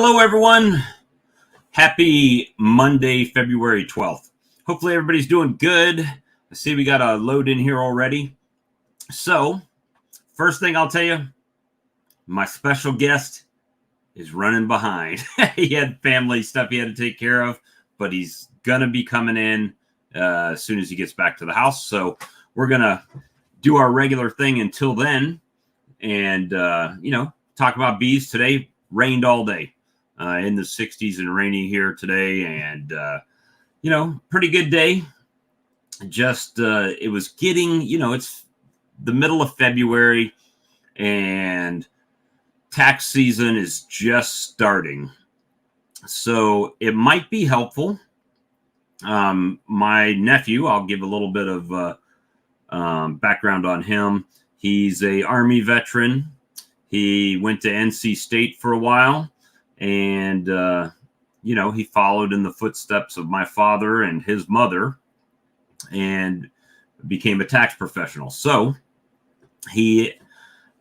Hello, everyone. Happy Monday, February 12th. Hopefully, everybody's doing good. I see we got a load in here already. So, first thing I'll tell you, my special guest is running behind. He had family stuff he had to take care of, but he's going to be coming in as soon as he gets back to the house. So, we're going to do our regular thing until then and, talk about bees. Today rained all day. In the 60s and rainy here today, and pretty good day. Just it was getting, it's the middle of February and tax season is just starting, so it might be helpful. My nephew, I'll give a little bit of background on him. He's a Army veteran. He went to NC State for a while. And, he followed in the footsteps of my father and his mother and became a tax professional. So he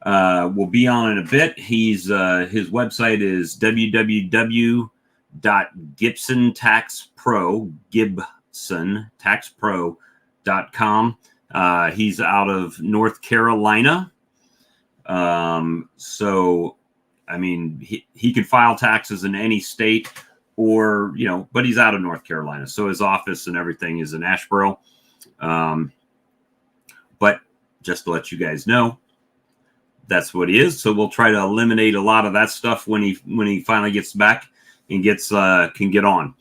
will be on in a bit. His website is www.gibsontaxpro.com. He's out of North Carolina. He can file taxes in any state but he's out of North Carolina. So his office and everything is in Asheboro. But just to let you guys know, that's what he is. So we'll try to eliminate a lot of that stuff when he finally gets back and can get on.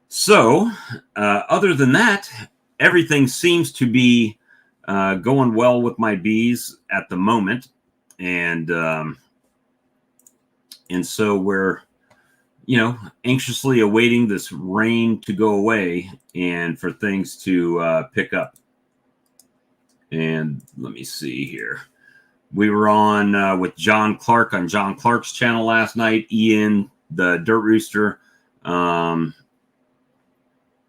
So other than that, everything seems to be going well with my bees at the moment. And so we're, anxiously awaiting this rain to go away and for things to pick up. And let me see here. We were on with John Clark on John Clark's channel last night. Ian, the Dirt Rooster,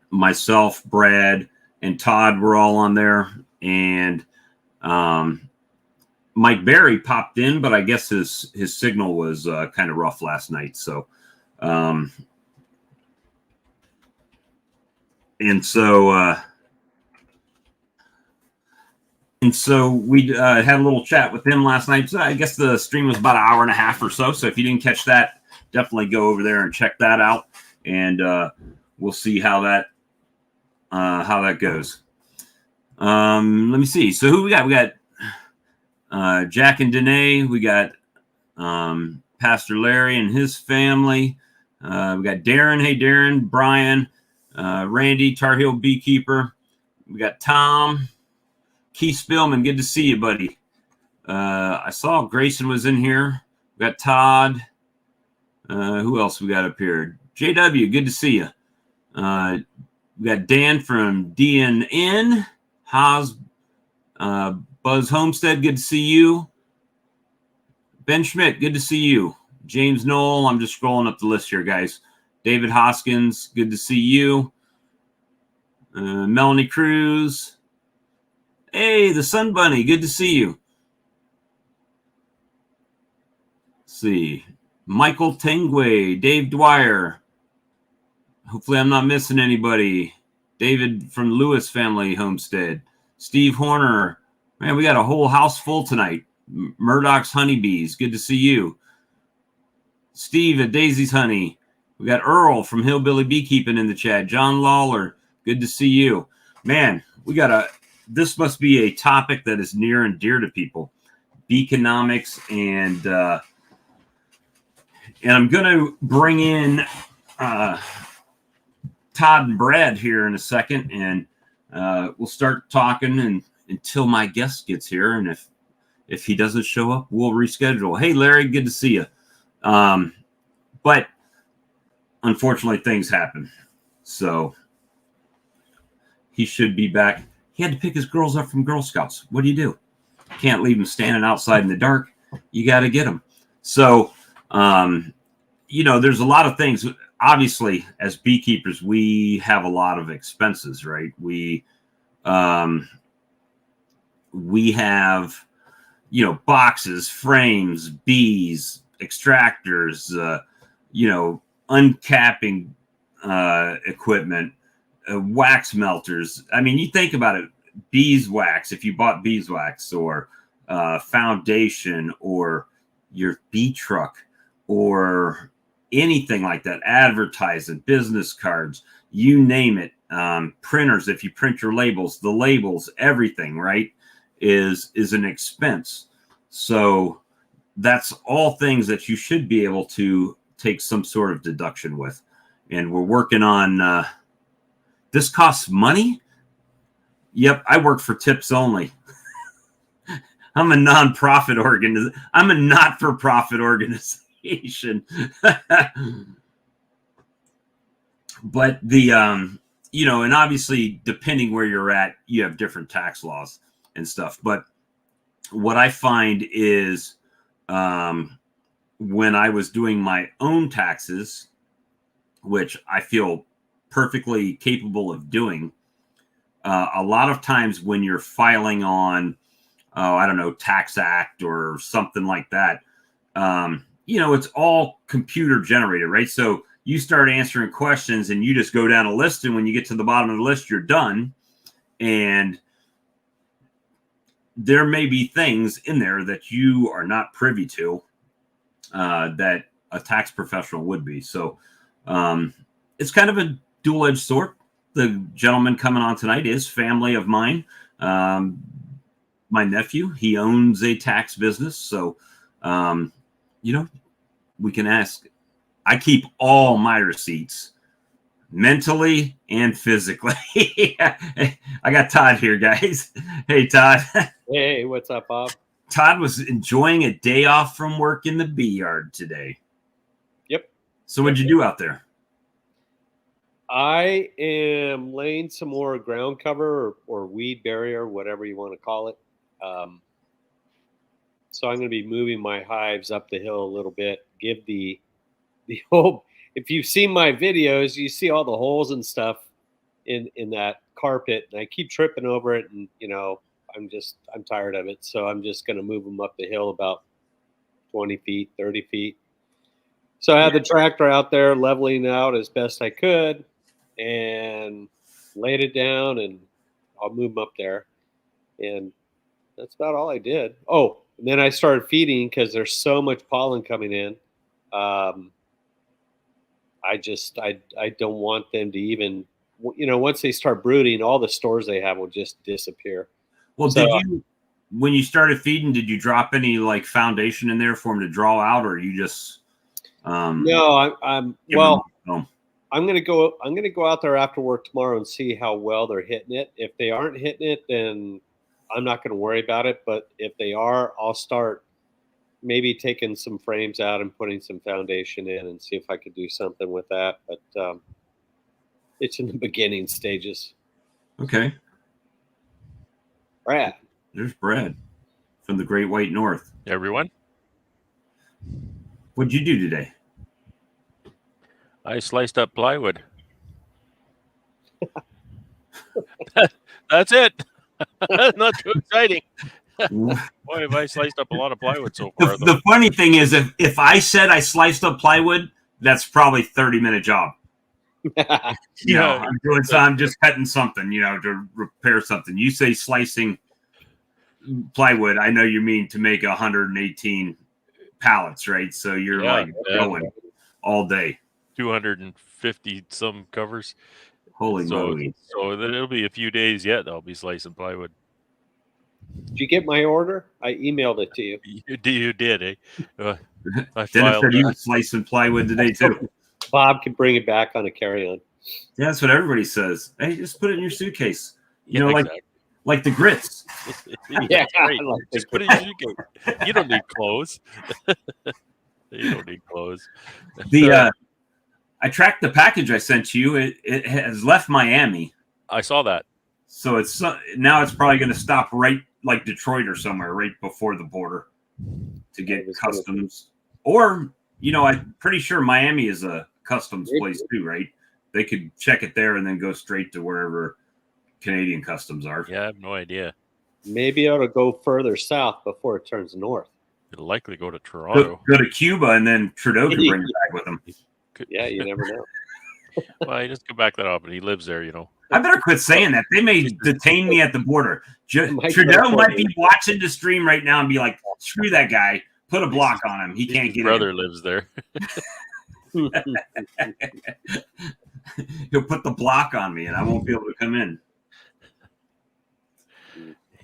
myself, Brad, and Todd were all on there. And Mike Berry popped in, but I guess his signal was kind of rough last night. So, and so we had a little chat with him last night. So I guess the stream was about an hour and a half or so. So if you didn't catch that, definitely go over there and check that out. And we'll see how that goes. Let me see. So who we got? We got Jack and Danae. We got Pastor Larry and his family. We got Darren. Hey, Darren. Brian. Randy, Tar Heel Beekeeper. We got Tom. Keith Spillman. Good to see you, buddy. I saw Grayson was in here. We got Todd. Who else we got up here? JW. Good to see you. We got Dan from DNN. Haas. Buzz Homestead, good to see you. Ben Schmidt, good to see you. James Knoll, I'm just scrolling up the list here, guys. David Hoskins, good to see you. Melanie Cruz. Hey, the Sun Bunny, good to see you. Let's see. Michael Tengway, Dave Dwyer. Hopefully I'm not missing anybody. David from Lewis Family Homestead. Steve Horner. Man, we got a whole house full tonight. Murdoch's Honeybees. Good to see you. Steve at Daisy's Honey. We got Earl from Hillbilly Beekeeping in the chat. John Lawler. Good to see you. Man, this must be a topic that is near and dear to people. Beeconomics and I'm going to bring in Todd and Brad here in a second, and we'll start talking until my guest gets here, and if he doesn't show up, we'll reschedule. Hey, Larry, good to see you. But unfortunately, things happen, so he should be back. He had to pick his girls up from Girl Scouts. What do you do? Can't leave them standing outside in the dark. You got to get them. So, there's a lot of things. Obviously, as beekeepers, we have a lot of expenses, right? We have, boxes, frames, bees, extractors, uncapping equipment, wax melters. I mean, you think about it, beeswax, if you bought beeswax, or foundation, or your bee truck, or anything like that, advertising, business cards, you name it, printers, if you print your labels, the labels, everything, right, is an expense. So that's all things that you should be able to take some sort of deduction with. And we're working on this costs money. Yep, I work for tips only. I'm a nonprofit organization. I'm a not-for-profit organization. But and obviously, depending where you're at, you have different tax laws and stuff. But what I find is when I was doing my own taxes, which I feel perfectly capable of doing, a lot of times when you're filing on, I don't know, Tax Act or something like that, it's all computer generated, right? So you start answering questions and you just go down a list, and when you get to the bottom of the list, you're done. And there may be things in there that you are not privy to that a tax professional would be. So it's kind of a dual-edged sword. The gentleman coming on tonight is family of mine. My nephew, he owns a tax business. So, we can ask. I keep all my receipts, mentally and physically. I got Todd here, guys. Hey, Todd. Hey, what's up, Bob? Todd was enjoying a day off from work in the bee yard today. Yep. So what'd you do out there? I am laying some more ground cover or weed barrier, whatever you want to call it. So I'm going to be moving my hives up the hill a little bit. Give the whole. If you've seen my videos, you see all the holes and stuff in that carpet, and I keep tripping over it, and I'm tired of it. So I'm just going to move them up the hill about 20 feet, 30 feet. So I had the tractor out there leveling out as best I could, and laid it down, and I'll move them up there. And that's about all I did. Oh, and then I started feeding because there's so much pollen coming in. I don't want them to even, once they start brooding, all the stores they have will just disappear. Well, so, when you started feeding, did you drop any like foundation in there for them to draw out, or you just? No, I'm going to go out there after work tomorrow and see how well they're hitting it. If they aren't hitting it, then I'm not going to worry about it. But if they are, I'll start maybe taking some frames out and putting some foundation in and see if I could do something with that. But it's in the beginning stages. Okay. Brad. There's Brad from the Great White North. Everyone. What'd you do today? I sliced up plywood. That's it. Not too exciting. Boy, have I sliced up a lot of plywood so far. The funny thing is, if I said I sliced up plywood, that's probably 30-minute job. I'm just cutting something, to repair something. You say slicing plywood, I know you mean to make 118 pallets, right? So you're going all day. 250 some covers. Holy moly. So it'll be a few days yet I'll be slicing plywood. Did you get my order? I emailed it to you. You did, eh? Dennis said he was slicing plywood today too. Bob can bring it back on a carry-on. Yeah, that's what everybody says. Hey, just put it in your suitcase. Exactly. like the grits. Yeah, just put it in your suitcase. You don't need clothes. You don't need clothes. I tracked the package I sent you. It has left Miami. I saw that. So now it's probably going to stop right like Detroit or somewhere right before the border to get customs. Or, I'm pretty sure Miami is a customs place too, right? They could check it there and then go straight to wherever Canadian customs are. Yeah, I have no idea. Maybe it ought to go further south before it turns north. He'll likely go to Go, Toronto. go to Cuba, and then Trudeau could bring it back with him. Yeah, you never know. Well, he doesn't come back that often. He lives there, I better quit saying that. They may detain me at the border. Trudeau might be watching the stream right now and be like, "Screw that guy. Put a block on him. He can't His get brother in." lives there. He'll put the block on me, and I won't be able to come in.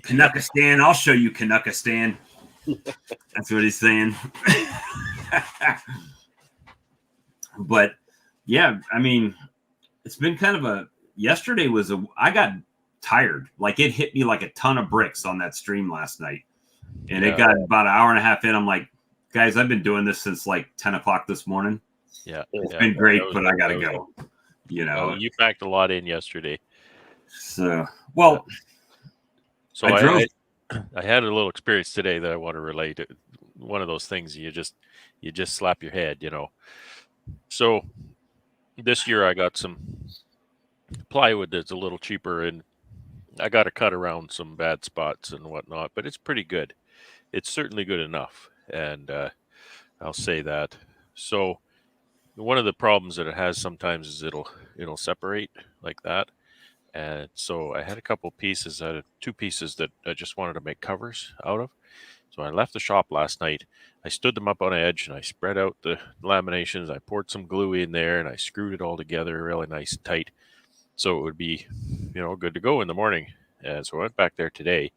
Canuckistan, I'll show you Canuckistan. That's what he's saying. But yeah, I mean, it's been kind of yesterday was I got tired. Like, it hit me like a ton of bricks on that stream last night. And it got about an hour and a half in. I'm like, guys, I've been doing this since like 10 o'clock this morning. Yeah. It's been great, but I got to go. You know, well, you packed a lot in yesterday. So, well, so I had a little experience today that I want to relate. One of those things you just slap your head, you know. So this year I got some plywood that's a little cheaper, and I got to cut around some bad spots and whatnot, but it's pretty good. It's certainly good enough, and I'll say that. So one of the problems that it has sometimes is it'll separate like that. And so I had a couple pieces, two pieces that I just wanted to make covers out of. So I left the shop last night. I stood them up on edge and I spread out the laminations. I poured some glue in there and I screwed it all together really nice and tight, so it would be, you know, good to go in the morning. And so I went back there today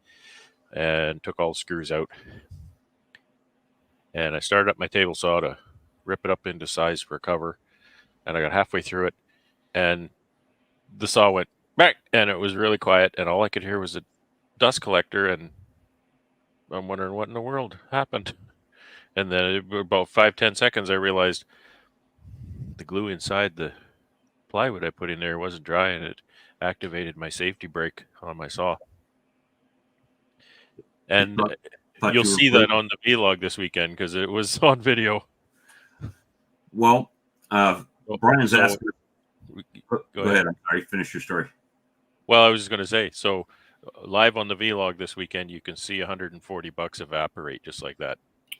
and took all the screws out. And I started up my table saw to rip it up into size for a cover. And I got halfway through it and the saw went back, and it was really quiet, and all I could hear was a dust collector, and I'm wondering what in the world happened. And then about 5-10 seconds I realized the glue inside the plywood I put in there wasn't dry, and it activated my safety brake on my saw. And you'll see that on the vlog this weekend because it was on video. Well, Brian's asking. Go ahead. I'm sorry. Finish your story. Well, I was just going to say, so live on the vlog this weekend, you can see $140 evaporate just like that.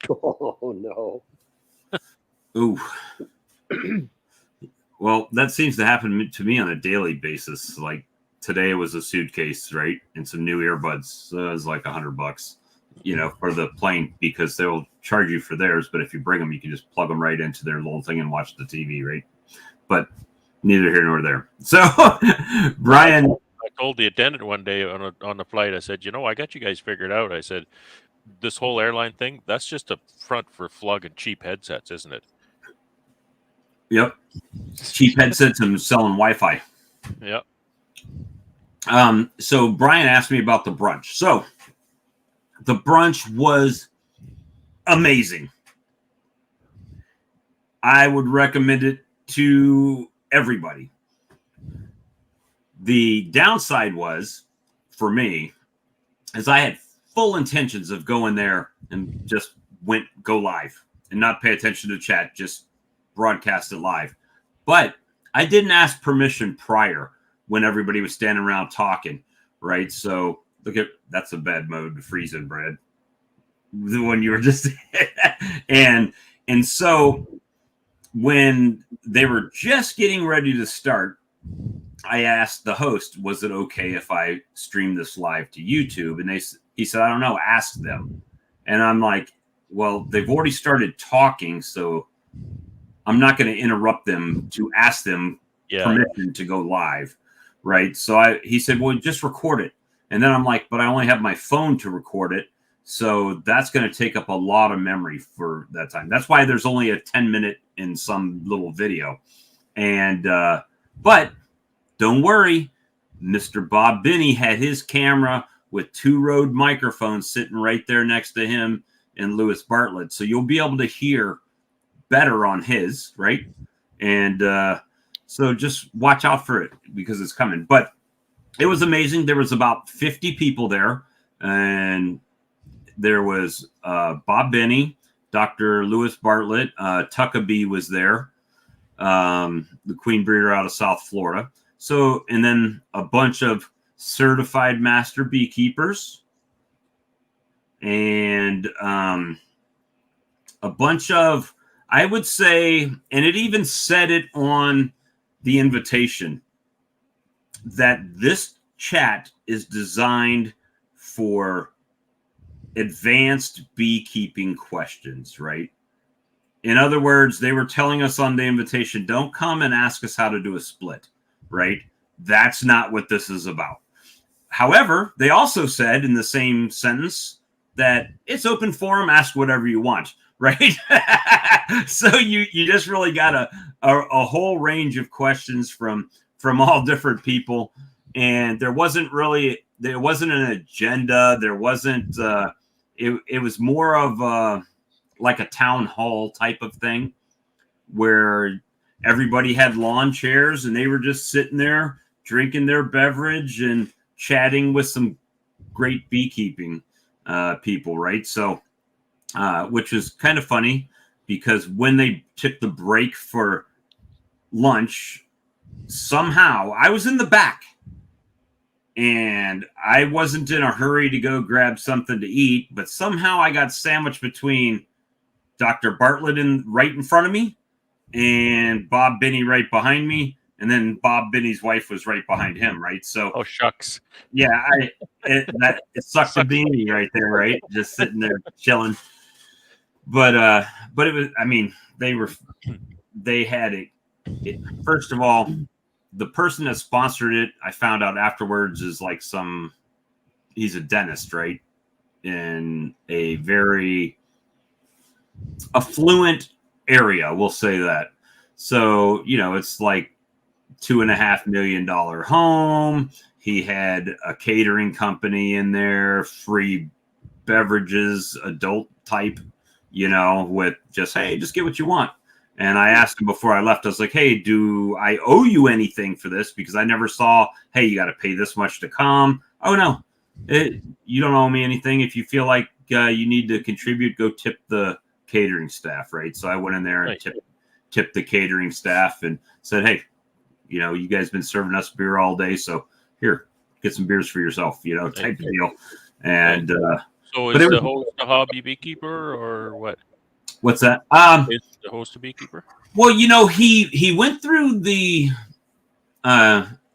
Oh, no. Ooh. Well, that seems to happen to me on a daily basis. Like today it was a suitcase, right? And some new earbuds. So it was like $100, you know, for the plane, because they'll charge you for theirs. But if you bring them, you can just plug them right into their little thing and watch the TV, right? But neither here nor there. So, Brian, I told the attendant one day on the flight, I said, you know, I got you guys figured out. I said, this whole airline thing, that's just a front for flogging cheap headsets, isn't it? Yep. Cheap headsets and selling Wi-Fi. Yep. So Brian asked me about the brunch. So the brunch was amazing. I would recommend it to everybody. The downside was, for me, is I had full intentions of going there and just go live and not pay attention to chat, just broadcast it live. But I didn't ask permission prior when everybody was standing around talking, right? So that's a bad mode to freeze in, Brad. The one you were just and so when they were just getting ready to start, I asked the host, was it okay if I stream this live to YouTube? And he said, I don't know, ask them. And I'm like, well, they've already started talking, so I'm not going to interrupt them to ask them permission to go live, right? So he said, well, just record it. And then I'm like, but I only have my phone to record it, so that's going to take up a lot of memory for that time. That's why there's only a 10-minute in some little video. And but don't worry, Mr. Bob Binney had his camera with 2 Rode microphones sitting right there next to him and Lewis Bartlett. So you'll be able to hear better on his, right? And so just watch out for it because it's coming. But it was amazing. There was about 50 people there. And there was Bob Binney, Dr. Lewis Bartlett, Tuckabee was there, the Queen Breeder out of South Florida. So, and then a bunch of certified master beekeepers and a bunch of, I would say, and it even said it on the invitation, that this chat is designed for advanced beekeeping questions, right? In other words, they were telling us on the invitation, don't come and ask us how to do a split, right? That's not what this is about. However, they also said in the same sentence that it's open forum, ask whatever you want, right? So you just really got a whole range of questions from all different people, and there wasn't an agenda. There wasn't it was more of like a town hall type of thing where everybody had lawn chairs and they were just sitting there drinking their beverage and chatting with some great beekeeping people, right? So, which was kind of funny because when they took the break for lunch, somehow I was in the back and I wasn't in a hurry to go grab something to eat, but somehow I got sandwiched between Dr. Bartlett right in front of me and Bob Binney right behind me. And then Bob Binney's wife was right behind him, right? So, Oh shucks. Yeah, it sucked a beanie right there, right? Just sitting there chilling. But it was, I mean, they had it. First of all, the person that sponsored it, I found out afterwards, is like he's a dentist, right? In a very affluent area, we'll say that. So, it's like $2.5 million home. He had a catering company in there, free beverages, adult type, with just, hey, just get what you want. And I asked him before I left, I was like, hey, do I owe you anything for this? Because I never saw, hey, you got to pay this much to come. Oh, no, you don't owe me anything. If you feel like you need to contribute, go tip the catering staff, right? So I went in there and tipped the catering staff and said, hey, you guys been serving us beer all day, so here, get some beers for yourself, type of deal. And so is the host a hobby beekeeper or what? What's that? Is the host a beekeeper? Well, he went through the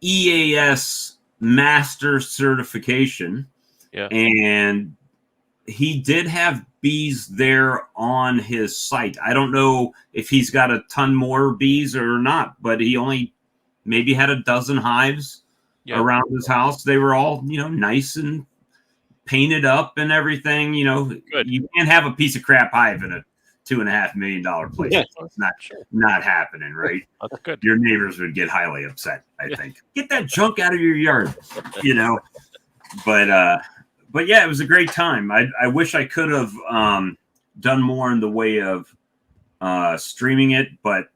EAS master certification, and he did have bees there on his site. I don't know if he's got a ton more bees or not, but he only maybe had a dozen hives around his house. They were all, nice and painted up and everything. Good. You can't have a piece of crap hive in a $2.5 million place. Yeah. It's not happening, right? That's good. Your neighbors would get highly upset, I think. Get that junk out of your yard, But yeah, it was a great time. I wish I could have done more in the way of streaming it, but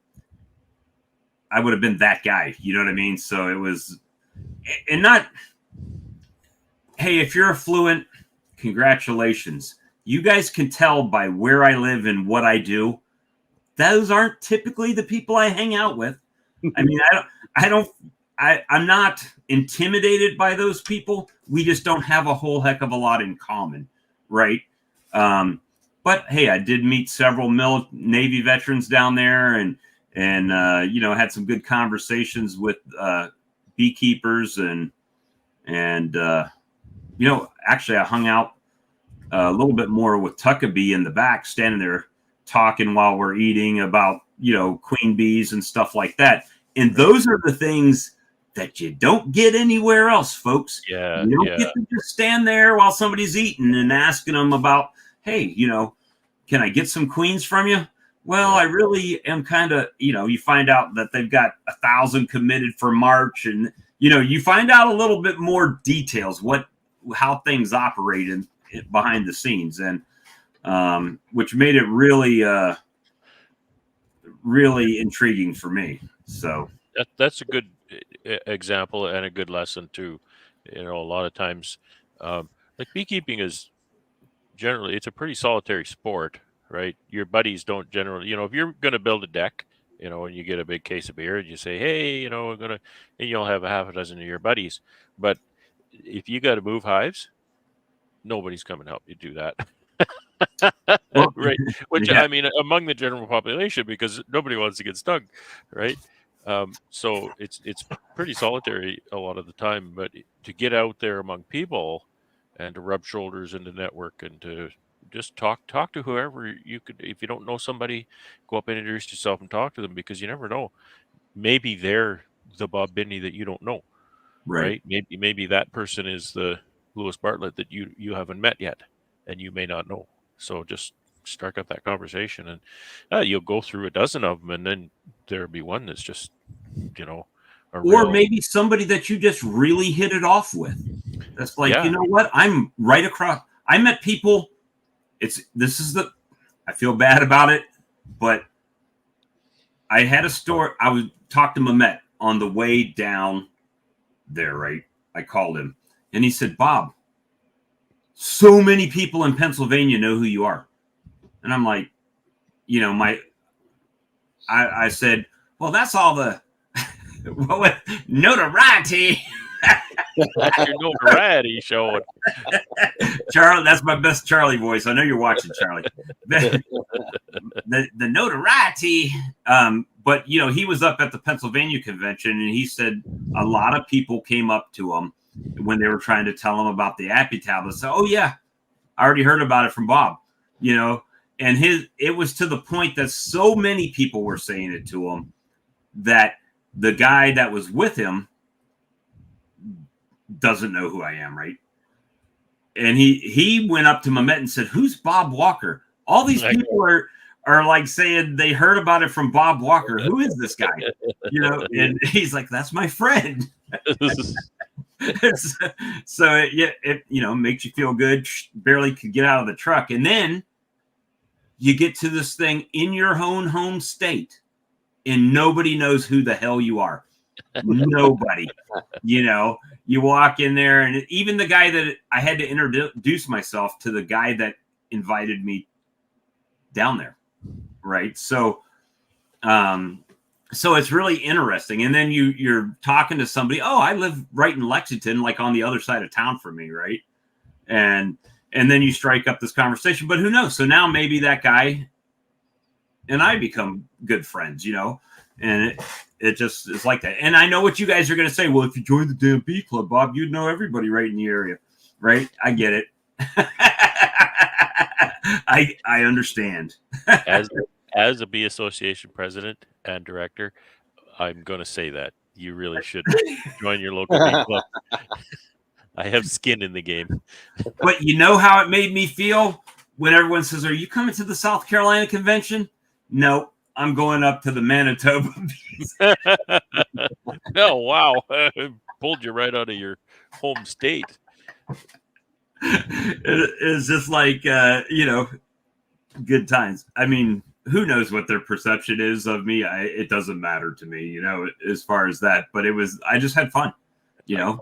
I would have been that guy. You know what I mean? So it was, and not, hey, if you're affluent, congratulations. You guys can tell by where I live and what I do. Those aren't typically the people I hang out with. I mean, I'm not intimidated by those people. We just don't have a whole heck of a lot in common, right? But hey, I did meet several Navy veterans down there, and had some good conversations with beekeepers, and actually I hung out a little bit more with Tuckabee in the back, standing there talking while we're eating about queen bees and stuff like that. And those are the things that you don't get anywhere else, folks. Yeah, you don't get to just stand there while somebody's eating and asking them about, hey, can I get some queens from you? Well, I really am kind of, you find out that they've got 1,000 committed for March, and you find out a little bit more details, how things operate behind the scenes, and which made it really, really intriguing for me. So that's a good example and a good lesson too. A lot of times, like beekeeping is generally, it's a pretty solitary sport, right? Your buddies don't generally, if you're going to build a deck, and you get a big case of beer and you say, hey, we're going to, and you'll have a half a dozen of your buddies. But if you got to move hives, nobody's coming to help you do that. Well, Right. Which yeah. I mean, among the general population, because nobody wants to get stung, right? So it's pretty solitary a lot of the time. But to get out there among people and to rub shoulders and to network and to just talk to whoever you could. If you don't know somebody, go up and introduce yourself and talk to them, because you never know. Maybe they're the Bob Binney that you don't know, Right. right? Maybe that person is the Lewis Bartlett that you haven't met yet, and you may not know. So just start up that conversation, and you'll go through a dozen of them, and then there'll be one that's just, you know, a Or real, maybe somebody that you just really hit it off with. That's like, yeah. you know what? I'm right across. I met people. I feel bad about it, but I had a story. I was talking to Mehmet on the way down there, right? I called him and he said, Bob, so many people in Pennsylvania know who you are. And I'm like, you know, I said, well, that's all the notoriety. That's your notoriety showing. Charlie, that's my best Charlie voice. I know you're watching, Charlie. the notoriety. But you know, he was up at the Pennsylvania convention, and he said a lot of people came up to him when they were trying to tell him about the Appy tablets. So, oh yeah, I already heard about it from Bob. You know, and it was to the point that so many people were saying it to him that the guy that was with him doesn't know who I am, right? And he went up to Mehmet and said, "Who's Bob Walker?" All these people are like saying they heard about it from Bob Walker. Who is this guy? You know, and he's like, "That's my friend." So it you know, makes you feel good. Barely could get out of the truck, and then you get to this thing in your own home state, and nobody knows who the hell you are. Nobody. You know, you walk in there, and even the guy that I had to introduce myself to, the guy that invited me down there, right? So it's really interesting. And then you're talking to somebody. Oh, I live right in Lexington, like on the other side of town from me, right? And then you strike up this conversation. But who knows? So now maybe that guy and I become good friends, you know, and it just is like that. And I know what you guys are going to say. Well, if you join the damn B Club, Bob, you'd know everybody right in the area, right? I get it. I understand. As a B Association president and director, I'm going to say that you really should join your local B Club. I have skin in the game. But you know how it made me feel when everyone says, "Are you coming to the South Carolina convention?" No, I'm going up to the Manitoba. No, wow. Pulled you right out of your home state. It's just like, you know, good times. I mean, who knows what their perception is of me? It doesn't matter to me, you know, as far as that. But I just had fun, you know.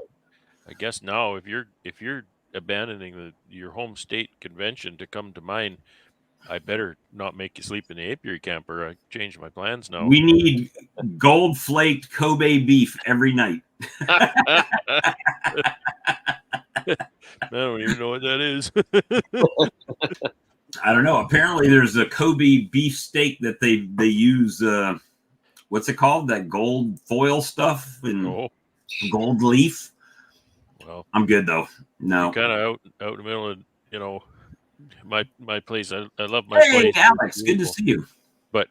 I guess now, if you're abandoning your home state convention to come to mine, I better not make you sleep in the apiary camper. I changed my plans now. We need gold flaked Kobe beef every night. I don't even know what that is. I don't know. Apparently, there's a Kobe beef steak that they use. What's it called? That gold foil stuff and gold leaf. Well, I'm good though. No, kind of out in the middle of, you know, my place. I love my place. Hey, Alex, good to see you. But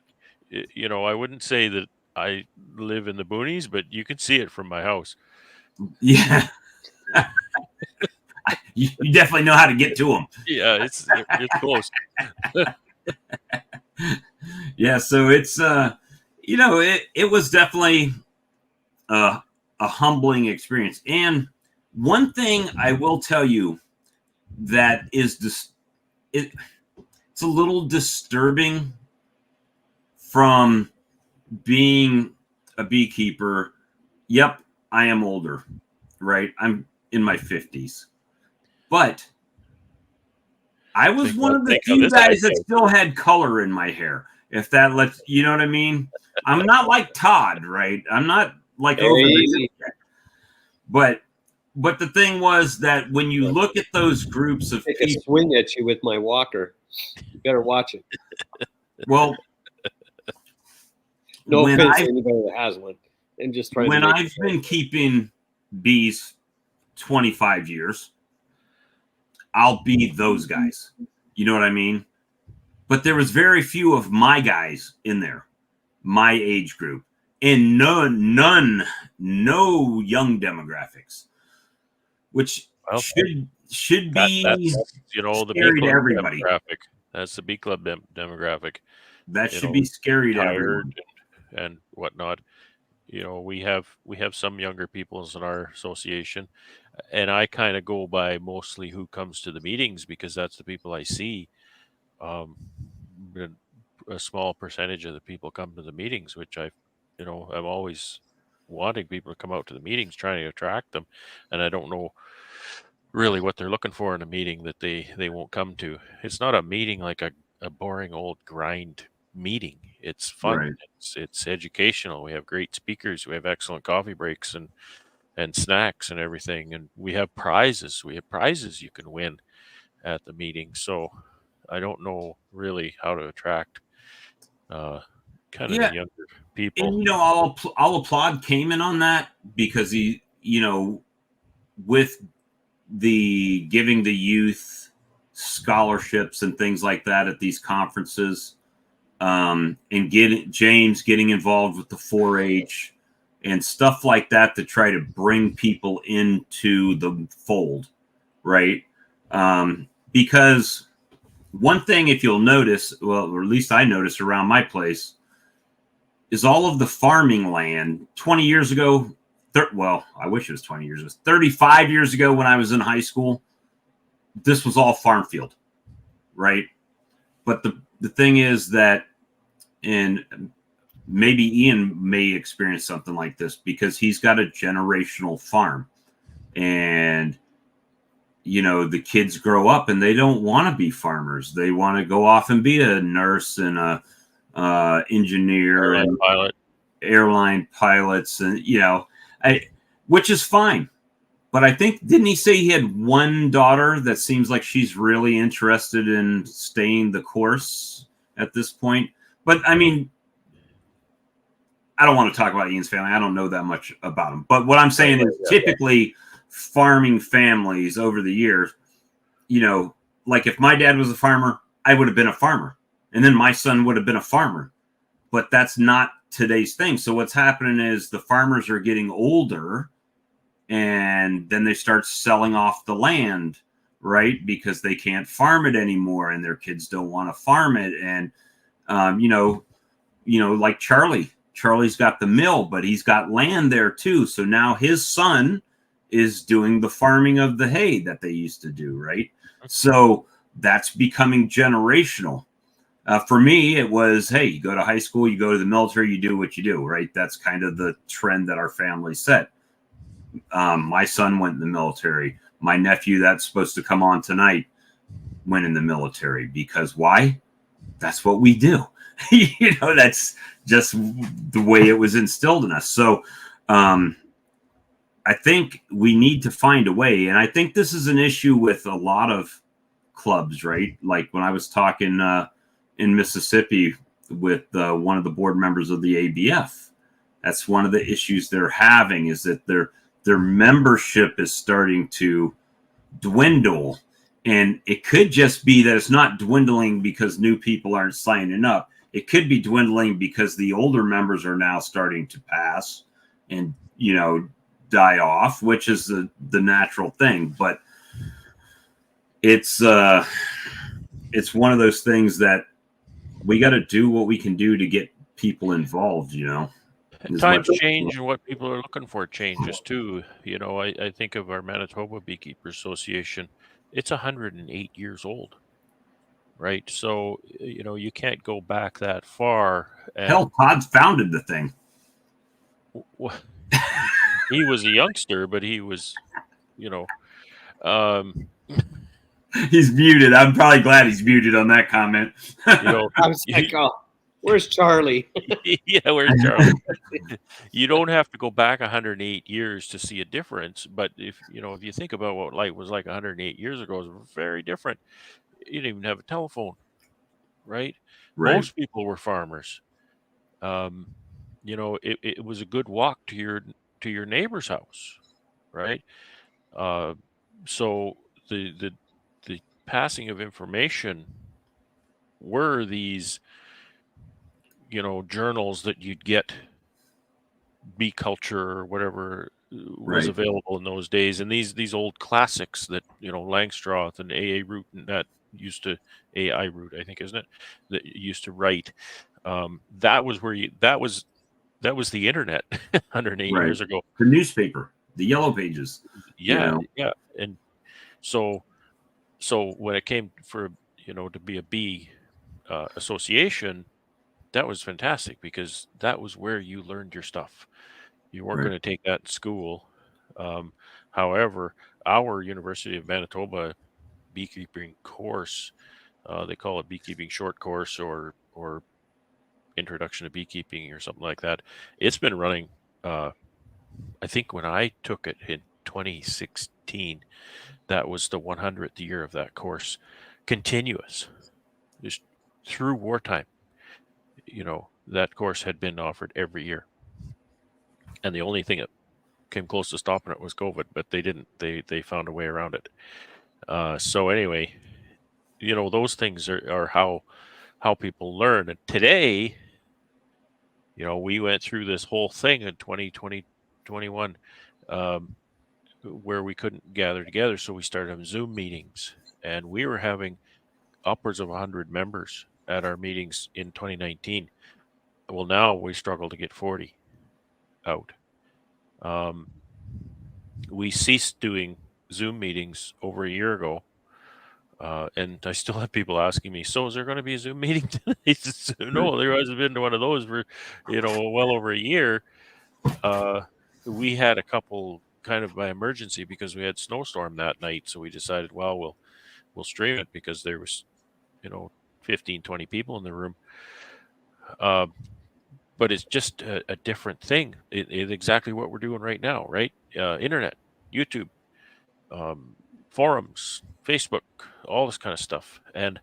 you know, I wouldn't say that I live in the boonies, but you can see it from my house. Yeah. You definitely know how to get to them. Yeah, it's close. Yeah, so it's you know, it was definitely a humbling experience. And one thing I will tell you that is it's a little disturbing from being a beekeeper. Yep, I am older, right? I'm in my 50s. But I was one of the few guys that still had color in my hair. If that lets, you know what I mean? I'm not like Todd, right? I'm not like over the, but But the thing was that when you look at those groups of Take a people, swing at you with my walker. You better watch it. well, No when offense to I've anybody that has one. And just trying when to make I've been keeping bees 25 years, I'll be those guys. You know what I mean? But there was very few of my guys in there, my age group, and no young demographics, which Well, should be that's the B scary to club everybody. demographic. That's the B club demographic. That should be scary to everyone. And whatnot. We have some younger peoples in our association, and I kind of go by mostly who comes to the meetings because that's the people I see. But a small percentage of the people come to the meetings, which I'm always wanting people to come out to the meetings, trying to attract them, and I don't know really what they're looking for in a meeting that they won't come to. It's not a meeting like a boring old grind meeting. It's fun. Right. It's educational. We have great speakers. We have excellent coffee breaks and snacks and everything. And we have prizes. We have prizes you can win at the meeting. So I don't know really how to attract kind of the younger people. And I'll applaud Cayman on that because he, with the giving the youth scholarships and things like that at these conferences, and James getting involved with the 4-H and stuff like that to try to bring people into the fold, right? Because one thing, if you'll notice, well, or at least I noticed around my place, is all of the farming land 20 years ago. Well, I wish it was 20 years ago. 35 years ago when I was in high school, this was all farm field, right? But the thing is that, and maybe Ian may experience something like this because he's got a generational farm, and the kids grow up and they don't want to be farmers. They want to go off and be a nurse and a engineer and airline pilots, and which is fine. But I think, didn't he say he had one daughter that seems like she's really interested in staying the course at this point? But I mean, I don't want to talk about Ian's family. I don't know that much about him. But what I'm saying is typically farming families over the years, like if my dad was a farmer, I would have been a farmer. And then my son would have been a farmer. But that's not today's thing. So what's happening is the farmers are getting older, and then they start selling off the land, right? Because they can't farm it anymore, and their kids don't want to farm it. And, like Charlie's got the mill, but he's got land there too. So now his son is doing the farming of the hay that they used to do, right? So that's becoming generational. For me, it was, hey, you go to high school, you go to the military, you do what you do, right? That's kind of the trend that our family set. My son went in the military. My nephew that's supposed to come on tonight went in the military. Because why? That's what we do. That's just the way it was instilled in us. So I think we need to find a way. And I think this is an issue with a lot of clubs, right? Like when I was talking in Mississippi with one of the board members of the ABF, that's one of the issues they're having, is that their membership is starting to dwindle. And it could just be that it's not dwindling because new people aren't signing up. It could be dwindling because the older members are now starting to pass and, die off, which is the natural thing. But it's one of those things that we got to do what we can do to get people involved, Times change, and what people are looking for changes too. I think of our Manitoba Beekeepers Association. It's 108 years old, right? So, you can't go back that far. Hell, Todd founded the thing. He was a youngster, but he was, He's muted. I'm probably glad he's muted on that comment. I was like, oh. Where's Charlie? Yeah, where's Charlie? You don't have to go back 108 years to see a difference, but if you think about what life was like 108 years ago, it was very different. You didn't even have a telephone, right? Right. Most people were farmers. It was a good walk to your neighbor's house, right? Uh, so the passing of information were these journals that you'd get, Bee Culture or whatever was Right. available in those days, and these old classics that Langstroth and A.A. Root and that used to A.I. Root, I think, isn't it, that used to write. That was where that was the internet 108 Right. years ago. The newspaper, the Yellow Pages. Yeah, yeah, and so when it came for to be a bee association, that was fantastic because that was where you learned your stuff. You weren't Right. going to take that in school. However, our University of Manitoba beekeeping course, they call it beekeeping short course or introduction to beekeeping or something like that. It's been running. I think when I took it in 2016, that was the 100th year of that course, continuous, just through wartime. That course had been offered every year, and the only thing that came close to stopping it was COVID, but they didn't. They found a way around it. So anyway, those things are how people learn. And today, we went through this whole thing in 2020, 21, where we couldn't gather together, so we started having Zoom meetings, and we were having upwards of 100 members at our meetings in 2019. Well, now we struggle to get 40 out. We ceased doing Zoom meetings over a year ago, and I still have people asking me, so is there going to be a Zoom meeting tonight? No, there hasn't been one of those for well over a year. We had a couple kind of by emergency because we had snowstorm that night, so we decided, well, we'll stream it because there was 15, 20 people in the room. But it's just a different thing. It's exactly what we're doing right now, right? Internet, YouTube, forums, Facebook, all this kind of stuff. And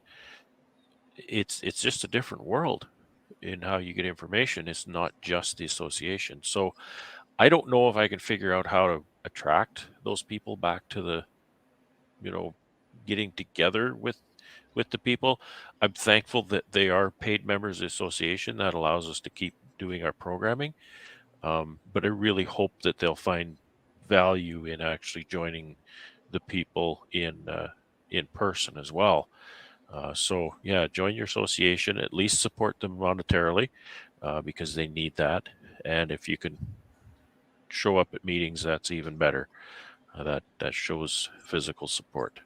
it's just a different world in how you get information. It's not just the association. So I don't know if I can figure out how to attract those people back to the, getting together with the people. I'm thankful that they are paid members of the association. That allows us to keep doing our programming. But I really hope that they'll find value in actually joining the people in person as well. So yeah, join your association, at least support them monetarily, because they need that. And if you can show up at meetings, that's even better. That shows physical support.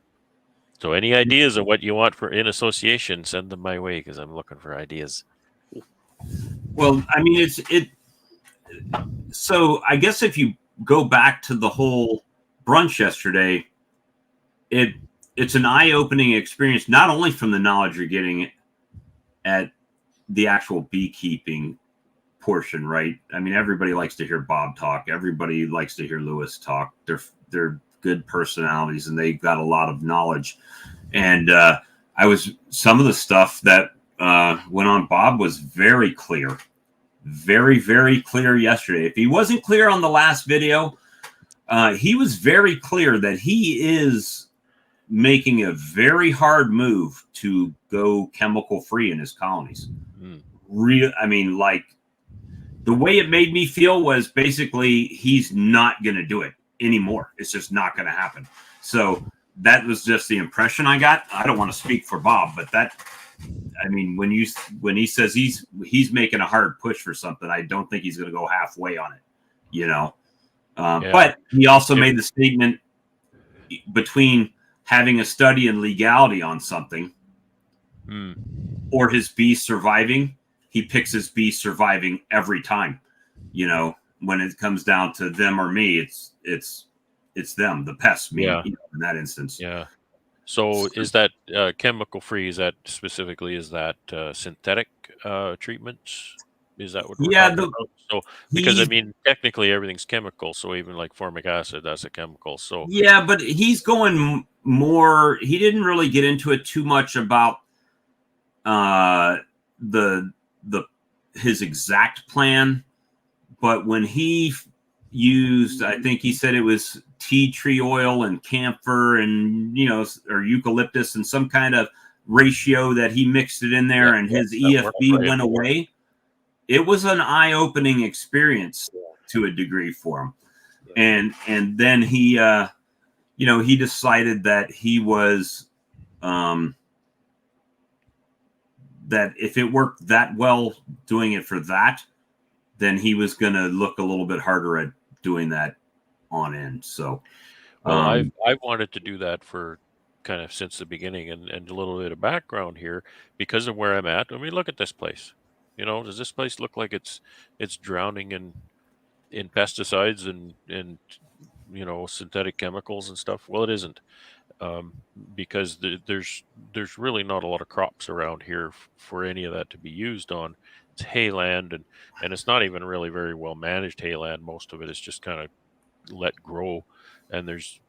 So any ideas of what you want for in association, send them my way because I'm looking for ideas. Well, I mean, so I guess if you go back to the whole brunch yesterday, it's an eye-opening experience, not only from the knowledge you're getting at the actual beekeeping portion, right? I mean, everybody likes to hear Bob talk. Everybody likes to hear Lewis talk. They're good personalities and they've got a lot of knowledge. And some of the stuff that went on Bob was very clear, very, very clear yesterday. If he wasn't clear on the last video, he was very clear that he is making a very hard move to go chemical free in his colonies. I mean, like, the way it made me feel was basically he's not going to do it anymore. It's just not going to happen. So that was just the impression I got. I don't want to speak for Bob, but I mean, when he says he's making a hard push for something, I don't think he's going to go halfway on it, But he also made the statement between having a study in legality on something or his bees surviving. He picks his bees surviving every time. When it comes down to them or me, it's them, the pests, me, in that instance. Yeah. So is that chemical free? Is that specifically, is that synthetic treatments? Is that what we're Yeah, talking about? So, because I he's mean, technically everything's chemical. So even like formic acid, that's a chemical. So yeah, but he's going more. He didn't really get into it too much about the his exact plan, but when he used, I think he said it was tea tree oil and camphor and or eucalyptus and some kind of ratio that he mixed it in there, and his EFB went away. It was an eye-opening experience to a degree for him, and then he he decided that he was that if it worked that well doing it for that, then he was going to look a little bit harder at doing that on end. So, well, I've wanted to do that for kind of since the beginning, and a little bit of background here because of where I'm at. I mean, look at this place. Does this place look like it's drowning in pesticides and synthetic chemicals and stuff? Well, it isn't, because there's really not a lot of crops around here for any of that to be used on. It's hayland, and it's not even really very well managed hayland. Most of it is just kind of let grow, and there's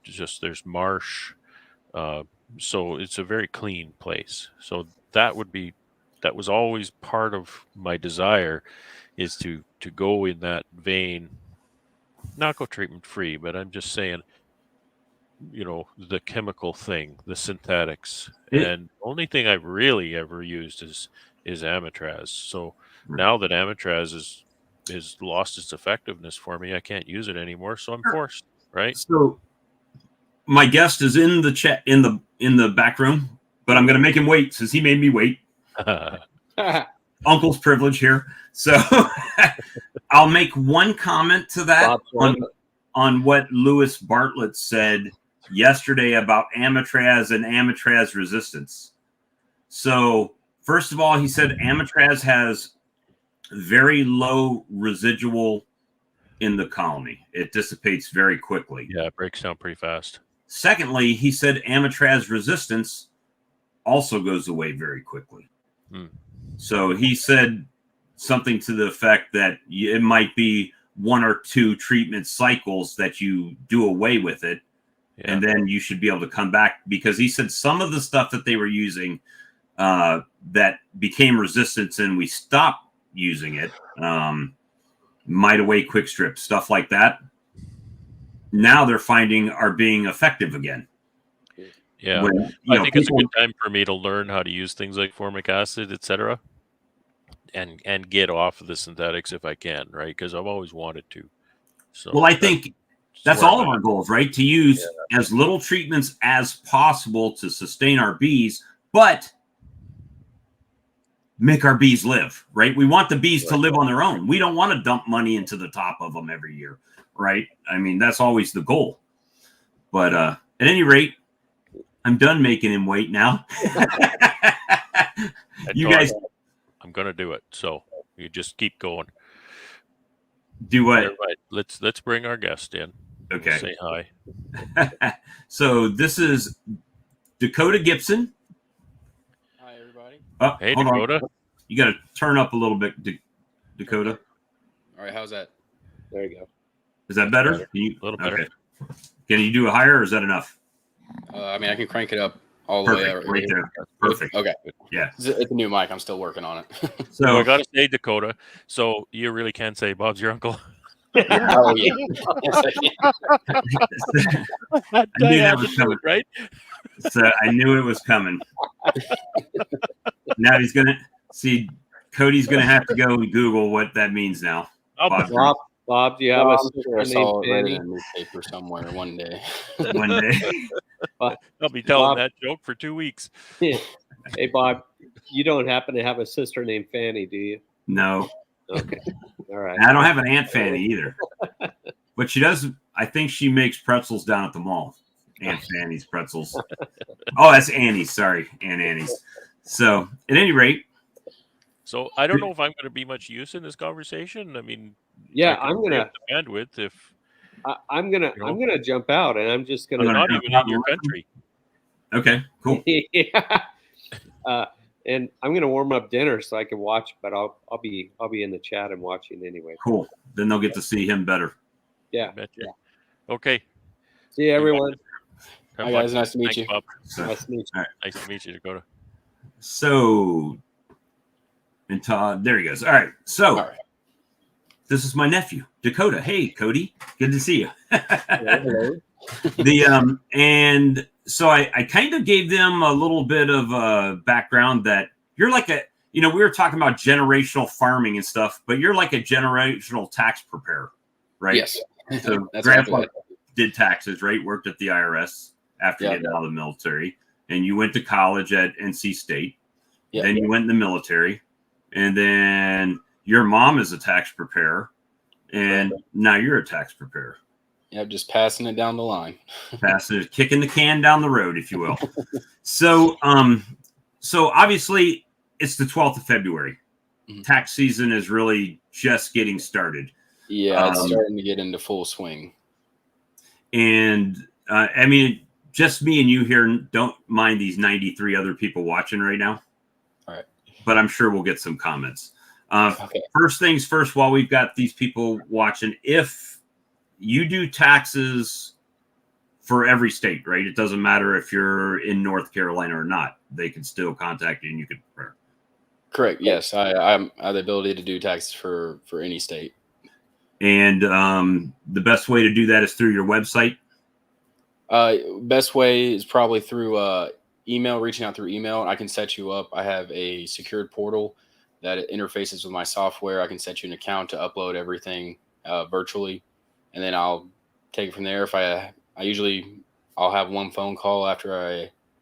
marsh, so it's a very clean place. So that was always part of my desire, is to go in that vein, not go treatment free, but I'm just saying, the chemical thing, the synthetics. And the only thing I've really ever used is Amitraz. So now that Amitraz is lost its effectiveness for me, I can't use it anymore, so I'm forced, right? So my guest is in the chat in the back room, but I'm going to make him wait since he made me wait. Uncle's privilege here. So I'll make one comment to that on what Lewis Bartlett said yesterday about Amitraz and Amitraz resistance. So first of all, he said Amitraz has very low residual in the colony. It dissipates very quickly. Yeah, it breaks down pretty fast. Secondly, he said Amitraz resistance also goes away very quickly. So he said something to the effect that it might be 1 or 2 treatment cycles that you do away with it, and then you should be able to come back, because he said some of the stuff that they were using that became resistant and we stopped using it, Might Away Quick Strip, stuff like that, now they're finding are being effective again. Yeah, I think it's a good time for me to learn how to use things like formic acid, etc., and get off of the synthetics if I can, right? Because I've always wanted to. So, well, I think that's all of our goals, right? To use as little treatments as possible to sustain our bees, but make our bees live, right? We want the bees to live on their own. We don't want to dump money into the top of them every year, right? I mean, that's always the goal. But at any rate, I'm done making him wait now. You guys, I'm gonna do it. So you just keep going. Do what? Right. Let's bring our guest in. Okay. We'll say hi. So this is Dakota Gibson. Hi, everybody. Oh, hey, hold Dakota. on. You got to turn up a little bit, Dakota. All right, how's that? There you go. Is that better? A little better. Okay. Can you do a higher, or is that enough? I mean, I can crank it up all the Perfect, way. right there. Perfect. Okay. Yeah. It's a new mic. I'm still working on it. So I gotta say, Dakota. So you really can say Bob's your uncle. Oh, yeah. I knew that was coming, right? So I knew it was coming. Now he's gonna see. Cody's gonna have to go and Google what that means now. Bob, do you have a I saw sister it right named in Fanny? a newspaper somewhere one day. One day. I'll be telling Bob. that joke for 2 weeks. Hey, Bob, you don't happen to have a sister named Fanny, do you? No, Okay. All right. I don't have an Aunt Fanny either. But she does. I think she makes pretzels down at the mall. Aunt Fanny's pretzels. Oh, that's Annie's. Sorry, Aunt Annie's. So, at any rate. So I don't know if I'm going to be much use in this conversation. I mean, Yeah, I I'm could gonna. have the bandwidth if I'm gonna jump out, and I'm just gonna. I'm not even in your country. Okay, cool. Yeah. And I'm gonna warm up dinner so I can watch, but I'll be in the chat and watching anyway. Cool. Then they'll get to see him better. Yeah. Betcha. Okay. See you, everyone. Have Hi fun. guys, nice to meet Thanks, you. Bob. So, Nice to meet you. Nice to meet you, Dakota. so and Todd, there he goes. All right. So All right. this is my nephew, Dakota. Hey, Cody. Good to see you. Hello. And so I kind of gave them a little bit of background that you're like we were talking about generational farming and stuff, but you're like a generational tax preparer, right? Yes. So That's grandpa exactly it. did taxes, right? Worked at the IRS after Yeah. getting out of the military, and you went to college at NC State. Yeah. Then you went in the military, and then your mom is a tax preparer, and now you're a tax preparer. Yeah, just passing it down the line. Passing it, kicking the can down the road, if you will. So obviously it's the 12th of February. Mhm. Tax season is really just getting started. Yeah, it's starting to get into full swing. And I mean, just me and you here, don't mind these 93 other people watching right now. All right. But I'm sure we'll get some comments. Okay. First things first, while we've got these people watching, if you do taxes for every state, right? It doesn't matter if you're in North Carolina or not. They can still contact you and you can prepare. Correct. Yes, I have the ability to do taxes for any state. And the best way to do that is through your website. Best way is probably through email, reaching out through email. I can set you up. I have a secured portal that interfaces with my software. I can set you an account to upload everything virtually, and then I'll take it from there. If I'll have one phone call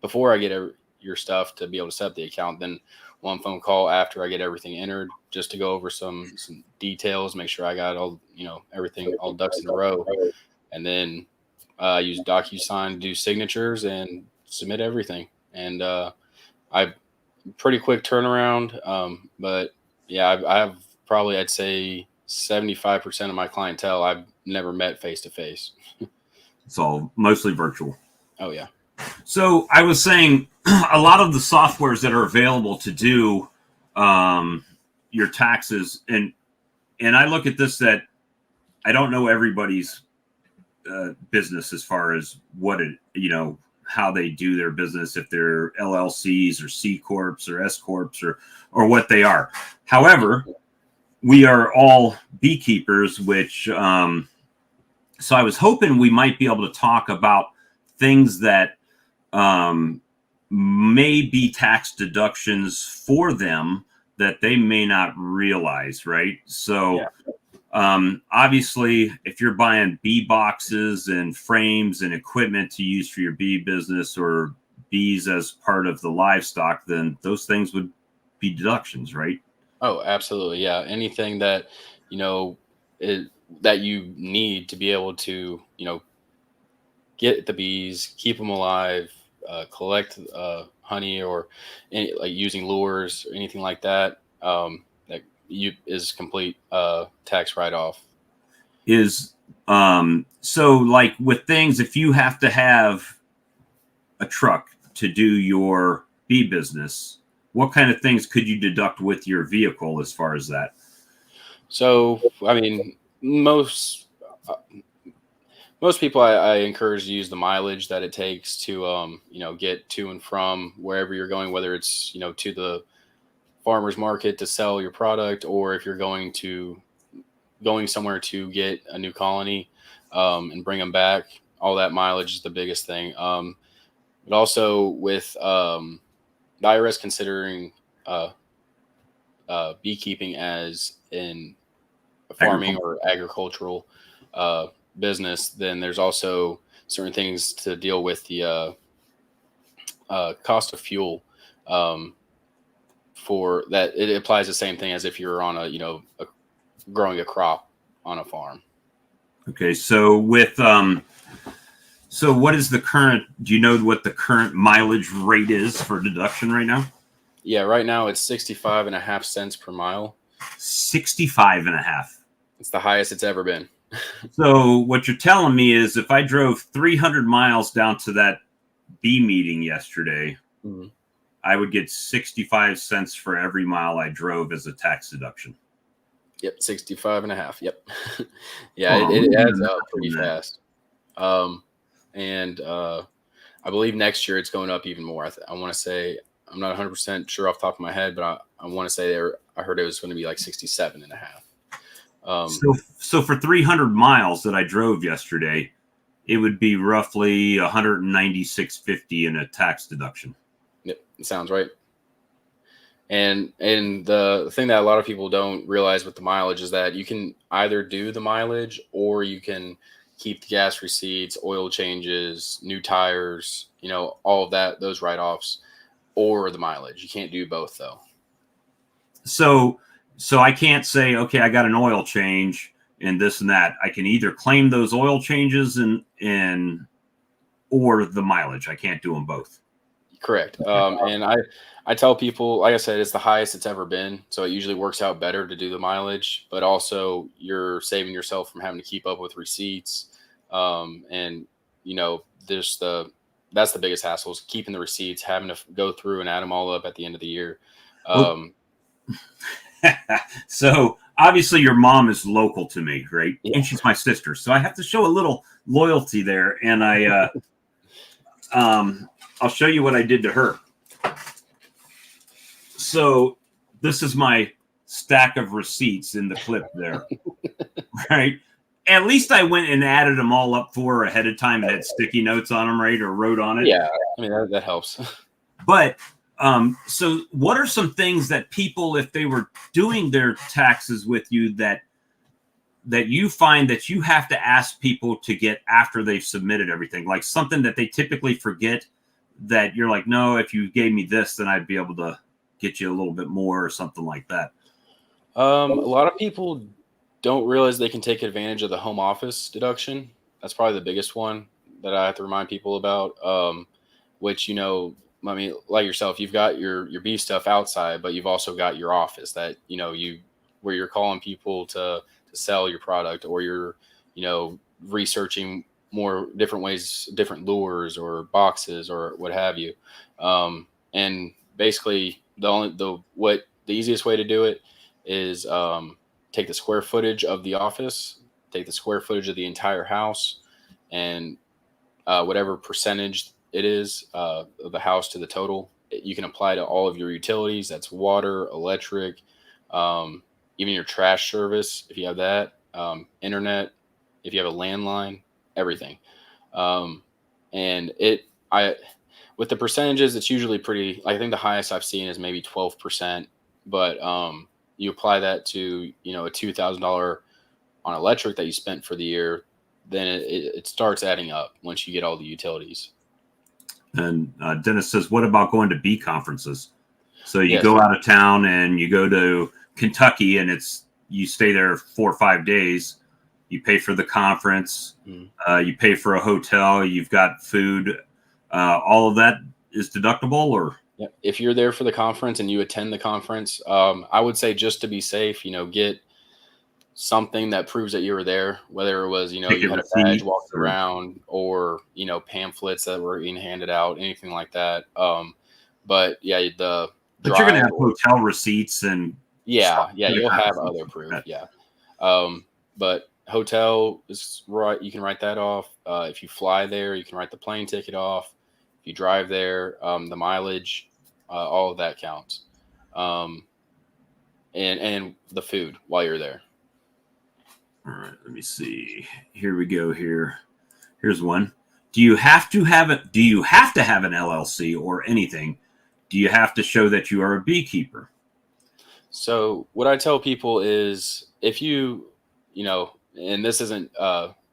before I get your stuff to be able to set up the account, then one phone call after I get everything entered, just to go over some details, make sure I got all, everything, all ducks in a row. And then use DocuSign to do signatures and submit everything. And I pretty quick turnaround. But yeah, I have probably, I'd say 75% of my clientele I've never met face to face. It's all mostly virtual. Oh yeah. So I was saying a lot of the softwares that are available to do your taxes, and I look at this that I don't know everybody's business as far as what how they do their business, if they're LLCs or C Corps or S Corps or what they are. However, we are all beekeepers, which so I was hoping we might be able to talk about things that may be tax deductions for them that they may not realize, right? So obviously, if you're buying bee boxes and frames and equipment to use for your bee business or bees as part of the livestock, then those things would be deductions, right? Oh, absolutely. Yeah. Anything that, that you need to be able to, get the bees, keep them alive, collect honey, or like using lures or anything like that, that is complete tax write-off. Is so like with things, if you have to have a truck to do your bee business, what kind of things could you deduct with your vehicle as far as that? So, I mean, most people I encourage to use the mileage that it takes to get to and from wherever you're going, whether it's to the farmer's market to sell your product, or if you're going somewhere to get a new colony and bring them back. All that mileage is the biggest thing. But also with the IRS considering beekeeping as in farming or agricultural business, then there's also certain things to deal with the cost of fuel. For that, it applies the same thing as if you're on growing a crop on a farm. Okay, so with so what is the current? Do you know what the current mileage rate is for deduction right now? Yeah, right now it's 65.5 cents per mile. 65.5. It's the highest it's ever been. So what you're telling me is if I drove 300 miles down to that B meeting yesterday, Mhm. I would get 65 cents for every mile I drove as a tax deduction. Yep, 65 and a half. Yep. Yeah, Oh, it man, adds up pretty that. fast. And I believe next year it's going up even more. I want to say, I'm not 100% sure off the top of my head, but I want to say I heard it was going to be like 67 and a half. So for 300 miles that I drove yesterday, it would be roughly 196.50 in a tax deduction. Yep, it sounds right. And the thing that a lot of people don't realize with the mileage is that you can either do the mileage or you can keep the gas receipts, oil changes, new tires, all of that, those write-offs, or the mileage. You can't do both though. So I can't say, okay, I got an oil change and this and that. I can either claim those oil changes and or the mileage. I can't do them both. Correct. And I tell people, like I said, it's the highest it's ever been. So it usually works out better to do the mileage, but also you're saving yourself from having to keep up with receipts. And that's the biggest hassle is keeping the receipts, having to go through and add them all up at the end of the year. So obviously your mom is local to me, right? Yeah. And she's my sister. So I have to show a little loyalty there. And I'll show you what I did to her. So this is my stack of receipts in the clip there, right? At least I went and added them all up for her ahead of time and had sticky notes on them, right? Or wrote on it. Yeah, I mean, that helps. But so what are some things that people, if they were doing their taxes with you, that you find that you have to ask people to get after they've submitted everything? Like something that they typically forget that you're like, no, if you gave me this, then I'd be able to get you a little bit more or something like that. A lot of people don't realize they can take advantage of the home office deduction. That's probably the biggest one that I have to remind people about, which, I mean, like yourself, you've got your B stuff outside, but you've also got your office that, where you're calling people to sell your product, or you're, researching more different ways, different lures or boxes or what have you. And basically the easiest way to do it is take the square footage of the office, take the square footage of the entire house, and whatever percentage it is of the house to the total, you can apply to all of your utilities. That's water, electric, even your trash service, if you have that, internet, if you have a landline, everything. And with the percentages, it's usually pretty, I think the highest I've seen is maybe 12%, but you apply that to, a $2,000 on electric that you spent for the year, then it starts adding up once you get all the utilities. And Dennis says, what about going to B conferences? So you go out of town and you go to Kentucky and you stay there 4 or 5 days. You pay for the conference. You pay for a hotel. You've got food. All of that is deductible, or? Yeah. If you're there for the conference and you attend the conference, I would say just to be safe, get something that proves that you were there, whether it was, you had a badge walking around or, pamphlets that were being handed out, anything like that. But yeah, but you're going to have hotel receipts and you'll have other proof. Yeah. But hotel is right. You can write that off. If you fly there, you can write the plane ticket off. If you drive there, the mileage, all of that counts. And the food while you're there. All right, let me see. Here we go. Here's one. Do you have to have an LLC or anything? Do you have to show that you are a beekeeper? So what I tell people is, if you, and this isn't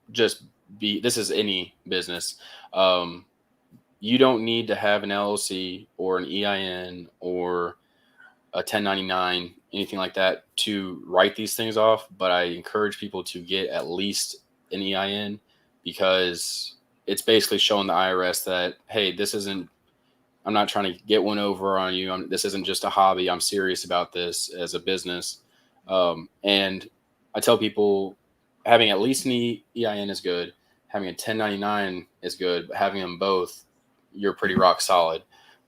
this is any business. You don't need to have an LLC or an EIN or a 1099, anything like that to write these things off. But I encourage people to get at least an EIN, because it's basically showing the IRS that, hey, I'm not trying to get one over on you. This isn't just a hobby. I'm serious about this as a business. And I tell people having at least an EIN is good. Having a 1099 is good, but having them both, you're pretty rock solid.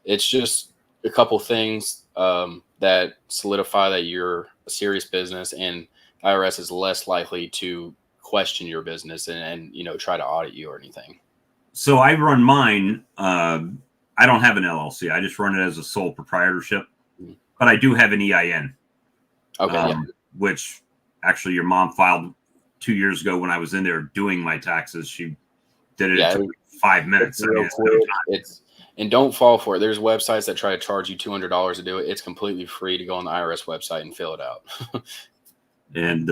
It's just a couple things that solidify that you're a serious business, and IRS is less likely to question your business and try to audit you or anything. So I run mine. I don't have an LLC. I just run it as a sole proprietorship, but I do have an EIN. Okay. Which actually your mom filed 2 years ago when I was in there doing my taxes. She did it in 5 minutes. And don't fall for it. There's websites that try to charge you $200 to do it. It's completely free to go on the IRS website and fill it out. And,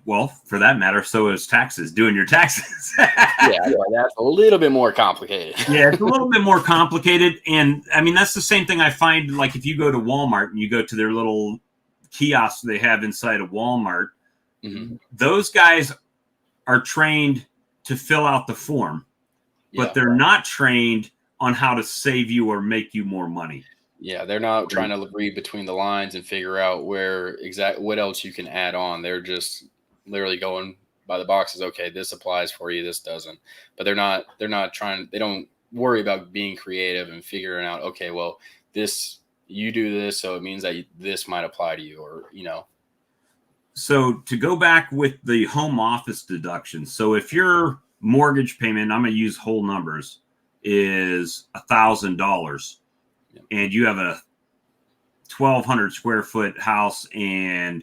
well, for that matter, so is taxes, doing your taxes. Yeah, that's a little bit more complicated. Yeah, it's a little bit more complicated. And I mean, that's the same thing I find, like if you go to Walmart and you go to their little kiosks they have inside of Walmart, those guys are trained to fill out the form, but they're not trained on how to save you or make you more money. Yeah, they're not trying to read between the lines and figure out what else you can add on. They're just literally going by the boxes. Okay, this applies for you, this doesn't. But they don't worry about being creative and figuring out, okay, well, you do this, so it means that this might apply to you, or So to go back with the home office deduction, so if your mortgage payment, I'm going to use whole numbers, is $1,000, and you have a 1,200 square foot house and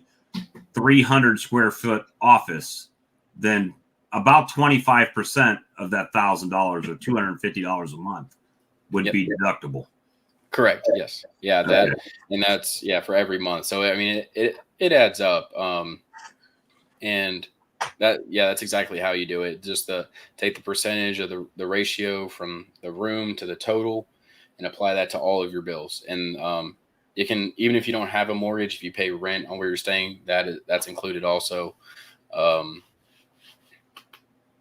300 square foot office, then about 25% of that $1,000 or $250 a month would be deductible. Correct. Yes. Yeah. And that's for every month. So I mean, it adds up. And that's exactly how you do it. Just take the percentage of the ratio from the room to the total and apply that to all of your bills. And it can, even if you don't have a mortgage, if you pay rent on where you're staying, that's included also. And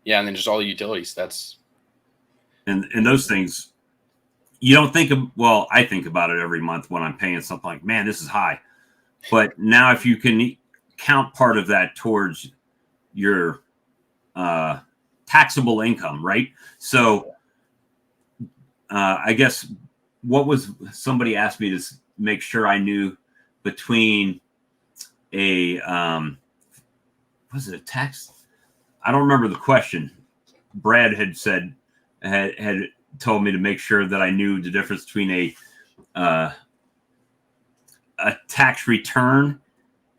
then just all the utilities. And those things you don't think of. Well, I think about it every month when I'm paying something like, man, this is high. But now if you can count part of that towards your taxable income, right? So I guess somebody asked me to make sure I knew between was it a tax? I don't remember the question. Brad had said, had told me to make sure that I knew the difference between a tax return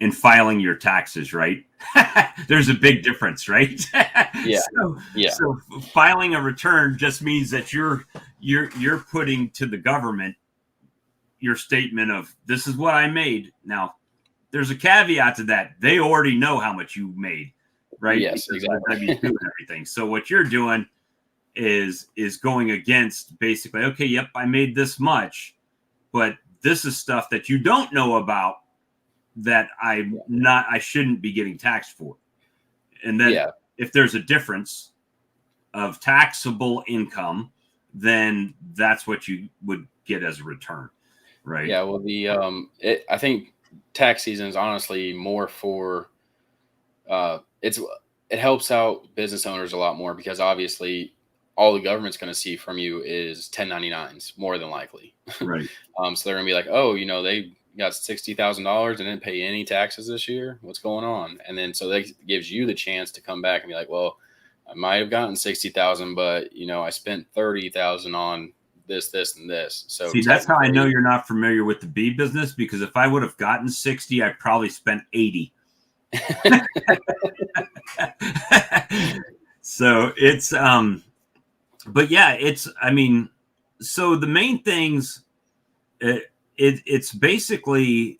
and filing your taxes, right? There's a big difference, right? So filing a return just means that you're putting to the government your statement of, this is what I made. Now, there's a caveat to that. They already know how much you made, right? Yes, exactly. And everything. So what you're doing is going against basically, okay, yep, I made this much, but this is stuff that you don't know about that I shouldn't be getting taxed for. And then if there's a difference of taxable income, then that's what you would get as a return, right? Yeah. Well, I think tax season is honestly more for it helps out business owners a lot more, because obviously all the government's going to see from you is 1099s more than likely. Right. So they're going to be like, oh, they got $60,000 and didn't pay any taxes this year. What's going on? And then so that gives you the chance to come back and be like, well, I might have gotten 60,000, but I spent 30,000 on this, and this. So see, that's how I know you're not familiar with the bee business, because if I would have gotten 60, I probably spent 80. So it's but yeah, so the main things, it's basically,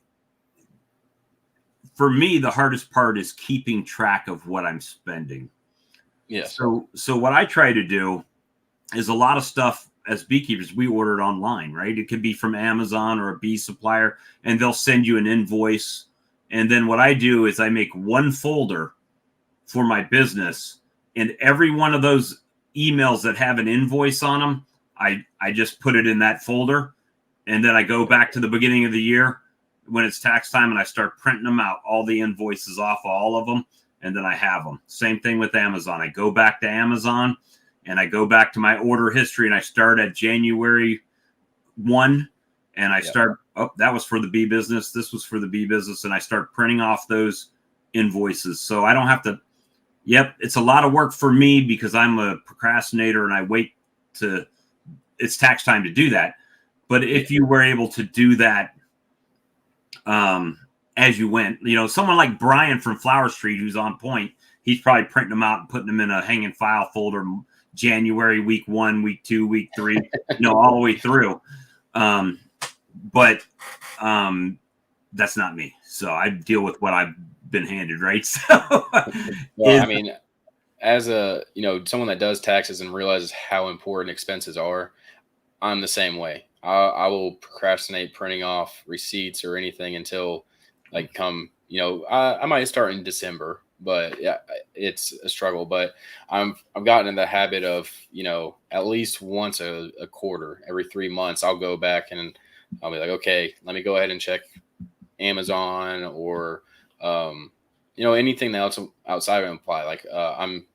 for me, the hardest part is keeping track of what I'm spending. Yes. So what I try to do is, a lot of stuff as beekeepers, we order it online, right? It could be from Amazon or a bee supplier, and they'll send you an invoice. And then what I do is I make one folder for my business, and every one of those emails that have an invoice on them, I just put it in that folder. And then I go back to the beginning of the year when it's tax time, and I start printing them out, all the invoices off all of them. and then I have them. Same thing with Amazon. I go back to Amazon and I go back to my order history and I start at January 1 and I start, that was for the B business. This was for the B business. And I start printing off those invoices. So I don't have to, it's a lot of work for me because I'm a procrastinator and I wait to, it's tax time to do that. But if you were able to do that, as you went, someone like Brian from Flower Street, who's on point, he's probably printing them out and putting them in a hanging file folder, January, week 1, week 2, week 3, all the way through. But that's not me. So I deal with what I've been handed, right? So, well, I mean, as a, someone that does taxes and realizes how important expenses are, I'm the same way. I will procrastinate printing off receipts or anything until like come, I might start in December, but yeah, it's a struggle. But I've gotten in the habit of, at least once a quarter, every 3 months, I'll go back and I'll be like, okay, let me go ahead and check Amazon or, anything else outside of Imply. Like I'm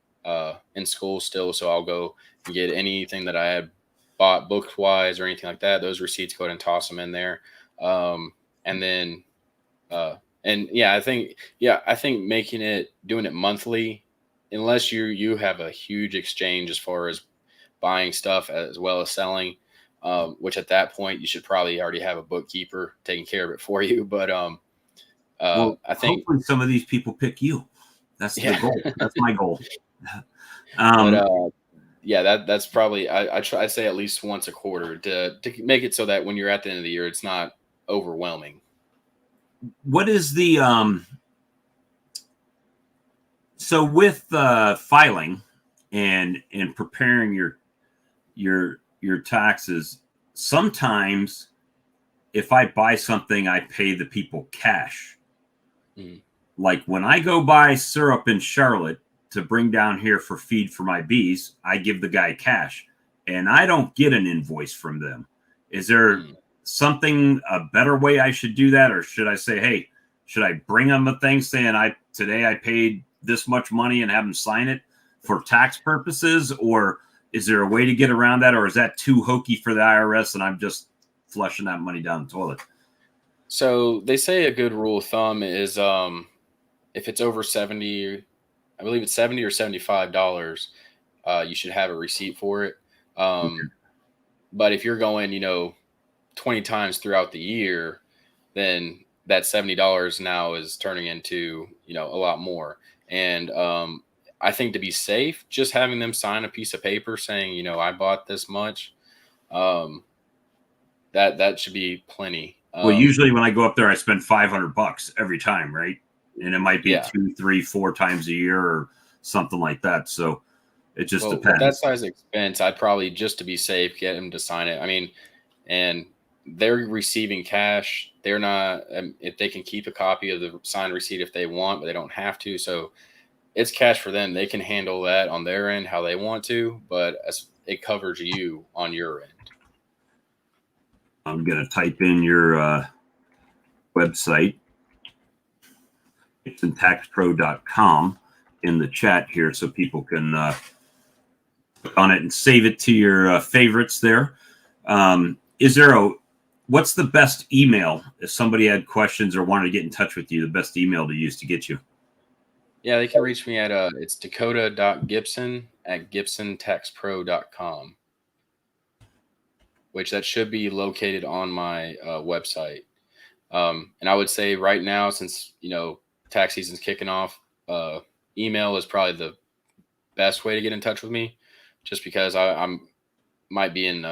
in school still, so I'll go and get anything that I had bought book wise or anything like that. Those receipts, go ahead and toss them in there. And then, I think doing it monthly, unless you have a huge exchange as far as buying stuff as well as selling, which at that point you should probably already have a bookkeeper taking care of it for you. But, I think hopefully some of these people pick you. That's the goal. That's my goal. That's probably, I say at least once a quarter to make it so that when you're at the end of the year, it's not overwhelming. What is the, so with filing and preparing your taxes, sometimes if I buy something, I pay the people cash. Like when I go buy syrup in Charlotte to bring down here for feed for my bees, I give the guy cash and I don't get an invoice from them. Is there a better way I should do that? Or should I say, hey, should I bring them a thing saying today I paid this much money and have them sign it for tax purposes? Or is there a way to get around that? Or is that too hokey for the IRS and I'm just flushing that money down the toilet? So they say a good rule of thumb is if it's over 70, I believe it's $70 or $75, you should have a receipt for it. But if you're going, 20 times throughout the year, then that $70 now is turning into, a lot more. And I think to be safe, just having them sign a piece of paper saying, I bought this much, that should be plenty. Well, usually when I go up there, I spend $500 every time, right? And it might be 2, 3, 4 times a year or something like that. So it just depends. With that size expense, I'd probably, just to be safe, get him to sign it. I mean, and they're receiving cash. They're not, if they can keep a copy of the signed receipt if they want, but they don't have to. So it's cash for them. They can handle that on their end how they want to, but it covers you on your end. I'm going to type in your website. It's in taxpro.com in the chat here so people can click on it and save it to your favorites there. What's the best email if somebody had questions or wanted to get in touch with you, the best email to use to get you? Yeah, they can reach me at it's dakota.gibson@gibsontaxpro.com, which that should be located on my website. And I would say right now, since, tax season's kicking off, email is probably the best way to get in touch with me, just because I might be in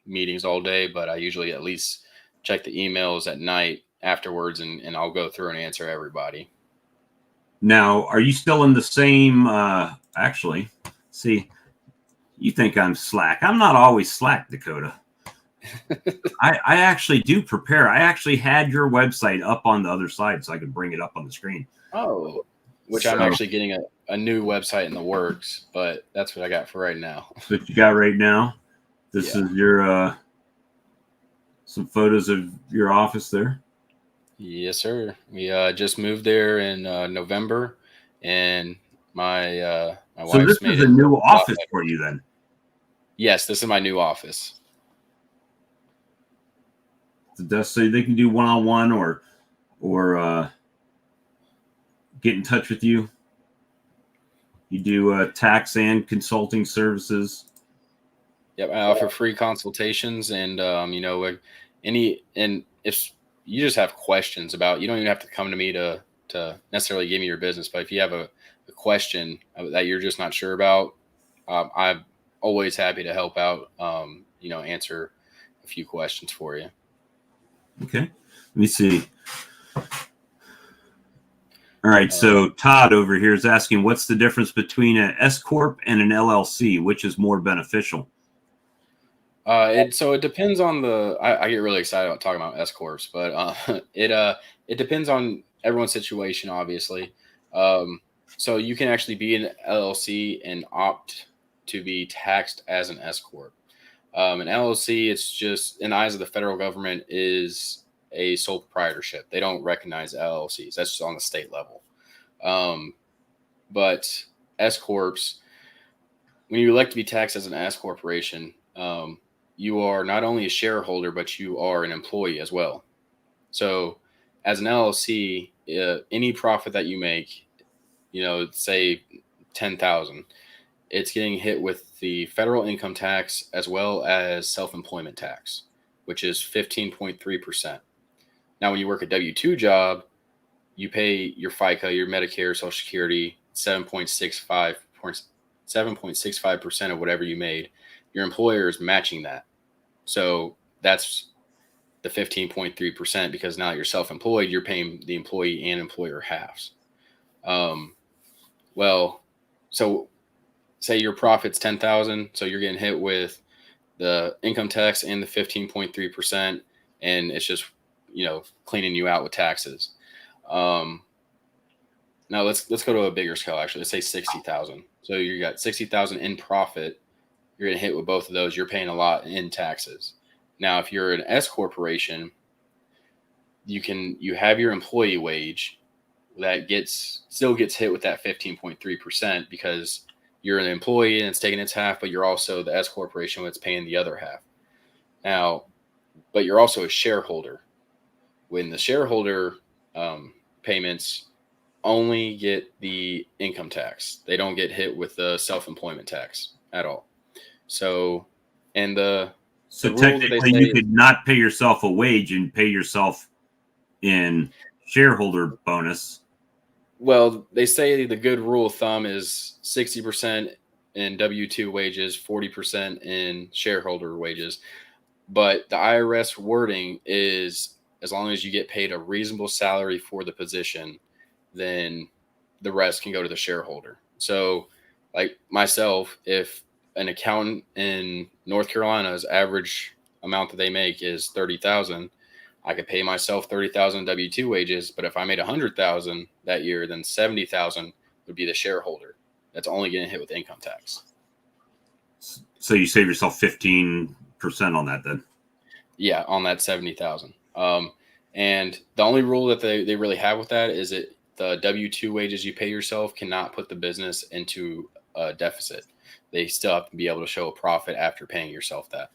meetings all day, but I usually at least check the emails at night afterwards, and I'll go through and answer everybody. Now, are you still in the same, actually, see, you think I'm slack. I'm not always slack, Dakota. I actually do prepare. I actually had your website up on the other side so I could bring it up on the screen. Oh, which I'm actually getting a new website in the works, but that's what I got for right now. What you got right now? This is your some photos of your office there. Yes, sir. We just moved there in November, and my So wife's this made is a it new a lot office better. for you then. Yes, this is my new office. So they can do one-on-one or get in touch with you. You do tax and consulting services. Yep, I offer free consultations, and and if you just have questions about, you don't even have to come to me to necessarily give me your business, but if you have a question that you're just not sure about, I'm always happy to help out. Answer a few questions for you. Okay, let me see. All right, so Todd over here is asking, what's the difference between an S corp and an LLC? Which is more beneficial? It depends on the. I get really excited about talking about S corps, but it depends on everyone's situation, obviously. So you can actually be an LLC and opt to be taxed as an S corp. An LLC, it's just in the eyes of the federal government, is a sole proprietorship. They don't recognize LLCs. That's just on the state level. But S corps, when you elect to be taxed as an S corporation, you are not only a shareholder, but you are an employee as well. So as an LLC, any profit that you make, say 10,000, it's getting hit with the federal income tax as well as self-employment tax, which is 15.3%. Now, when you work a W-2 job, you pay your FICA, your Medicare, Social Security, 7.65% of whatever you made. Your employer is matching that. So that's the 15.3%, because now you're self-employed, you're paying the employee and employer halves. So say your profit's 10,000, so you're getting hit with the income tax and the 15.3%, and it's just, cleaning you out with taxes. Now let's go to a bigger scale. Actually, let's say 60,000. So you got 60,000 in profit. You're going to hit with both of those. You're paying a lot in taxes. Now, if you're an S corporation, you have your employee wage that still gets hit with that 15.3%, because you're an employee and it's taking its half, but you're also the S corporation that's paying the other half. Now, but you're also a shareholder. When the shareholder payments only get the income tax, they don't get hit with the self-employment tax at all. So technically you could not pay yourself a wage and pay yourself in shareholder bonus. Well, they say the good rule of thumb is 60% in W-2 wages, 40% in shareholder wages. But the IRS wording is, as long as you get paid a reasonable salary for the position, then the rest can go to the shareholder. So like myself, if an accountant in North Carolina's average amount that they make is 30,000, I could pay myself 30,000 W-2 wages. But if I made 100,000 that year, then 70,000 would be the shareholder. That's only getting hit with income tax. So you save yourself 15% on that then? Yeah, on that 70,000. And the only rule that they really have with that is that the W-2 wages you pay yourself cannot put the business into a deficit. They still have to be able to show a profit after paying yourself that.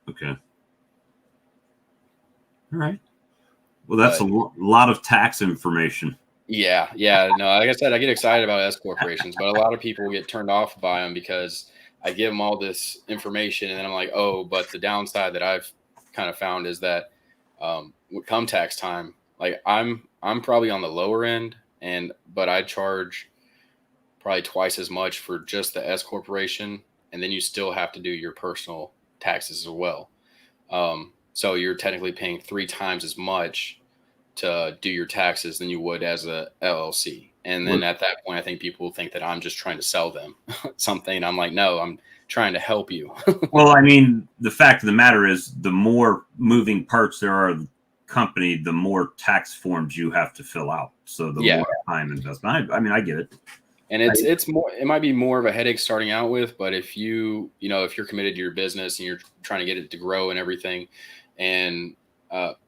Okay. All right. Well, that's a lot of tax information. Yeah. No, like I said, I get excited about S corporations, but a lot of people get turned off by them because I give them all this information, and then I'm like, oh, but the downside that I've kind of found is that come tax time, like I'm probably on the lower end, but I charge probably twice as much for just the S corporation, and then you still have to do your personal taxes as well. So you're technically paying 3 times as much to do your taxes than you would as a LLC. And then at that point, I think people think that I'm just trying to sell them something. I'm like, no, I'm trying to help you. Well, I mean, the fact of the matter is, the more moving parts there are of the company, the more tax forms you have to fill out. So the more time investment. I mean, I get it. And it's more, it might be more of a headache starting out with, but if if you're committed to your business and you're trying to get it to grow and everything, and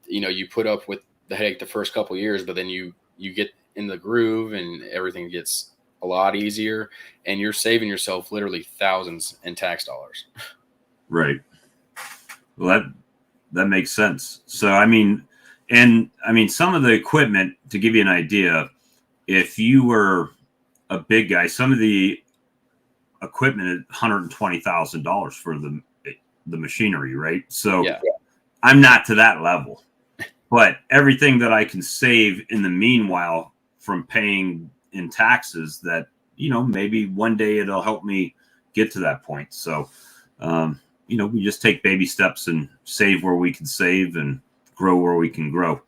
you put up with the headache the first couple of years, but then you get in the groove and everything gets a lot easier, and you're saving yourself literally thousands in tax dollars. Right. Well, that makes sense. So, some of the equipment, to give you an idea, if you were a big guy, some of the equipment is $120,000 for the machinery, right? So Yeah. I'm not to that level, but everything that I can save in the meanwhile from paying in taxes, that, maybe one day it'll help me get to that point. So, we just take baby steps and save where we can save and grow where we can grow.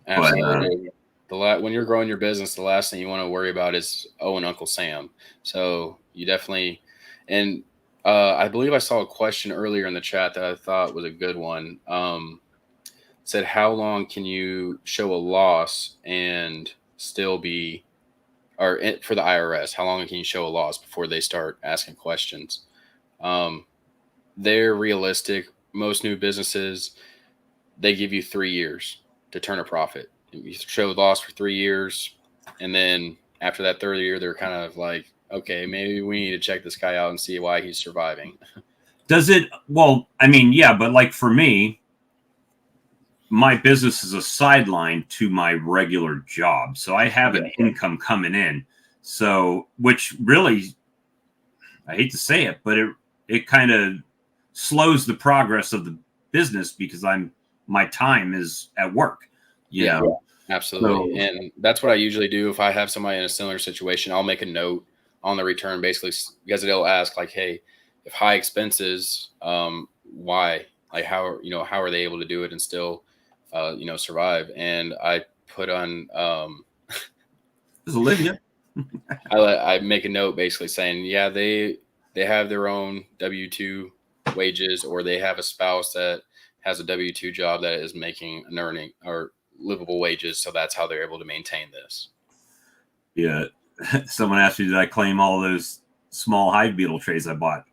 Absolutely. When you're growing your business, the last thing you want to worry about is owing Uncle Sam. So you definitely, and I believe I saw a question earlier in the chat that I thought was a good one. Said, how long can you show a loss and still be, for the IRS, how long can you show a loss before they start asking questions? They're realistic. Most new businesses, they give you 3 years to turn a profit. You show loss for 3 years, and then after that third year, they're kind of like, okay, maybe we need to check this guy out and see why he's surviving. Does it? Well, yeah, but like for me, my business is a sideline to my regular job, so I have an income coming in. So, which really, I hate to say it, but it kind of slows the progress of the business because my time is at work. You know? Absolutely. So, and that's what I usually do. If I have somebody in a similar situation, I'll make a note on the return, basically, because they'll ask like, hey, if high expenses, why? Like, how are they able to do it and still, survive? And I put on, Olivia. I make a note basically saying, yeah, they have their own W-2 wages, or they have a spouse that has a W-2 job that is making an earning or livable wages. So that's how they're able to maintain this. Yeah. Someone asked me, did I claim all those small hive beetle trays I bought?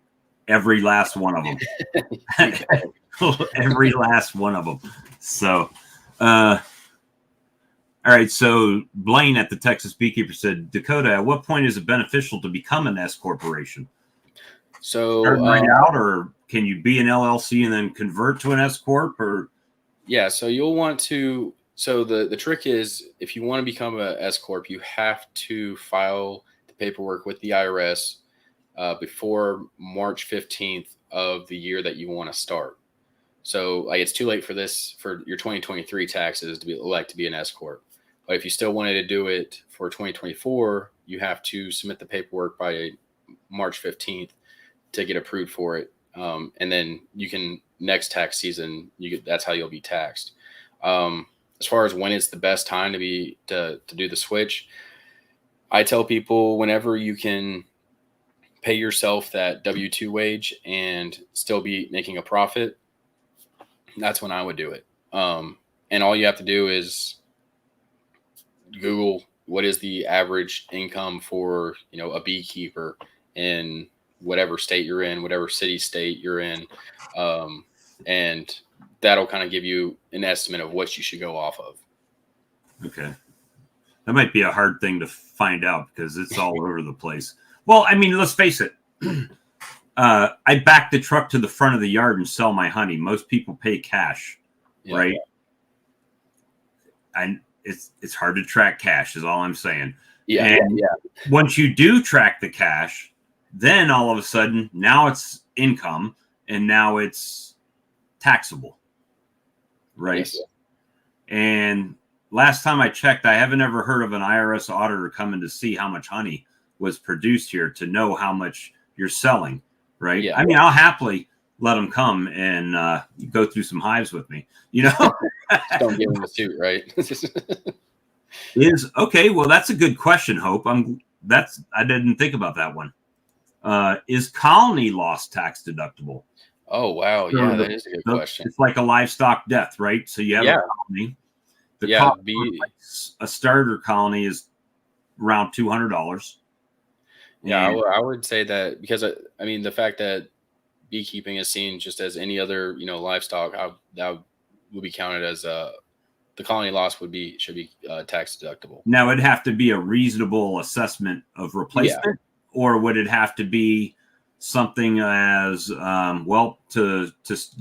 Every last one of them. Every last one of them. So, all right. So Blaine at the Texas Beekeeper said, Dakota, at what point is it beneficial to become an S corporation? So right out, or can you be an LLC and then convert to an S corp? Or so you'll want to. So the trick is, if you want to become a S corp, you have to file the paperwork with the IRS before March 15th of the year that you want to start. So like, it's too late for your 2023 taxes to elect to be an S corp. But if you still wanted to do it for 2024, you have to submit the paperwork by March 15th to get approved for it. And then you can, next tax season, that's how you'll be taxed. As far as when it's the best time to do the switch, I tell people whenever you can pay yourself that W-2 wage and still be making a profit, that's when I would do it. And all you have to do is Google what is the average income for, a beekeeper in whatever state you're in, whatever city, state you're in. And that'll kind of give you an estimate of what you should go off of. Okay. That might be a hard thing to find out because it's all over the place. Well, let's face it. I back the truck to the front of the yard and sell my honey. Most people pay cash, right? And it's hard to track cash is all I'm saying. Once you do track the cash, then all of a sudden now it's income and now it's taxable, right? Yes. And last time I checked, I haven't ever heard of an IRS auditor coming to see how much honey was produced here to know how much you're selling, right? Yeah. I'll happily let them come and go through some hives with me, Don't give them a suit, right? Okay. Well, that's a good question, Hope. I didn't think about that one. Is colony loss tax deductible? Oh, wow. Yeah, that is a good question. It's like a livestock death, right? So you have a colony. A starter colony is around $200. Yeah, I would say that because, the fact that beekeeping is seen just as any other, livestock, that would be counted as the colony loss should be tax deductible. Now, it'd have to be a reasonable assessment of replacement, or would it have to be something as well, to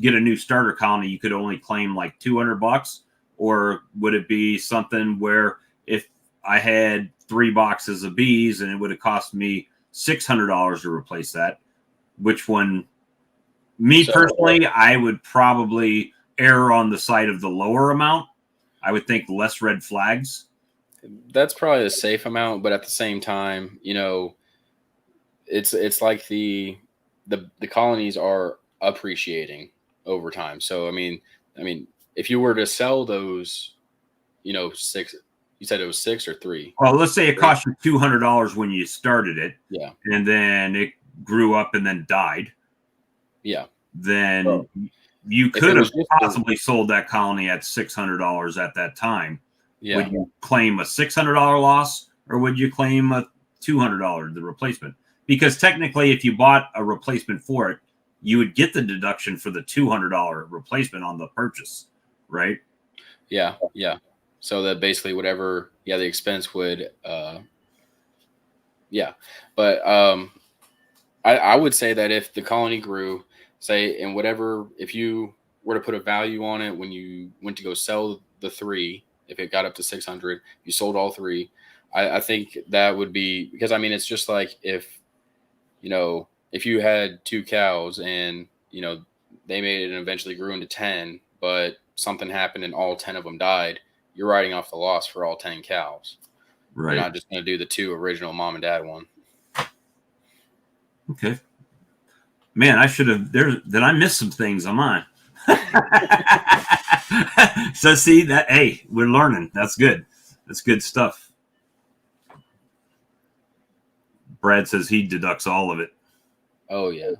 get a new starter colony, you could only claim like $200, or would it be something where if I had 3 boxes of bees and it would have cost me $600 to replace that? Which one? Me personally, I would probably err on the side of the lower amount. I would think less red flags. That's probably a safe amount, but at the same time, it's like the colonies are appreciating over time. So I mean, if you were to sell those, 6, you said it was 6 or 3. Well, let's say it cost you $200 when you started it. Yeah. And then it grew up and then died. Yeah. Then you could have possibly sold that colony at $600 at that time. Yeah. Would you claim a $600 loss, or would you claim a $200, the replacement? Because technically, if you bought a replacement for it, you would get the deduction for the $200 replacement on the purchase, right? Yeah. Yeah. So that basically whatever, the expense would, But I would say that if the colony grew, say, and whatever, if you were to put a value on it when you went to go sell the 3, if it got up to 600, you sold all 3. I think that would be, because it's just like if you had 2 cows and they made it and eventually grew into 10, but something happened and all 10 of them died, you're writing off the loss for all 10 cows. Right. You're not just going to do the 2 original mom and dad one. Okay. Man, I should have. Then I missed some things. I'm on. So see that. Hey, we're learning. That's good. That's good stuff. Brad says he deducts all of it. Oh yeah.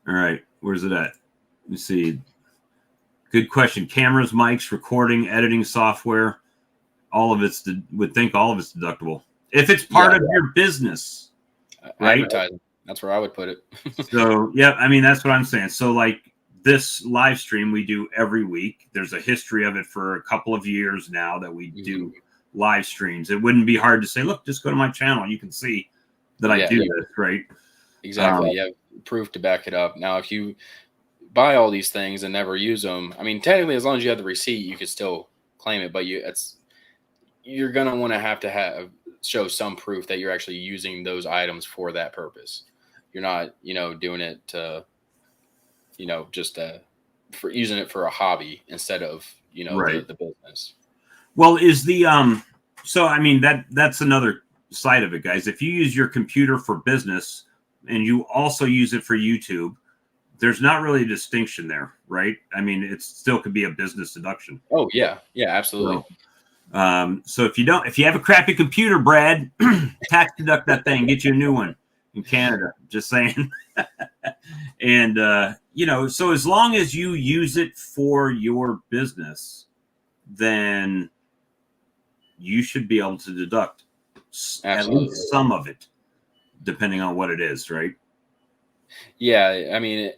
All right. Where's it at? Let me see. Good question. Cameras, mics, recording, editing software. All of it's would think all of it's deductible if it's part of your business. Right. Advertising. That's where I would put it. So, yeah, that's what I'm saying. So, like this live stream we do every week, there's a history of it for a couple of years now that we do live streams. It wouldn't be hard to say, look, just go to my channel. You can see that I do this, right? Exactly. You have proof to back it up. Now, if you buy all these things and never use them, technically, as long as you have the receipt, you could still claim it. But you're going to want to have show some proof that you're actually using those items for that purpose. You're not, doing it to, just for using it for a hobby instead of, the business. Well, is the so that's another side of it, guys. If you use your computer for business and you also use it for YouTube, there's not really a distinction there, right? It still could be a business deduction. Oh yeah, absolutely. So if you have a crappy computer, Brad, tax deduct that thing, get you a new one in Canada. Just saying. And so as long as you use it for your business, then you should be able to deduct at least some of it, depending on what it is, right? Yeah,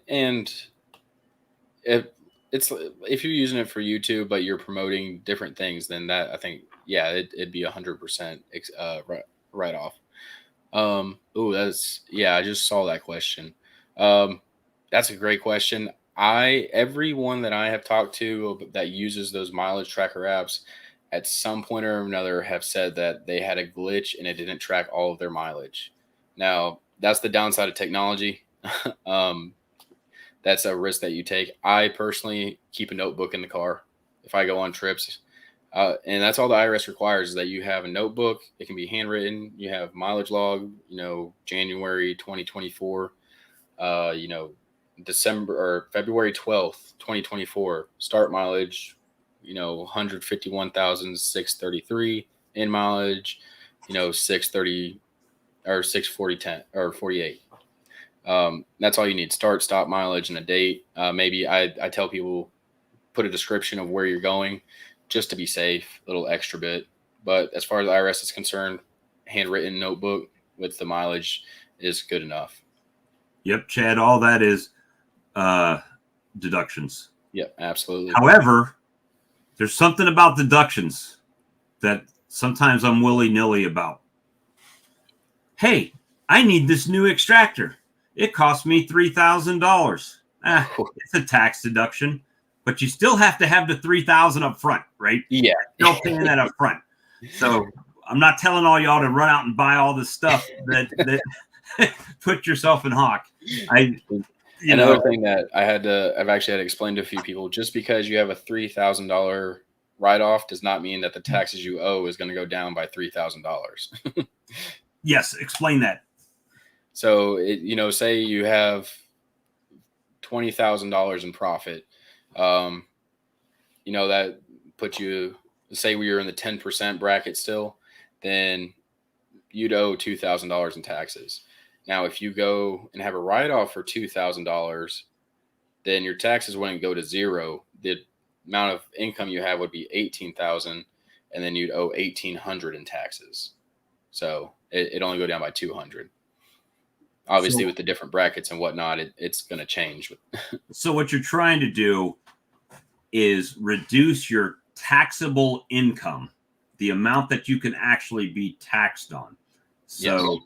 and if you're using it for YouTube, but you're promoting different things, then that I think, it'd be 100% write off. I just saw that question. That's a great question. Everyone that I have talked to that uses those mileage tracker apps, at some point or another, have said that they had a glitch and it didn't track all of their mileage. Now, that's the downside of technology. That's a risk that you take. I personally keep a notebook in the car if I go on trips. And that's all the IRS requires, is that you have a notebook. It can be handwritten. You have mileage log, January 2024, December or February 12th, 2024, start mileage, 151,633 in mileage, 630 or 640 or 48. That's all you need. Start, stop, mileage, and a date. Maybe I tell people, put a description of where you're going just to be safe, a little extra bit. But as far as the IRS is concerned, handwritten notebook with the mileage is good enough. Yep, Chad, all that is deductions. Yep, absolutely. However, There's something about deductions that sometimes I'm willy-nilly about. Hey, I need this new extractor. It cost me $3,000. It's a tax deduction, but you still have to have the $3,000 up front, right? Yeah. You're still paying that up front. So I'm not telling all y'all to run out and buy all this stuff that put yourself in hawk. Another thing that I've actually had to explain to a few people, just because you have a $3,000 write-off does not mean that the taxes you owe is going to go down by $3,000. Yes, explain that. So, say you have $20,000 in profit, that puts you, say we are in the 10% bracket still, then you'd owe $2,000 in taxes. Now, if you go and have a write-off for $2,000, then your taxes wouldn't go to zero. The amount of income you have would be $18,000, and then you'd owe $1,800 in taxes. So it only go down by $200. Obviously, with the different brackets and whatnot, it's going to change. So what you're trying to do is reduce your taxable income, the amount that you can actually be taxed on. So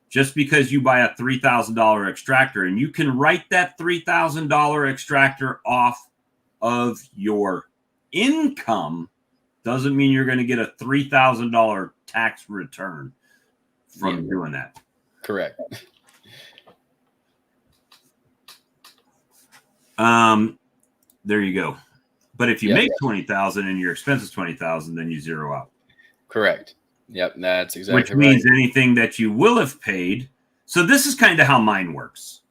just because you buy a $3,000 extractor and you can write that $3,000 extractor off of your income doesn't mean you're going to get a $3,000 tax return from doing that. Correct. There you go. But if you make 20,000 and your expense is 20,000, then you zero out. Correct. Yep, that's exactly right. Which means anything that you will have paid. So this is kind of how mine works.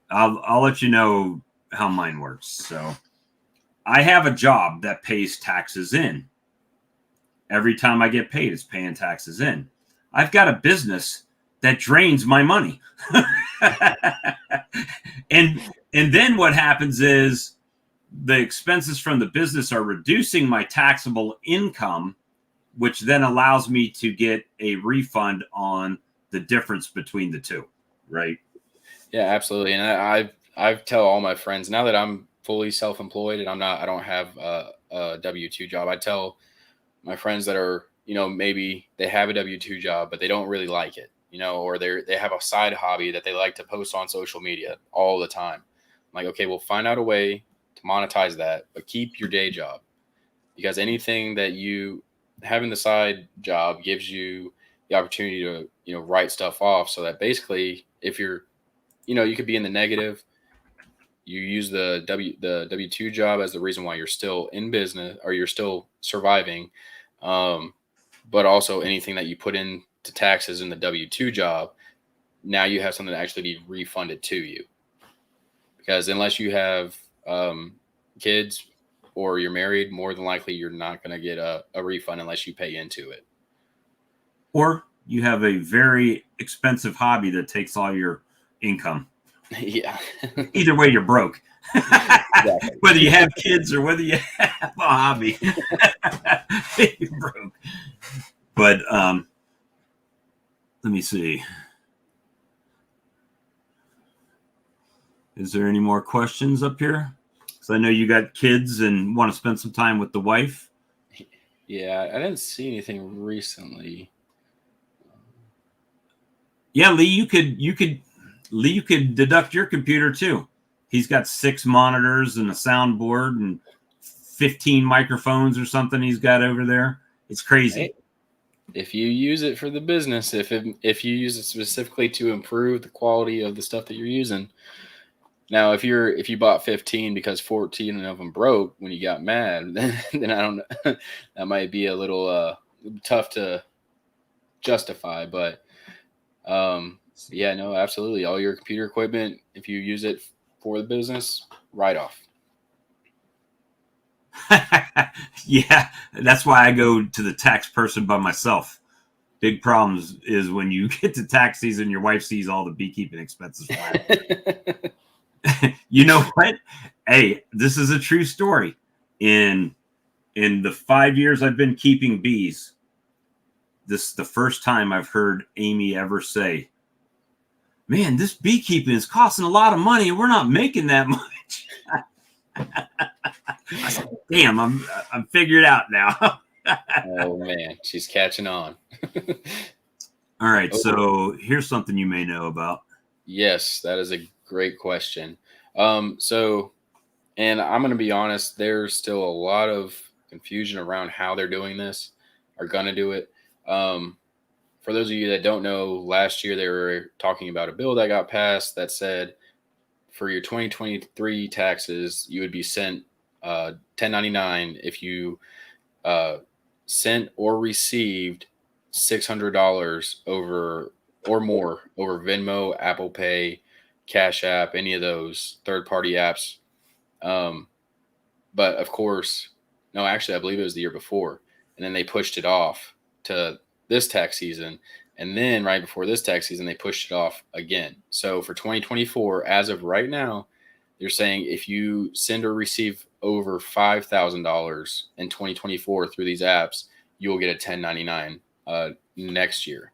I'll let you know how mine works. So I have a job that pays taxes in. Every time I get paid, it's paying taxes in. I've got a business that drains my money. and then what happens is the expenses from the business are reducing my taxable income, which then allows me to get a refund on the difference between the two, right? Yeah, absolutely. And I tell all my friends now that I'm fully self-employed and I don't have a W-2 job. I tell my friends that are, maybe they have a W-2 job, but they don't really like it, or they have a side hobby that they like to post on social media all the time. I'm like, okay, we'll find out a way to monetize that, but keep your day job, because anything that you having the side job gives you the opportunity to, write stuff off, so that basically if you're, you could be in the negative, you use the W-2 job as the reason why you're still in business or you're still surviving. But also anything that you put into taxes in the W-2 job, now you have something to actually be refunded to you. Because unless you have kids or you're married, more than likely you're not going to get a refund unless you pay into it. Or you have a very expensive hobby that takes all your income. Yeah. Either way, you're broke. Exactly. Whether you have kids or whether you have a hobby, you're broke. But let me see. Is there any more questions up here? Because I know you got kids and want to spend some time with the wife. Yeah, I didn't see anything recently. Yeah, Lee, you could deduct your computer too. He's got 6 monitors and a soundboard and 15 microphones or something he's got over there. It's crazy. Hey, if you use it for the business, if you use it specifically to improve the quality of the stuff that you're using. Now, if you bought 15 because 14 of them broke when you got mad, then I don't know. That might be a little tough to justify, but yeah, no, absolutely. All your computer equipment, if you use it for the business, write off. Yeah, that's why I go to the tax person by myself. Big problems is when you get to tax season, your wife sees all the beekeeping expenses. You know what? Hey, this is a true story. In the 5 years I've been keeping bees, this is the first time I've heard Amy ever say, "Man, this beekeeping is costing a lot of money and we're not making that much." I said, damn, I'm figured out now. Oh man, she's catching on. All right, so here's something you may know about. Yes, that is a great question. So, and I'm going to be honest, there's still a lot of confusion around how they're doing this, are going to do it. For those of you that don't know, last year they were talking about a bill that got passed that said for your 2023 taxes, you would be sent 1099 if you sent or received $600 over or more over Venmo, Apple Pay, Cash App, any of those third-party apps. But of course, no, actually, I believe it was the year before, and then they pushed it off to this tax season. And then right before this tax season, they pushed it off again. So for 2024, as of right now, they're saying if you send or receive over $5,000 in 2024 through these apps, you will get a 1099 next year,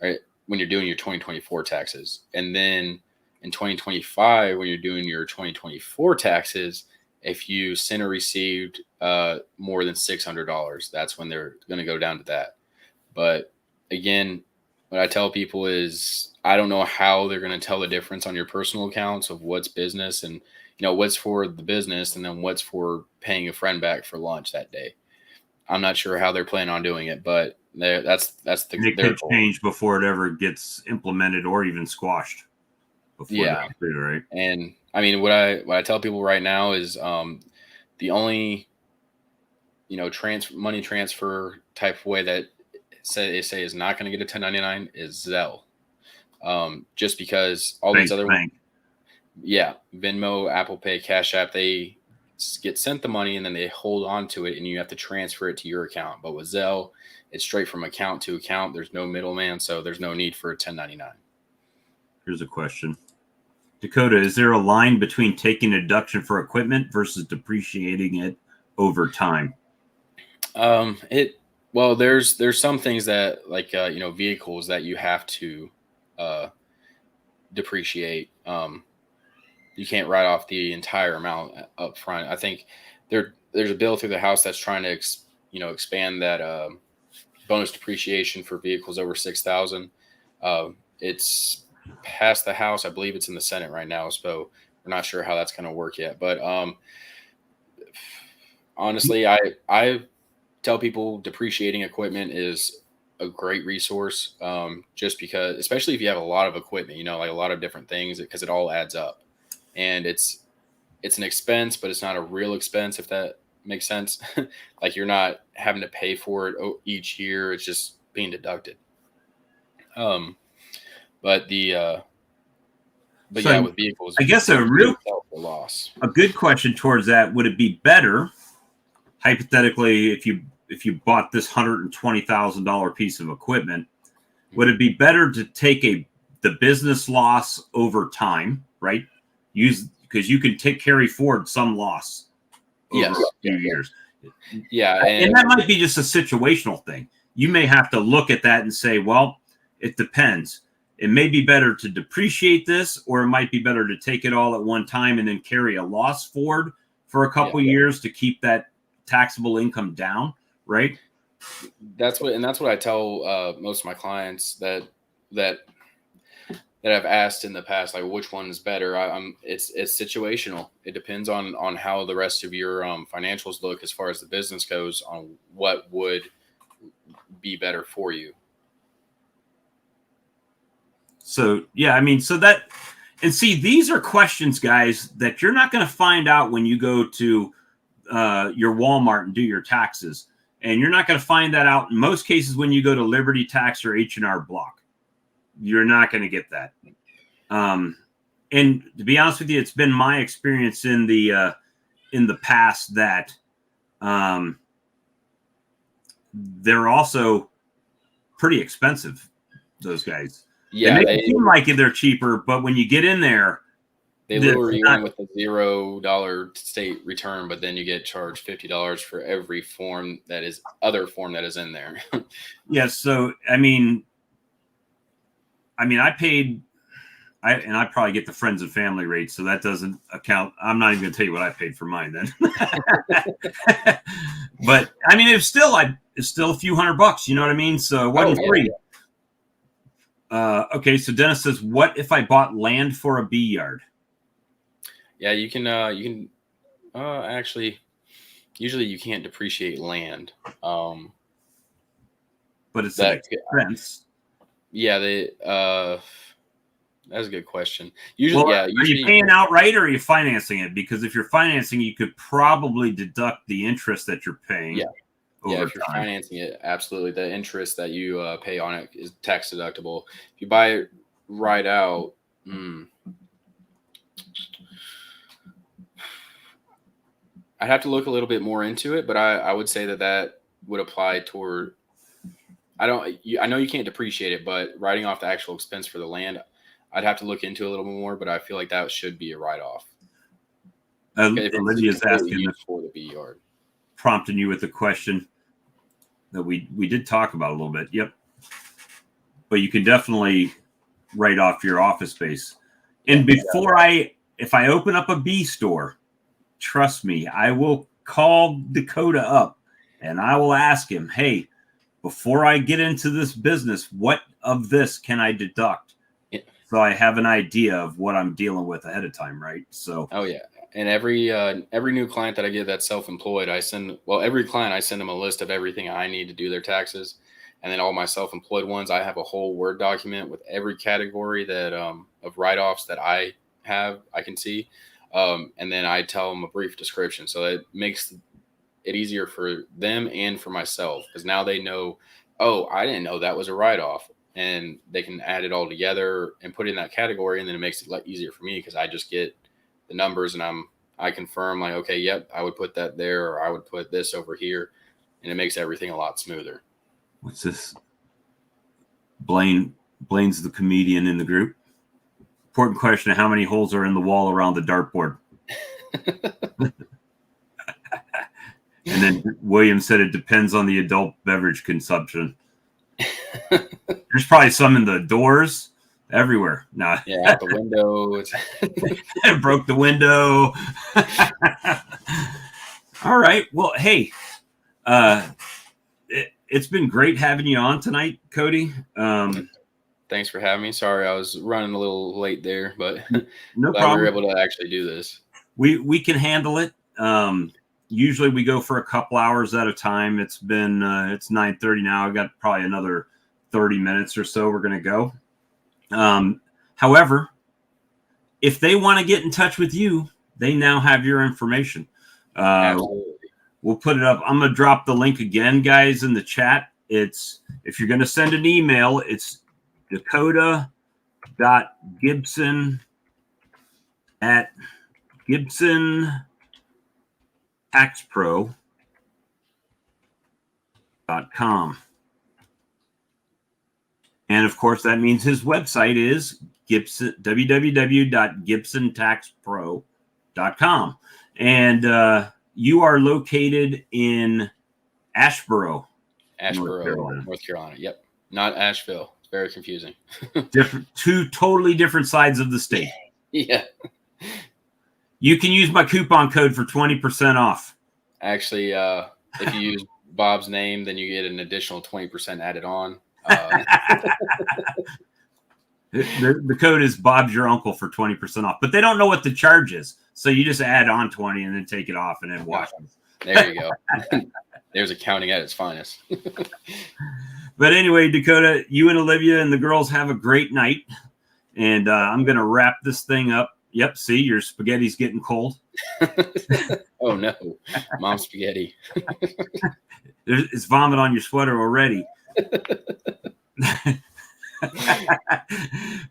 right? When you're doing your 2024 taxes. And then in 2025, when you're doing your 2024 taxes, if you sent or received more than $600, that's when they're going to go down to that. But again, what I tell people is I don't know how they're going to tell the difference on your personal accounts of what's business and, what's for the business and then what's for paying a friend back for lunch that day. I'm not sure how they're planning on doing it, but that's it could change before it ever gets implemented or even squashed. Yeah. Right. And I mean, what I tell people right now is the only, money transfer type of way that they say is not going to get a 1099 is Zelle. Just because all these other ones, Venmo, Apple Pay, Cash App, they get sent the money and then they hold on to it and you have to transfer it to your account. But with Zelle, it's straight from account to account. There's no middleman, so there's no need for a 1099. Here's a question. Dakota, is there a line between taking a deduction for equipment versus depreciating it over time? There's some things that like vehicles that you have to depreciate. You can't write off the entire amount up front. I think there's a bill through the House that's trying to expand that bonus depreciation for vehicles over 6,000. It's passed the House. I believe it's in the Senate right now, so we're not sure how that's going to work yet. But honestly, I tell people depreciating equipment is a great resource, just because, especially if you have a lot of equipment, like a lot of different things, because it all adds up. And it's an expense, but it's not a real expense, if that makes sense. Like you're not having to pay for it each year. It's just being deducted. With vehicles, I guess a good question towards that, would it be better, hypothetically, if you bought this $120,000 piece of equipment, would it be better to take the business loss over time, right? Because you can carry forward some loss over a few years. Yeah. And that might be just a situational thing. You may have to look at that and say, well, it depends. It may be better to depreciate this, or it might be better to take it all at one time and then carry a loss forward for a couple years to keep that taxable income down, right? That's what I tell most of my clients that I've asked in the past, like which one is better. It's situational. It depends on how the rest of your financials look as far as the business goes, on what would be better for you. So these are questions, guys, that you're not going to find out when you go to your Walmart and do your taxes. And you're not going to find that out in most cases when you go to Liberty Tax or H&R Block. You're not going to get that. And to be honest with you, it's been my experience in the past that they're also pretty expensive, those guys. Yeah, they seem like they're cheaper, but when you get in there, they lure you in with a $0 state return, but then you get charged $50 for every form that is in there. Yes. So, I mean, I paid I probably get the friends and family rate, so that doesn't account. I'm not even going to tell you what I paid for mine then. But I mean, it's still a few $100. You know what I mean? So it wasn't free. Okay, so Dennis says, "What if I bought land for a bee yard?" Yeah, you can. Actually, usually you can't depreciate land. But it's an expense. Yeah, that's a good question. Usually, are you paying outright or are you financing it? Because if you're financing, you could probably deduct the interest that you're paying. Yeah, if you're financing it, absolutely, the interest that you pay on it is tax deductible. If you buy it right out, I'd have to look a little bit more into it, but I would say that would apply toward. I know you can't depreciate it, but writing off the actual expense for the land, I'd have to look into a little bit more, but I feel like that should be a write-off. Lydia's asking for the bee yard, prompting you with a question that we did talk about a little bit. Yep, but you can definitely write off your office space. And if I open up a bee store, trust me, I will call Dakota up and I will ask him, hey, before I get into this business, what of this can I deduct? Yeah. So I have an idea of what I'm dealing with ahead of time, right? So. Oh yeah, and every new client that I get that's self-employed, every client I send them a list of everything I need to do their taxes, and then all my self-employed ones, I have a whole Word document with every category that of write-offs that I can see, and then I tell them a brief description, so it makes it easier for them and for myself, because now they know, oh, I didn't know that was a write-off, and they can add it all together and put it in that category, and then it makes it a lot easier for me because I just get the numbers and I confirm like, okay, yep, I would put that there, or I would put this over here, and it makes everything a lot smoother. What's this? Blaine's the comedian in the group. Important question: how many holes are in the wall around the dartboard? And then William said it depends on the adult beverage consumption. There's probably some in the doors, everywhere. Nah. Yeah, out the window. It broke the window. All right. Well, hey, it's been great having you on tonight, Cody. Thanks for having me. Sorry, I was running a little late there, but no glad problem. we were able to actually do this. We can handle it. Usually we go for a couple hours at a time. It's been it's 9:30 now. I've got probably another 30 minutes or so we're going to go. However, if they want to get in touch with you, they now have your information. Absolutely. We'll put it up. I'm going to drop the link again, guys, in the chat. If you're going to send an email, it's dakota.gibson@gibsontaxpro.com. And of course, that means his website is www.gibsontaxpro.com. And you are located in Asheboro, North Carolina. Yep. Not Asheville. It's very confusing. Two totally different sides of the state. Yeah. You can use my coupon code for 20% off. Actually, if you use Bob's name, then you get an additional 20% added on. The code is Bob's your uncle for 20% off, but they don't know what the charge is. So you just add on 20 and then take it off and then watch them. There you go. There's accounting at its finest. But anyway, Dakota, you and Olivia and the girls have a great night. And I'm going to wrap this thing up. Yep. See, your spaghetti's getting cold. Oh, no. Mom's spaghetti. It's vomit on your sweater already.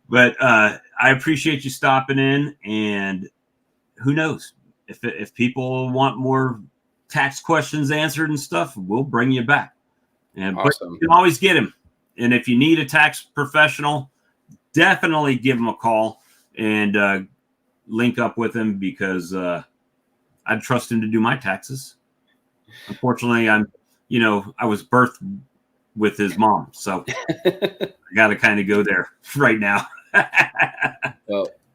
But I appreciate you stopping in. And who knows? If people want more tax questions answered and stuff, we'll bring you back. And awesome. You can always get him. And if you need a tax professional, definitely give him a call and link up with him, because I'd trust him to do my taxes. Unfortunately, I was birthed with his mom, so I got to kind of go there right now.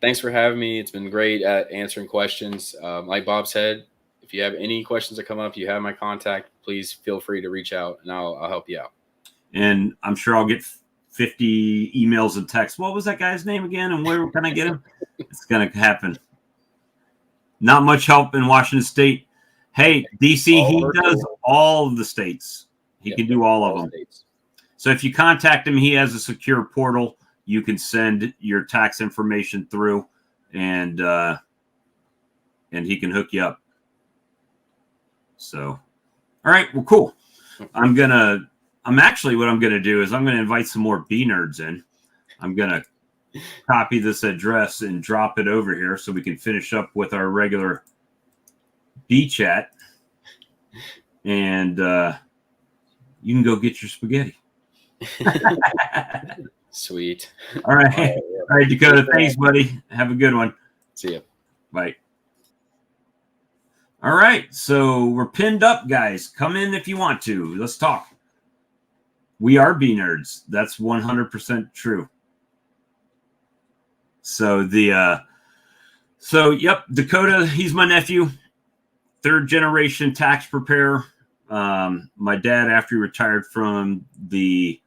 Thanks for having me. It's been great at answering questions. Like Bob said, if you have any questions that come up, you have my contact. Please feel free to reach out, and I'll help you out. And I'm sure I'll get 50 emails and texts. What was that guy's name again? And where can I get him? It's going to happen. Not much help in Washington State. Hey, DC, he does all of the states. He can do all of them. States. So if you contact him, he has a secure portal. You can send your tax information through, and he can hook you up. So, all right, well, cool. What I'm gonna do is I'm gonna invite some more bee nerds in. I'm gonna copy this address and drop it over here so we can finish up with our regular bee chat, and you can go get your spaghetti. Sweet. All right. All right, Dakota. Thanks, buddy. Have a good one. See ya. Bye. All right. So we're pinned up, guys. Come in if you want to. Let's talk. We are bee nerds. That's 100% true. So yep, Dakota, he's my nephew, 3rd generation tax preparer. My dad, after he retired from the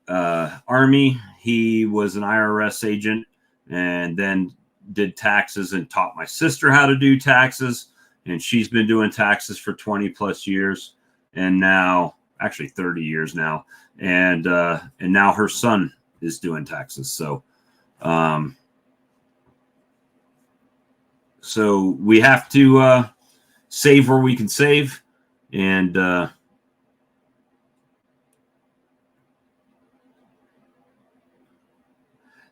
Army, he was an IRS agent and then did taxes and taught my sister how to do taxes. And she's been doing taxes for 20 plus years, and now actually 30 years now. And now her son is doing taxes. So, so we have to save where we can save, and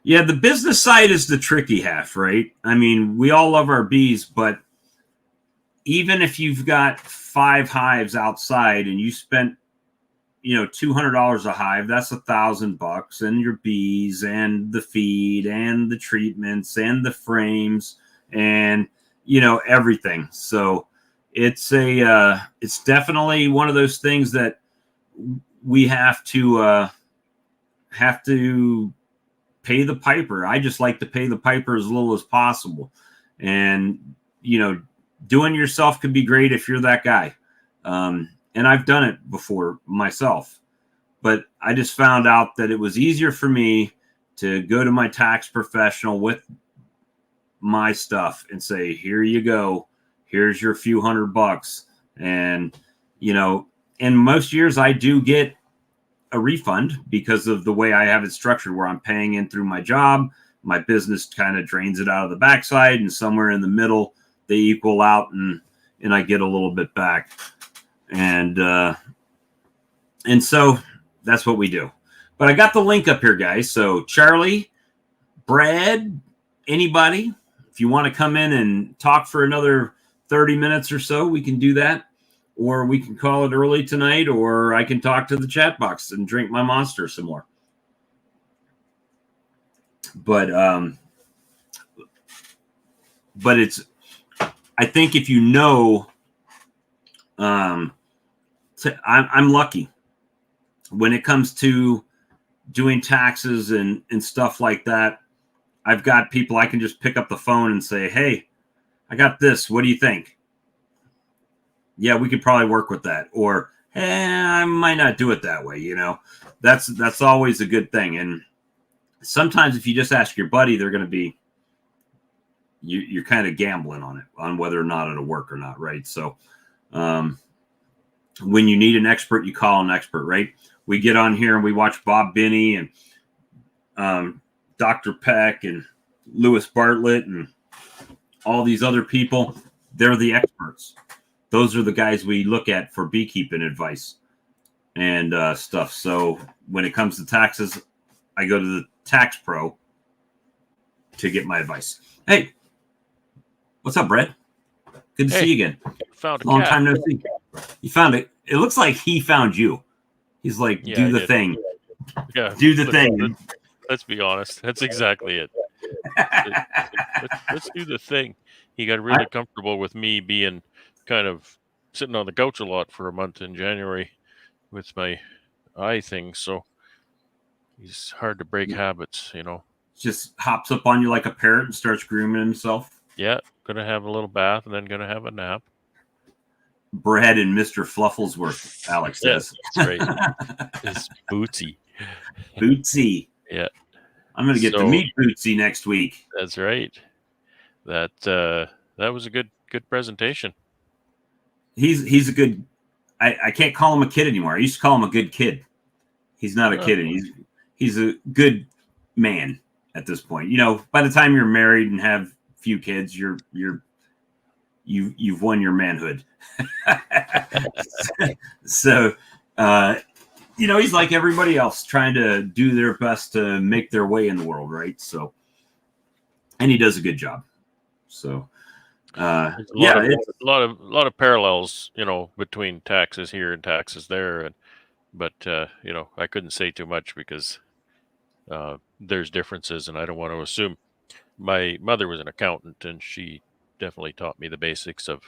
yeah, the business side is the tricky half, right? I mean, we all love our bees, but even if you've got 5 hives outside and you spent, $200 a hive, that's $1,000, and your bees and the feed and the treatments and the frames and, everything. So it's definitely one of those things that we have to pay the piper. I just like to pay the piper as little as possible. And, doing yourself could be great if you're that guy. And I've done it before myself, but I just found out that it was easier for me to go to my tax professional with my stuff and say, here you go. Here's your few $100. And, in most years I do get a refund because of the way I have it structured, where I'm paying in through my job. My business kind of drains it out of the backside, and somewhere in the middle they equal out, and I get a little bit back. And so that's what we do. But I got the link up here, guys. So Charlie, Brad, anybody, if you want to come in and talk for another 30 minutes or so, we can do that. Or we can call it early tonight, or I can talk to the chat box and drink my Monster some more. But it's, I think if I'm lucky when it comes to doing taxes and stuff like that. I've got people I can just pick up the phone and say, hey, I got this. What do you think? Yeah, we could probably work with that. Or, I might not do it that way. That's always a good thing. And sometimes if you just ask your buddy, they're going to be, you're kind of gambling on whether or not it'll work or not. Right. So, when you need an expert, you call an expert, right? We get on here and we watch Bob Binney and Dr. Peck and Lewis Bartlett and all these other people. They're the experts. Those are the guys we look at for beekeeping advice and stuff. So when it comes to taxes, I go to the Tax Pro to get my advice. Hey, what's up, Brett? Good to see you again. Found a long cat. time no see. You found it. It looks like he found you. He's like, Yeah, do I the did. thing. Yeah, Do the thing. Let's be honest. That's exactly it. Let's do the thing. He got really comfortable with me being kind of sitting on the couch a lot for a month in January with my eye thing. So he's hard to break habits, just hops up on you like a parrot and starts grooming himself. Yeah, gonna have a little bath and then gonna have a nap. Bread and Mr. Flufflesworth, Alex says. That's right. It's Bootsy. Bootsy. Yeah. I'm going to get to meet Bootsy next week. That's right. That was a good presentation. He's a good. I can't call him a kid anymore. I used to call him a good kid. He's not a kid. He's a good man at this point. You know, by the time you're married and have a few kids, you've won your manhood. So, you know, he's like everybody else, trying to do their best to make their way in the world, right? So, and he does a good job. So, a lot of parallels, you know, between taxes here and taxes there, but you know, I couldn't say too much because there's differences, and I don't want to assume. My mother was an accountant, and she definitely taught me the basics of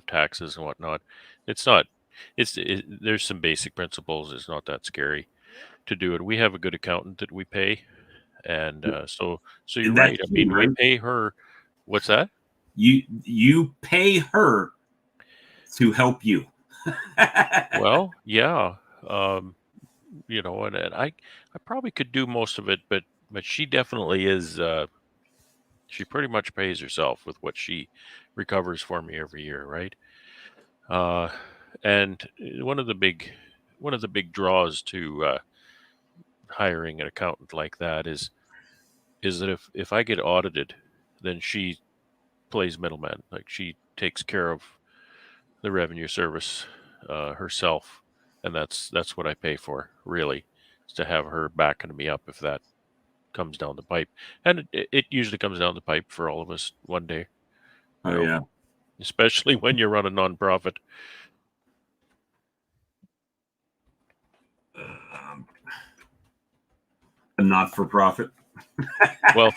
taxes and whatnot. There's some basic principles. It's not that scary to do it. We have a good accountant that we pay, and so you're right. I mean, we pay her. What's that? You pay her to help you. Well, yeah. You know, and I probably could do most of it, but she definitely is. She pretty much pays herself with what she recovers for me every year, right? And one of the big draws to hiring an accountant like that is that if I get audited, then she plays middleman. Like, she takes care of the revenue service herself, and that's what I pay for, really, is to have her backing me up if that comes down the pipe. And it usually comes down the pipe for all of us one day. Oh, yeah. Especially when you run a nonprofit. A not-for-profit. well,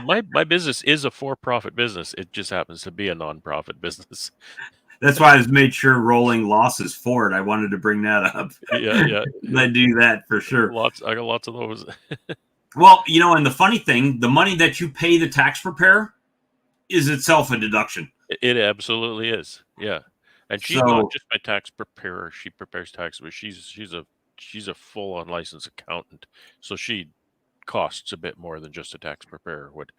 my business is a for-profit business. It just happens to be a non-profit business. That's why I made sure rolling losses forward. I wanted to bring that up. Yeah. I do that for sure. I got lots of those. Well, you know, and the funny thing, the money that you pay the tax preparer is itself a deduction. It absolutely is. Yeah. And she's not just my tax preparer. She prepares taxes, but she's a full-on licensed accountant. So she costs a bit more than just a tax preparer would.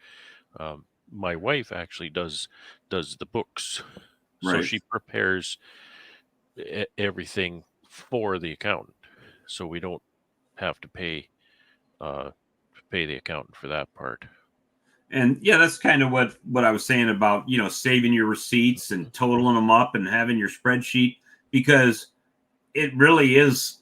My wife actually does the books. Right. So she prepares everything for the accountant. So we don't have to pay the accountant for that part. And yeah, that's kind of what I was saying about, you know, saving your receipts and totaling them up and having your spreadsheet, because it really is,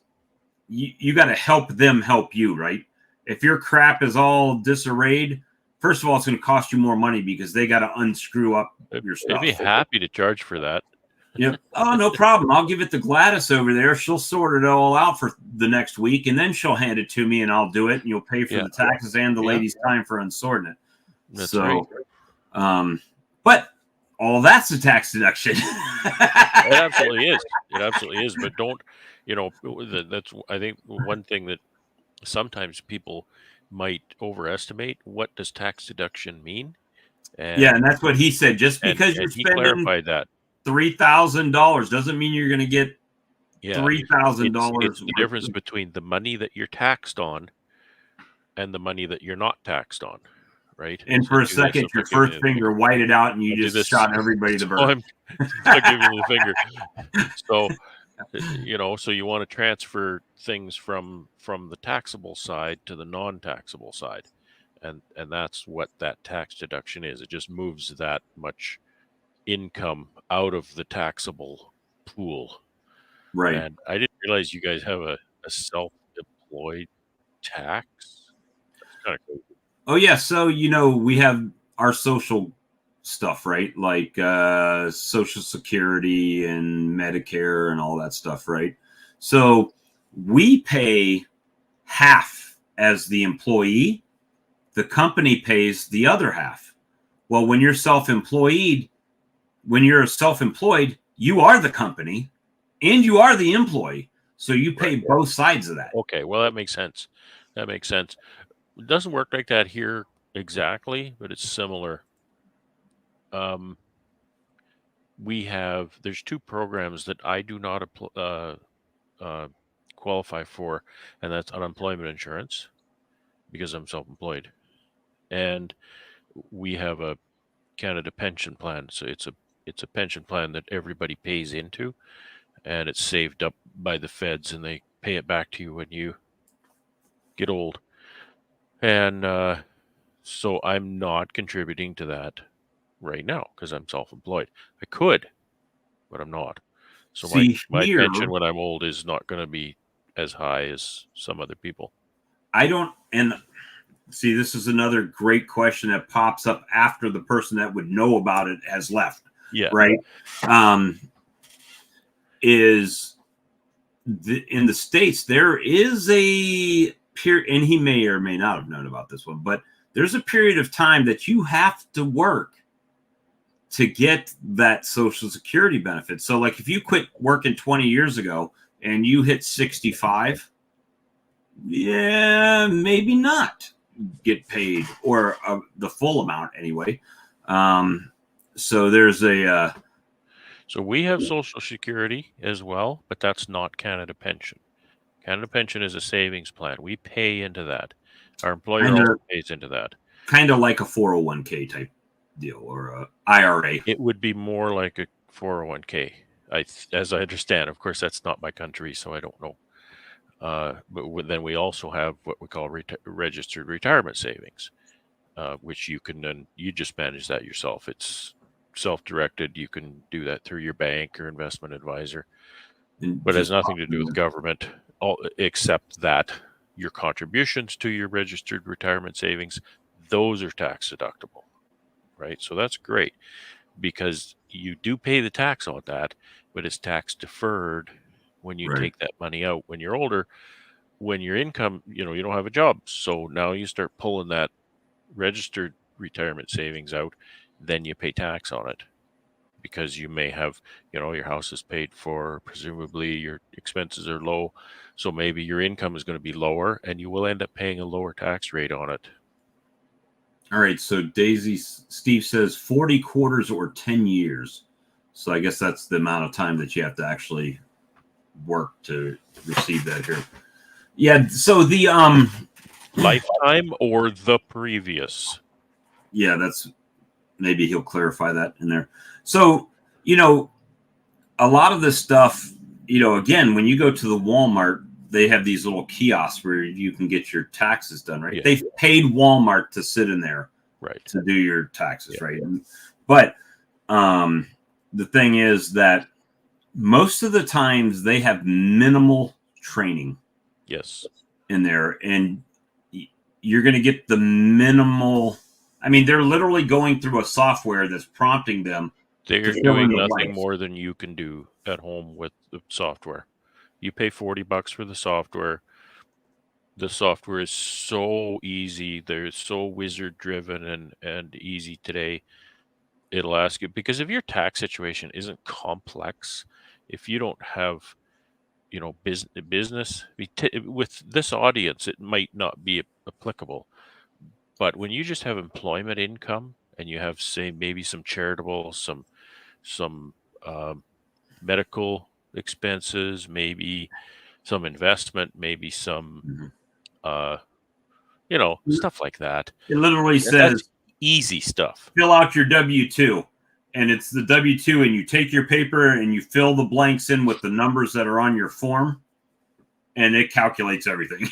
you got to help them help you, right? If your crap is all disarrayed, first of all, it's going to cost you more money because they got to unscrew up your stuff. I'd be happy to charge for that. Yeah. Oh, no problem. I'll give it to Gladys over there. She'll sort it all out for the next week, and then she'll hand it to me, and I'll do it, and you'll pay for the taxes and the lady's time for unsorting it. That's right. But all that's a tax deduction. It absolutely is. It absolutely is. But don't, you know, that's, I think, one thing that sometimes people might overestimate. What does tax deduction mean? And that's what he said. Just because you're he spending clarified that $3,000 doesn't mean you're going to get $3,000. It's the difference between the money that you're taxed on and the money that you're not taxed on, right? And for a second, your first finger whited out, and you just shot everybody the bird. I'm giving you the finger. So, you know, so you want to transfer things from the taxable side to the non-taxable side, and that's what that tax deduction is. It just moves that much income out of the taxable pool. Right. And I didn't realize you guys have a self-employed tax. That's kind of cool. Oh yeah, so you know, we have our social stuff, right? Like Social Security and Medicare and all that stuff, right? So we pay half as the employee. The company pays the other half. Well, when you're self-employed, you are the company and you are the employee. So you pay both sides of that. Okay, well, that makes sense. It doesn't work like that here exactly, but it's similar. There's two programs that I do not qualify for, and that's unemployment insurance because I'm self-employed, and we have a Canada pension plan. So it's a pension plan that everybody pays into, and it's saved up by the feds, and they pay it back to you when you get old. And so I'm not contributing to that right now because I'm self-employed. I could, but I'm not. So See, my here, pension when I'm old is not going to be as high as some other people. I don't, and see, this is another great question that pops up after the person that would know about it has left. Yeah. Right. In the States, there is a period, and he may or may not have known about this one, but there's a period of time that you have to work to get that Social Security benefit. So like if you quit working 20 years ago and you hit 65, yeah, maybe not get paid, or the full amount anyway. So there's so we have Social Security as well, but that's not Canada Pension. Canada Pension is a savings plan. We pay into that. Our employer also pays into that. Kind of like a 401k type deal, or a IRA. It would be more like a 401k, as I understand. Of course, that's not my country, so I don't know. But then we also have what we call registered retirement savings, which you just manage that yourself. It's self-directed. You can do that through your bank or investment advisor, but it has nothing to do with government, except that your contributions to your registered retirement savings, those are tax deductible, right? So that's great because you do pay the tax on that, but it's tax deferred when you take that money out when you're older. When your income, you don't have a job, so now you start pulling that registered retirement savings out, then you pay tax on it because you may have, your house is paid for, presumably your expenses are low, so maybe your income is going to be lower and you will end up paying a lower tax rate on it. All right, so Steve says 40 quarters or 10 years. So I guess that's the amount of time that you have to actually work to receive that here. Yeah, so the lifetime or the previous. Yeah, that's, maybe he'll clarify that in there. So, a lot of this stuff, again, when you go to the Walmart, they have these little kiosks where you can get your taxes done, right? Yeah. They've paid Walmart to sit in there, right, to do your taxes, right? But the thing is that most of the times they have minimal training. Yes. In there, and you're going to get the minimal. I mean, they're literally going through a software that's prompting them. They're doing nothing more than you can do at home with the software. You pay $40 for the software. The software is so easy. They're so wizard driven and easy today. It'll ask you, because if your tax situation isn't complex, if you don't have business with this audience, it might not be applicable. But when you just have employment income and you have, say, maybe some charitable, some medical expenses, maybe some investment, maybe some, stuff like that. It literally says easy stuff. Fill out your W-2. And it's the W-2, and you take your paper and you fill the blanks in with the numbers that are on your form, and it calculates everything.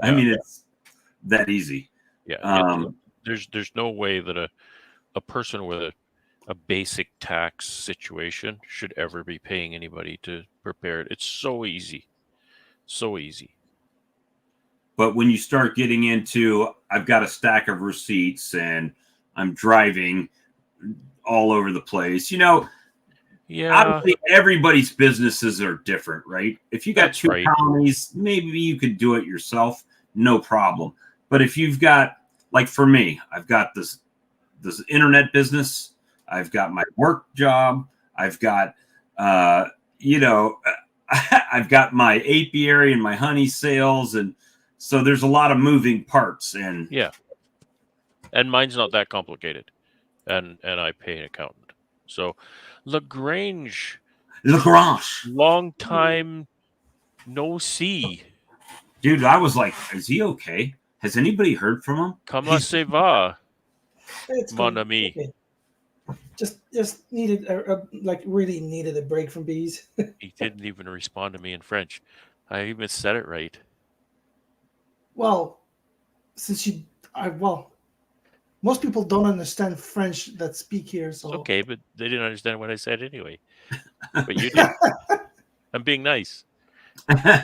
I mean, it's that easy. Yeah. There's no way that a person with a basic tax situation should ever be paying anybody to prepare it. It's so easy. So easy. But when you start getting into, I've got a stack of receipts and I'm driving all over the place, obviously everybody's businesses are different, right? If you got two companies, maybe you could do it yourself, no problem. But if you've got, like for me, I've got this internet business, I've got my work job, I've got I've got my apiary and my honey sales, and So there's a lot of moving parts, and Yeah. And mine's not that complicated. And I pay an accountant. So Lagrange, long time no see. Dude, I was like, is he okay? Has anybody heard from him? Comment ça va, It's mon fine. ami? Okay. Just needed really needed a break from bees. He didn't even respond to me in French. I even said it right. Well, most people don't understand French that speak here, so It's okay, but they didn't understand what I said anyway. But you did. I'm being nice.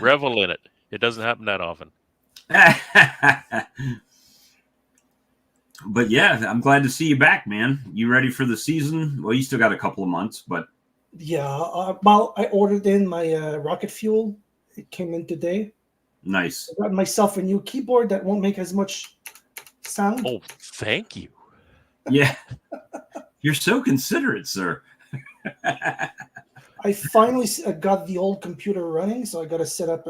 Revel in it. It doesn't happen that often. But yeah, I'm glad to see you back, man. You ready for the season? Well, you still got a couple of months, but yeah. Well, I ordered in my rocket fuel. It came in today. nice. I got myself a new keyboard that won't make as much sound. Oh, thank you. Yeah. You're so considerate, sir. I finally got the old computer running, so I got to set up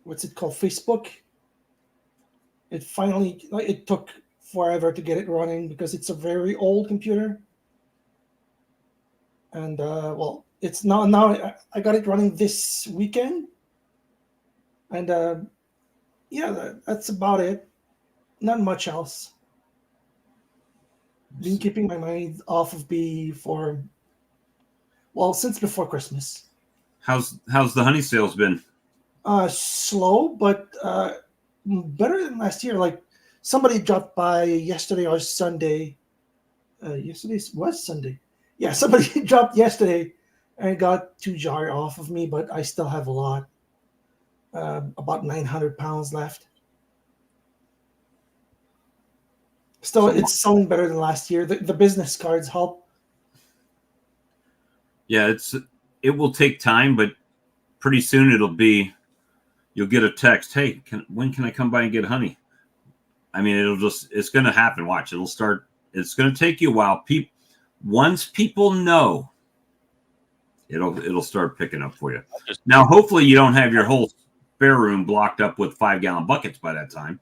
what's it called? Facebook. It took forever to get it running because it's a very old computer. And well, it's now I got it running this weekend. And yeah, that's about it. Not much else. Been keeping my mind off of bee since before Christmas. How's the honey sales been? Slow, but better than last year. Like somebody dropped by yesterday or Sunday. Yesterday was Sunday. Yeah, somebody dropped yesterday and got 2 jars off of me, but I still have a lot. About 900 pounds left. Still, it's selling better than last year. The business cards help. Yeah, it will take time, but pretty soon you'll get a text. Hey, when can I come by and get honey? I mean, it's going to happen. Watch, it's going to take you a while. Once people know, it'll start picking up for you. Now, hopefully you don't have your whole spare room blocked up with 5-gallon buckets by that time.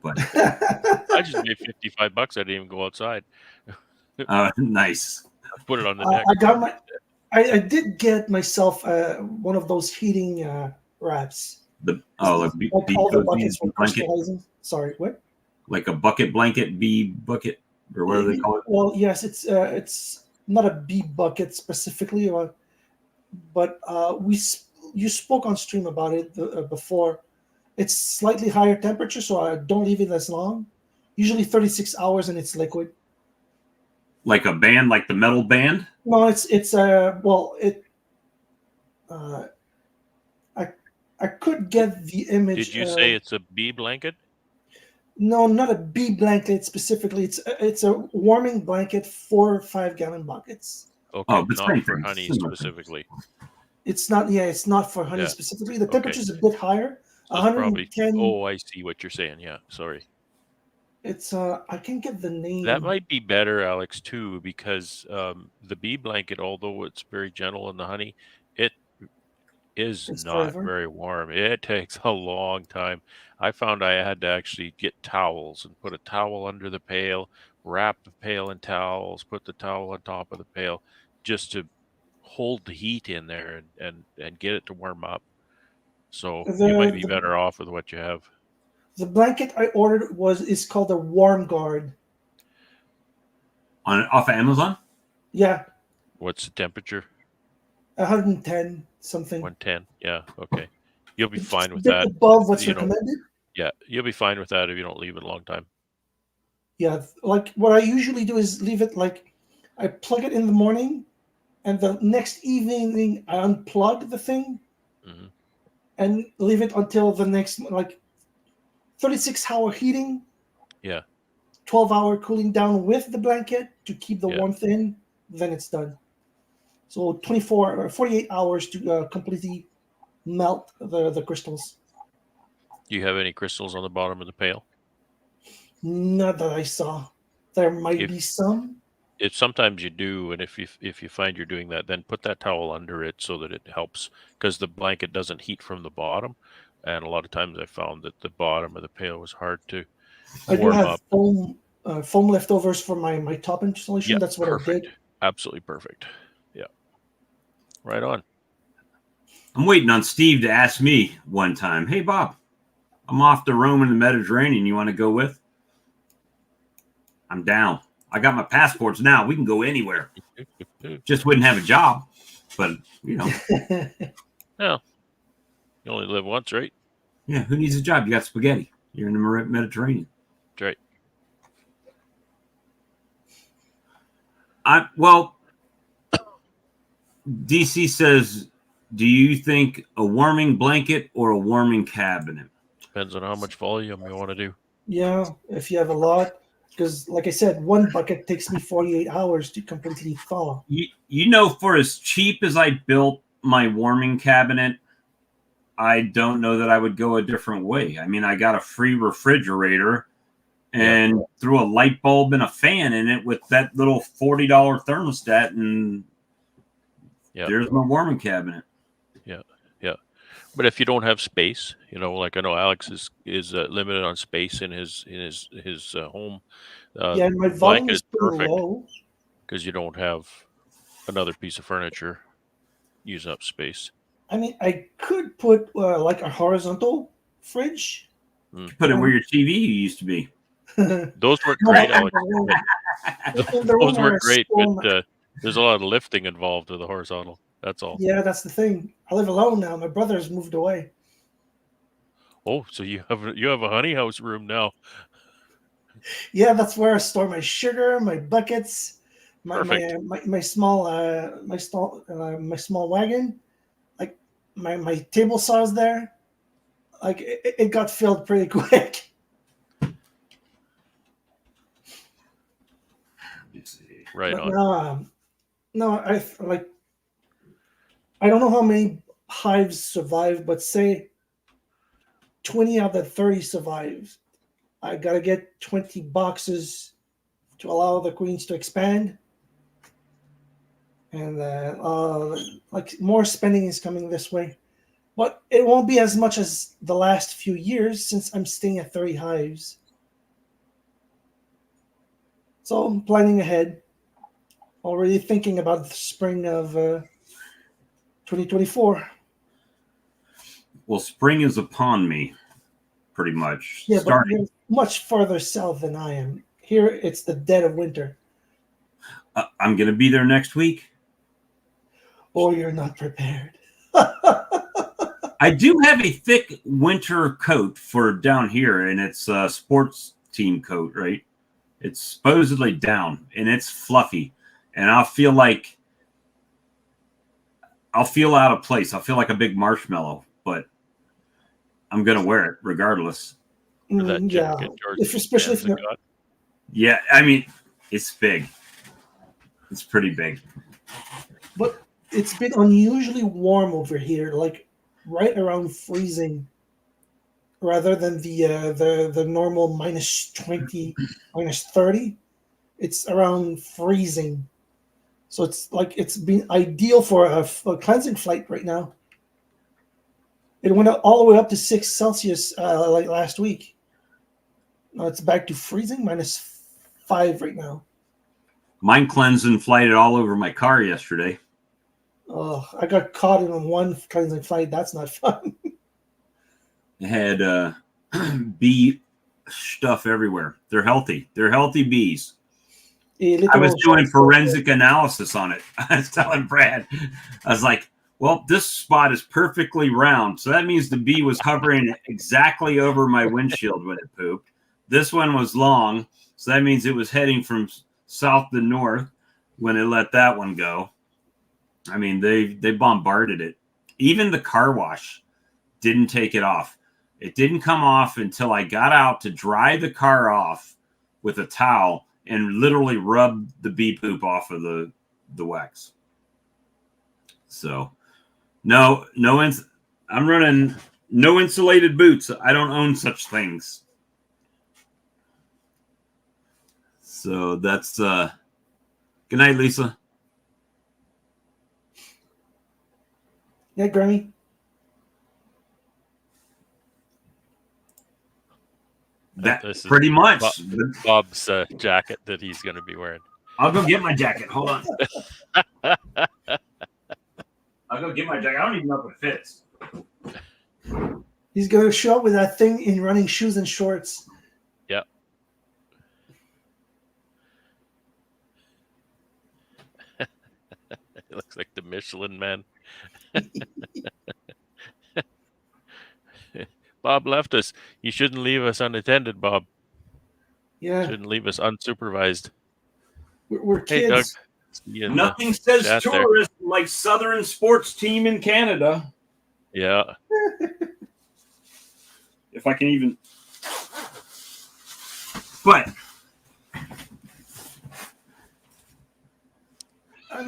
But I just made $55. I didn't even go outside. nice. Put it on the deck. I did get myself one of those heating wraps. All the buckets were crystallizing. Sorry, what? Like a bucket blanket, bee bucket, or whatever they call it. Well, yes, it's not a bee bucket specifically, but you spoke on stream about it before. It's slightly higher temperature, so I don't leave it as long. Usually 36 hours, and it's liquid. Like a band, like the metal band? No, I could get the image. Did you say it's a bee blanket? No, not a bee blanket specifically. It's a warming blanket for 5-gallon buckets. Okay, not for honey specifically. It's not. Yeah, it's not for honey specifically. The temperature is a bit higher. 110. Probably, I see what you're saying. Yeah, sorry. It's I can get the name. That might be better, Alex, too, because the bee blanket, although it's very gentle in the honey, it's not very warm. It takes a long time. I found I had to actually get towels and put a towel under the pail, wrap the pail in towels, put the towel on top of the pail, just to hold the heat in there and get it to warm up. So you might be better off with what you have. The blanket I ordered is called a Warm Guard. Off of Amazon? Yeah. What's the temperature? 110 something. 110. Yeah. Okay. You'll be fine with that. that. Above what's recommended. Yeah, you'll be fine with that if you don't leave it a long time. Yeah, like what I usually do is leave it like I plug it in the morning, and the next evening I unplug the thing, and leave it until the next 36-hour heating. Yeah. 12-hour cooling down with the blanket to keep the warmth in. Then it's done. So 24 or 48 hours to completely melt the crystals. Do you have any crystals on the bottom of the pail? Not that I saw. There might be some. if sometimes you do, and if you find you're doing that, then put that towel under it so that it helps, because the blanket doesn't heat from the bottom, and a lot of times I found that the bottom of the pail was hard to I do warm have up. foam leftovers for my top installation. Yeah, That's what perfect. I did. Absolutely perfect. Yeah, right on. I'm waiting on Steve to ask me one time, hey, Bob, I'm off to Rome in the Mediterranean. You want to go with? I'm down. I got my passports now. We can go anywhere. Just wouldn't have a job. But, you know. Yeah. You only live once, right? Yeah, who needs a job? You got spaghetti. You're in the Mediterranean. That's right. Well, DC says, do you think a warming blanket or a warming cabinet? Depends on how much volume you want to do. Yeah, if you have a lot, because like I said, one bucket takes me 48 hours to completely thaw. You know, for as cheap as I built my warming cabinet, I don't know that I would go a different way. I mean, I got a free refrigerator and threw a light bulb and a fan in it with that little $40 thermostat, and there's my warming cabinet. Yeah. But if you don't have space, you know, like I know Alex is limited on space in his home. Yeah, my volume is pretty low because you don't have another piece of furniture use up space. I mean, I could put like a horizontal fridge. Put it where your TV used to be. Those work great. Those work great, but there's a lot of lifting involved with the horizontal. That's all. Yeah, that's the thing. I live alone now. My brother's moved away. Oh, so you have a honey house room now. Yeah, that's where I store my sugar, my buckets, my small wagon. Like my table saw's there. Like it got filled pretty quick. Right but on. No, I don't know how many hives survive, but say 20 out of the 30 survive. I gotta get 20 boxes to allow the queens to expand, and like more spending is coming this way, but it won't be as much as the last few years since I'm staying at 30 hives. So I'm planning ahead, already thinking about the spring of 2024. Well, spring is upon me, pretty much. Yeah, but you're much farther south than I am. Here, it's the dead of winter. I'm going to be there next week. Or you're not prepared. I do have a thick winter coat for down here, and it's a sports team coat, right? It's supposedly down, and it's fluffy. And I'll feel out of place. I'll feel like a big marshmallow, but I'm going to wear it regardless. Yeah, especially if you're... Yeah, I mean, it's big. It's pretty big. But it's been unusually warm over here, like right around freezing, rather than the normal minus 20, minus 30. It's around freezing. So it's like it's been ideal for a cleansing flight right now. It went all the way up to 6 Celsius like last week. Now it's back to freezing, minus 5 right now. Mine cleansed and flighted all over my car yesterday. Oh, I got caught in one cleansing flight. That's not fun. It had bee stuff everywhere. They're healthy. They're healthy bees. I was doing forensic analysis on it. I was telling Brad, I was like, well, this spot is perfectly round. So that means the bee was hovering exactly over my windshield when it pooped. This one was long. So that means it was heading from south to north when it let that one go. I mean, they bombarded it. Even the car wash didn't take it off. It didn't come off until I got out to dry the car off with a towel and literally rub the bee poop off of the wax. So no, I'm running no insulated boots. I don't own such things. So that's Good night, Lisa. Yeah, Grammy. That This is pretty much. Bob's jacket that he's going to be wearing. I'll go get my jacket. Hold on. I'll go get my jacket. I don't even know if it fits. He's going to show up with that thing in running shoes and shorts. Yeah. It looks like the Michelin Man. Bob left us. You shouldn't leave us unattended, Bob. Yeah, Shouldn't leave us unsupervised. we're Hey, Doug. kids. See you in Nothing says chat there. tourist like Southern sports team in Canada. Yeah. If I can even. But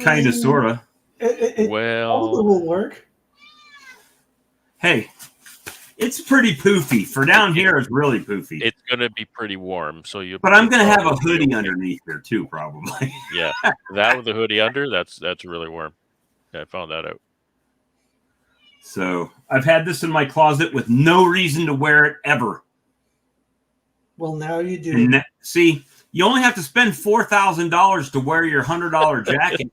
kind of, sort of. It Well, will work. Hey, it's pretty poofy. For down here, it's really poofy. it's going to be pretty warm, so you. But I'm going to have a probably be hoodie okay. underneath here too, probably. Yeah, that with the hoodie under, that's really warm. Yeah, I found that out. So I've had this in my closet with no reason to wear it ever. Well, now you do. And see, you only have to spend $4,000 to wear your $100 jacket.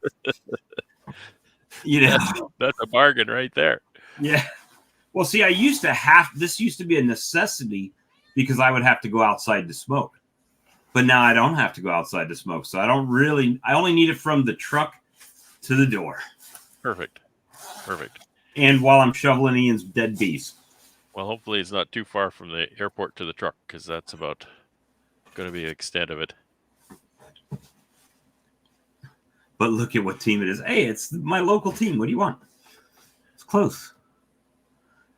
You know, That's a bargain right there. yeah. Well, see, this used to be a necessity because I would have to go outside to smoke. But now I don't have to go outside to smoke. So I only need it from the truck to the door. Perfect. And while I'm shoveling Ian's dead bees. Well, hopefully it's not too far from the airport to the truck, because that's about going to be the extent of it. But look at what team it is. Hey, it's my local team. What do you want? It's close.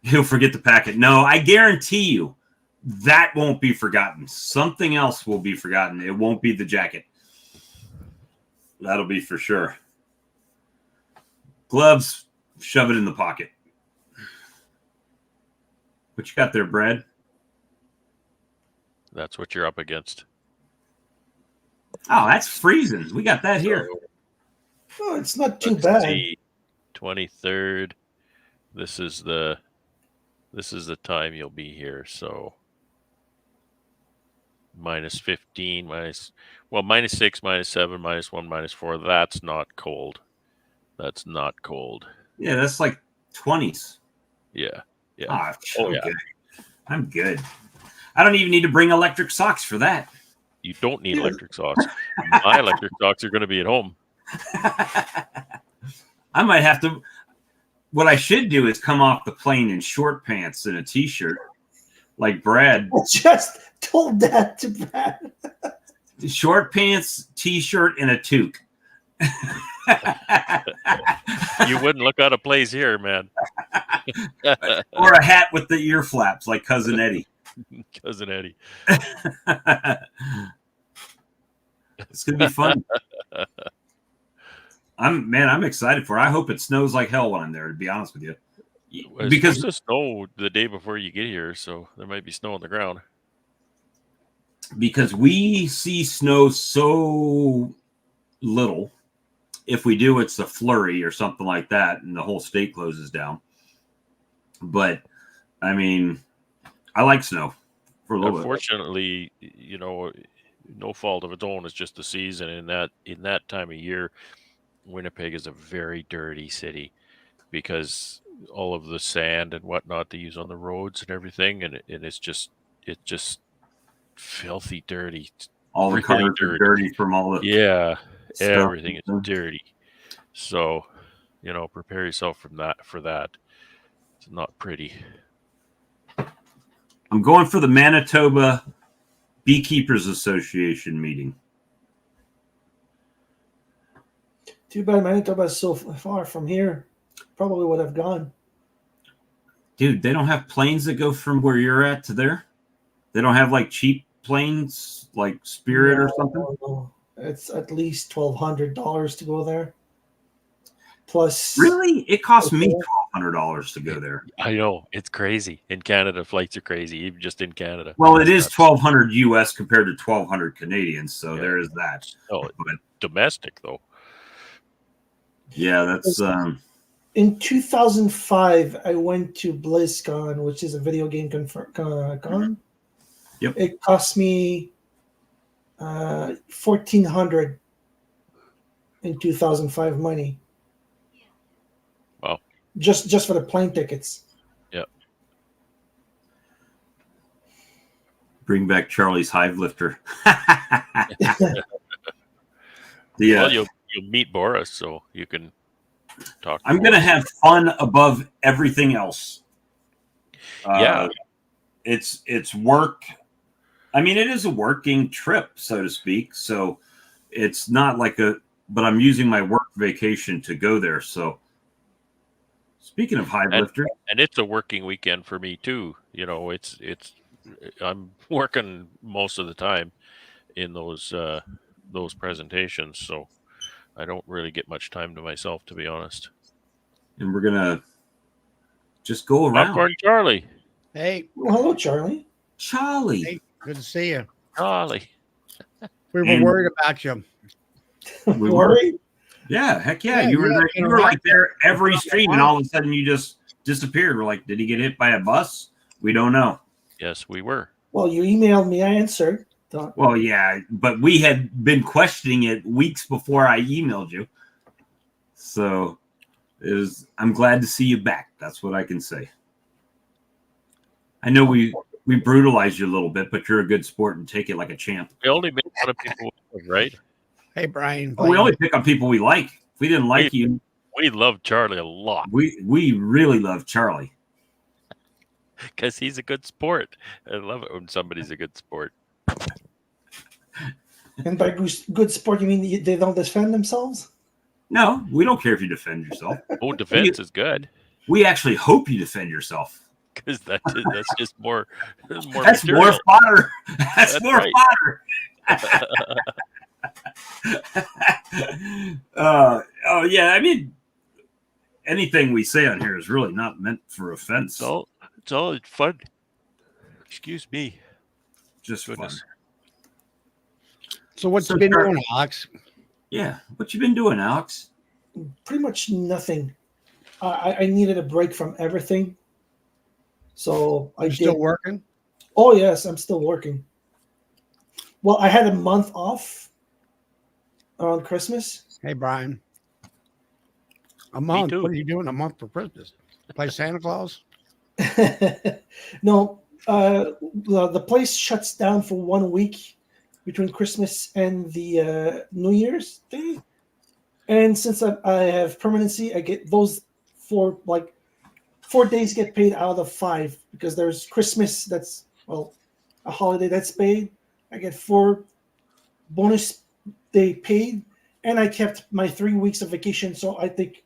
He'll forget the packet. No, I guarantee you that won't be forgotten. Something else will be forgotten. It won't be the jacket. That'll be for sure. Gloves, shove it in the pocket. What you got there, Brad? That's what you're up against. Oh, that's freezing. We got that here. Oh, it's not too Let's bad. see. 23rd. This is the time you'll be here. So minus 15, minus 6, minus 7, minus 1, minus 4. That's not cold. That's not cold. Yeah, that's like 20s. Yeah. Yeah. Ah, Oh, yeah. okay. I'm good. I don't even need to bring electric socks for that. You don't need electric socks. My electric socks are going to be at home. I might have to. What I should do is come off the plane in short pants and a t-shirt, like Brad. I just told that to Brad. Short pants, t-shirt, and a toque. You wouldn't look out of place here, man. Or a hat with the ear flaps, like Cousin Eddie. Cousin Eddie. It's gonna be fun. I'm excited for it. I hope it snows like hell when I'm there, to be honest with you. It's Because supposed to snow the day before you get here, so there might be snow on the ground. Because we see snow so little. If we do, it's a flurry or something like that, and the whole state closes down. But I mean, I like snow for a little bit. Unfortunately, no fault of its own. It's just the season. In that time of year, Winnipeg is a very dirty city because all of the sand and whatnot they use on the roads and everything, and it's just filthy dirty. All the really cars are dirty from all the Yeah, stuff. everything is dirty. So, prepare yourself for that. It's not pretty. I'm going for the Manitoba Beekeepers Association meeting. Too bad Manitoba is so far from here. Probably would have gone. Dude, they don't have planes that go from where you're at to there? They don't have like cheap planes like Spirit or something? No. It's at least $1,200 to go there. plus. Really? It cost me $1,200 to go there. I know it's crazy in Canada. Flights are crazy, even just in Canada. Well, it It's is nuts. $1,200 US compared to $1,200 Canadian, so Yeah. there is that. Oh, But domestic though. yeah, that's In 2005, I went to BlizzCon, which is a video game con. Yep. It cost me $1,400 in 2005 money. Wow. Just for the plane tickets. bring back Charlie's Hive Lifter. Well, Yeah, you'll meet Boris, so you can talk. I'm gonna have fun above everything else. Yeah. It's work. I mean, it is a working trip, so to speak. So it's not like but I'm using my work vacation to go there. So speaking of Hive Lifter, and it's a working weekend for me too. You know, it's I'm working most of the time in those presentations, so I don't really get much time to myself, to be honest. and we're gonna just go around. Popcorn Charlie. Hey, Well, hello, Charlie. Charlie. hey, good to see you. Charlie. We were And- worried about you. We were. Worried? Yeah, heck yeah. Yeah, You were yeah, there. you You know, were right like there every there. stream, and all of a sudden you just disappeared. We're like, did he get hit by a bus? We don't know. Yes, we were. Well, you emailed me. I answered. Well, yeah, but we had been questioning it weeks before I emailed you. So I'm glad to see you back. That's what I can say. I know we brutalized you a little bit, but you're a good sport and take it like a champ. We only make fun of people, right? Hey, Brian. We only pick on people we like. If we didn't like you, We love Charlie a lot we really love Charlie. because he's a good sport. I love it when somebody's a good sport. And by good sport, you mean they don't defend themselves? No, we don't care if you defend yourself. Oh, defense is good We actually hope you defend yourself. because that's just more. That's material. more fodder. That's That's more right. fodder. Oh yeah, I mean, anything we say on here is really not meant for offense. It's all fun. Excuse me. Just fun. Goodness. So what's So, been Charlie- going, Alex? Yeah, what you been doing, Alex? Pretty much nothing. I needed a break from everything. So I You did. still working? Oh, yes, I'm still working. Well, I had a month off around Christmas. Hey, Brian. A month. too. What are you doing a month for Christmas? Play Santa Claus? No, the place shuts down for 1 week between Christmas and the New Year's Day. And since I have permanency, I get those 4 days get paid out of 5 because there's Christmas that's a holiday that's paid. I get 4 bonus day paid, and I kept my 3 weeks of vacation. So I take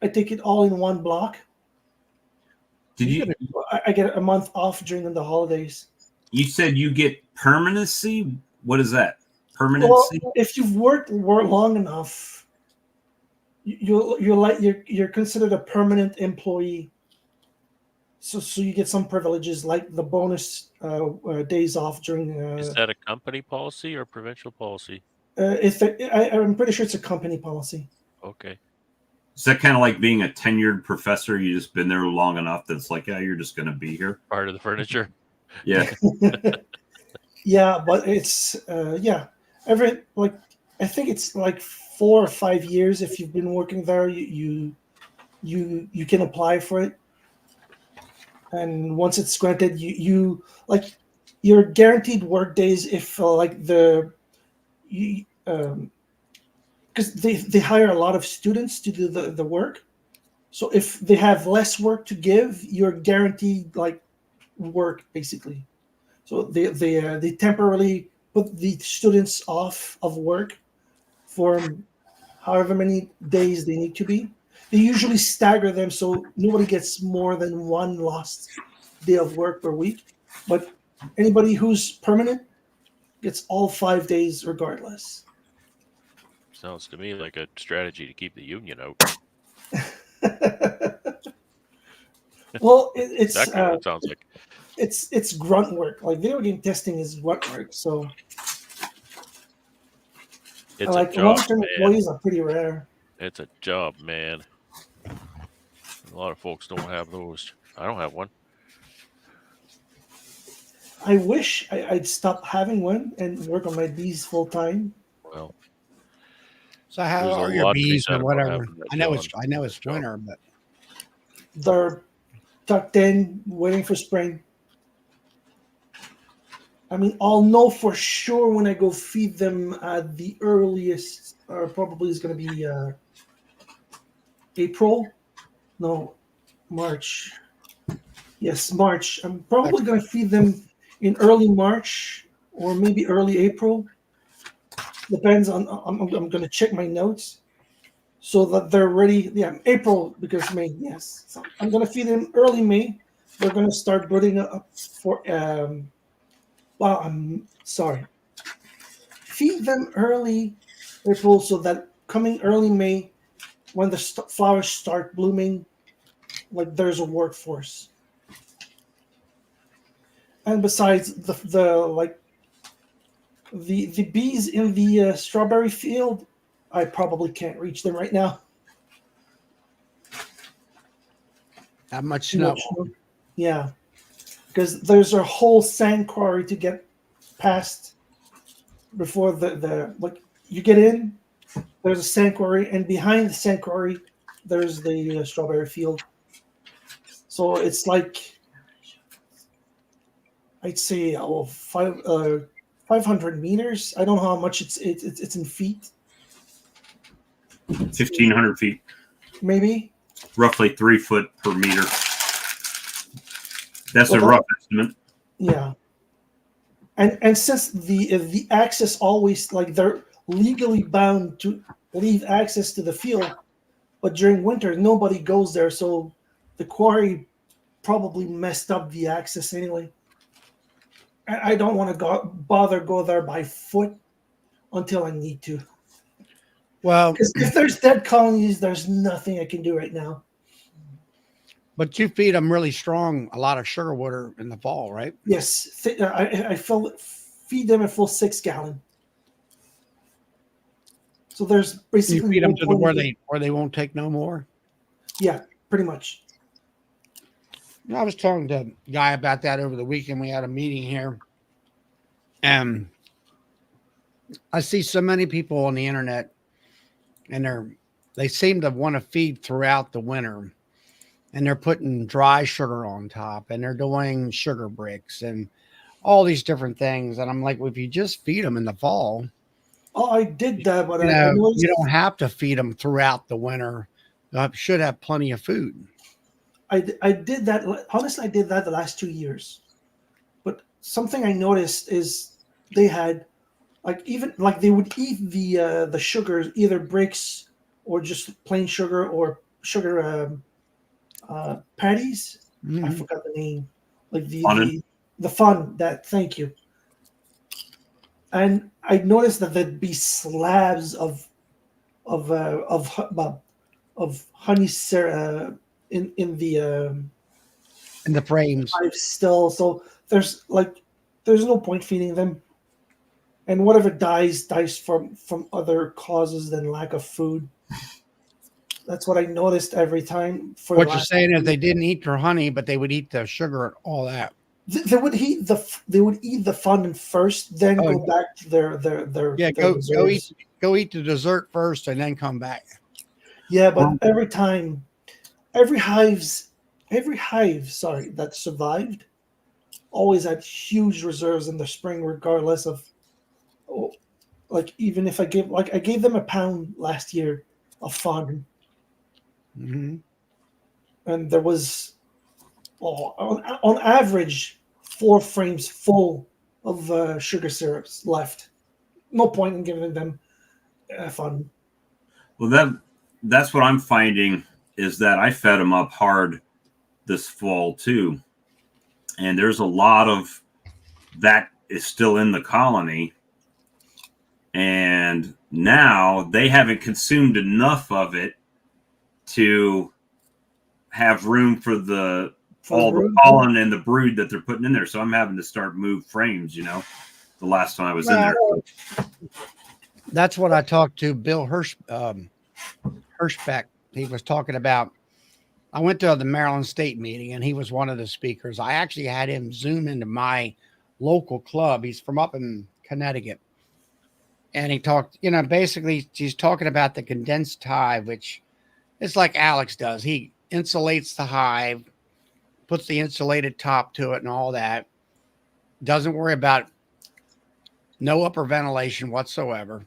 it all in one block. Did you? I get a month off during the holidays. You said you get permanency. What is that? Well, Permanency? if you've worked long enough, you're considered a permanent employee. So you get some privileges like the bonus days off during. Is that a company policy or provincial policy? I'm pretty sure it's a company policy. Okay. Is that kind of like being a tenured professor? You just been there long enough that it's like, yeah, you're just going to be here. Part of the furniture. Yeah. Yeah, but it's I think it's like 4 or 5 years if you've been working there. You can apply for it, and once it's granted, you're guaranteed work days if because they hire a lot of students to do the work. So if they have less work to give, you're guaranteed work basically. So they temporarily put the students off of work for however many days they need to be. They usually stagger them so nobody gets more than 1 lost day of work per week. But anybody who's permanent gets all 5 days regardless. Sounds to me like a strategy to keep the union out. Well, it's Exactly what it sounds like. it's grunt work. Like video game testing is grunt work. So It's a like job, long-term man. employees are pretty rare. It's a job, man. A lot of folks don't have those. I don't have one. I wish I'd stop having one and work on my bees full time. Well, So how there's a are your lot to be bees said and about whatever? having that I know job. it's winter, but They're tucked in, waiting for spring. I mean, I'll know for sure when I go feed them at the earliest, or probably is going to be April. No, March. Yes, March. I'm probably going to feed them in early March or maybe early April. Depends on. I'm going to check my notes so that they're ready. Yeah, April because May. Yes, so I'm going to feed them early May. They're going to start brooding up for. Well, I'm sorry. Feed them early April so that coming early May, when the flowers start blooming, like there's a workforce. And besides the like the bees in the strawberry field, I probably can't reach them right now. not much Too snow. much snow. Yeah, because there's a whole sand quarry to get past before the like you get in. There's a sand quarry, and behind the sand quarry, there's the strawberry field. So it's like I'd say 500 meters. I don't know how much it's in feet. 1,500 feet, Maybe. roughly 3 foot per meter. That's Well, a rough estimate. Yeah. And since the access always like they're legally bound to leave access to the field, but during winter nobody goes there, so the quarry probably messed up the access anyway. I don't want to go there by foot until I need to. Well, Because if there's dead colonies, there's nothing I can do right now. but you feed them really strong, a lot of sugar water in the fall, right? Yes, I feed them a full 6 gallon. So there's You basically feed them no to the point where they won't take no more. Yeah, pretty much. I was talking to a guy about that over the weekend. We had a meeting here, and I see so many people on the internet, and they seem to want to feed throughout the winter, and they're putting dry sugar on top, and they're doing sugar bricks and all these different things. And I'm like, well, if you just feed them in the fall, Oh, I did that, but you I know, noticed you don't have to feed them throughout the winter. Should have plenty of food. I did that. Honestly, I did that the last 2 years. But something I noticed is they had even they would eat the sugars, either bricks or just plain sugar or sugar patties. I Mhm. forgot the name. Like Fondant. the fun that. Thank you. And I noticed that there'd be slabs of honey syrup in the In the frames. hive still. So there's no point feeding them, and whatever dies from other causes than lack of food. That's what I noticed every time. For What the you're last saying is they didn't eat their honey, but they would eat the sugar and all that. they would eat the fondant first, then Oh, go back to their Yeah, their go reserves. eat the dessert first and then come back. Yeah, but every time, every hive, sorry, that survived, always had huge reserves in the spring, regardless of, even if I gave them a pound last year of fondant, Mm-hmm. and there was, on average, 4 frames full of sugar syrups left. No point in giving them fondant. Well, that's what I'm finding is that I fed them up hard this fall too, and there's a lot of that is still in the colony, and now they haven't consumed enough of it to have room for the For all the room. pollen and the brood that they're putting in there. So I'm having to start move frames, you know, the last time I was in there. That's what I talked to Bill Hirschbeck. He was talking about. I went to the Maryland State meeting, and he was one of the speakers. I actually had him zoom into my local club. He's from up in Connecticut. And he talked, you know, basically he's talking about the condensed hive, which is like Alex does. He insulates the hive, puts the insulated top to it and all that. Doesn't worry about no upper ventilation whatsoever.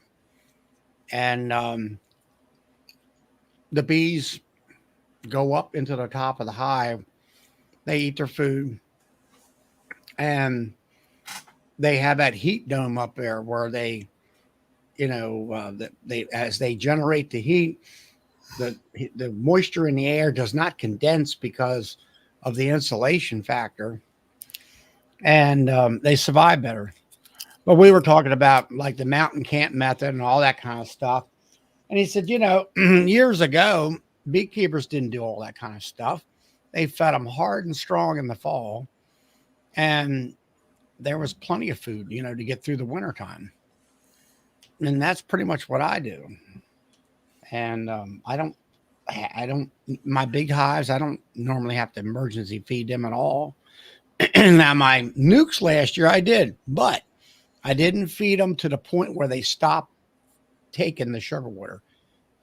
And the bees go up into the top of the hive. They eat their food. And they have that heat dome up there where they, you know, they as they generate the heat, the moisture in the air does not condense because of the insulation factor, and they survive better. But we were talking about like the mountain camp method and all that kind of stuff, and he said, you know, years ago, beekeepers didn't do all that kind of stuff. They fed them hard and strong in the fall, and there was plenty of food, you know, to get through the wintertime. And that's pretty much what I do. And I don't, my big hives, I don't normally have to emergency feed them at all. Now, my nukes last year, I did, but I didn't feed them to the point where they stopped taking the sugar water.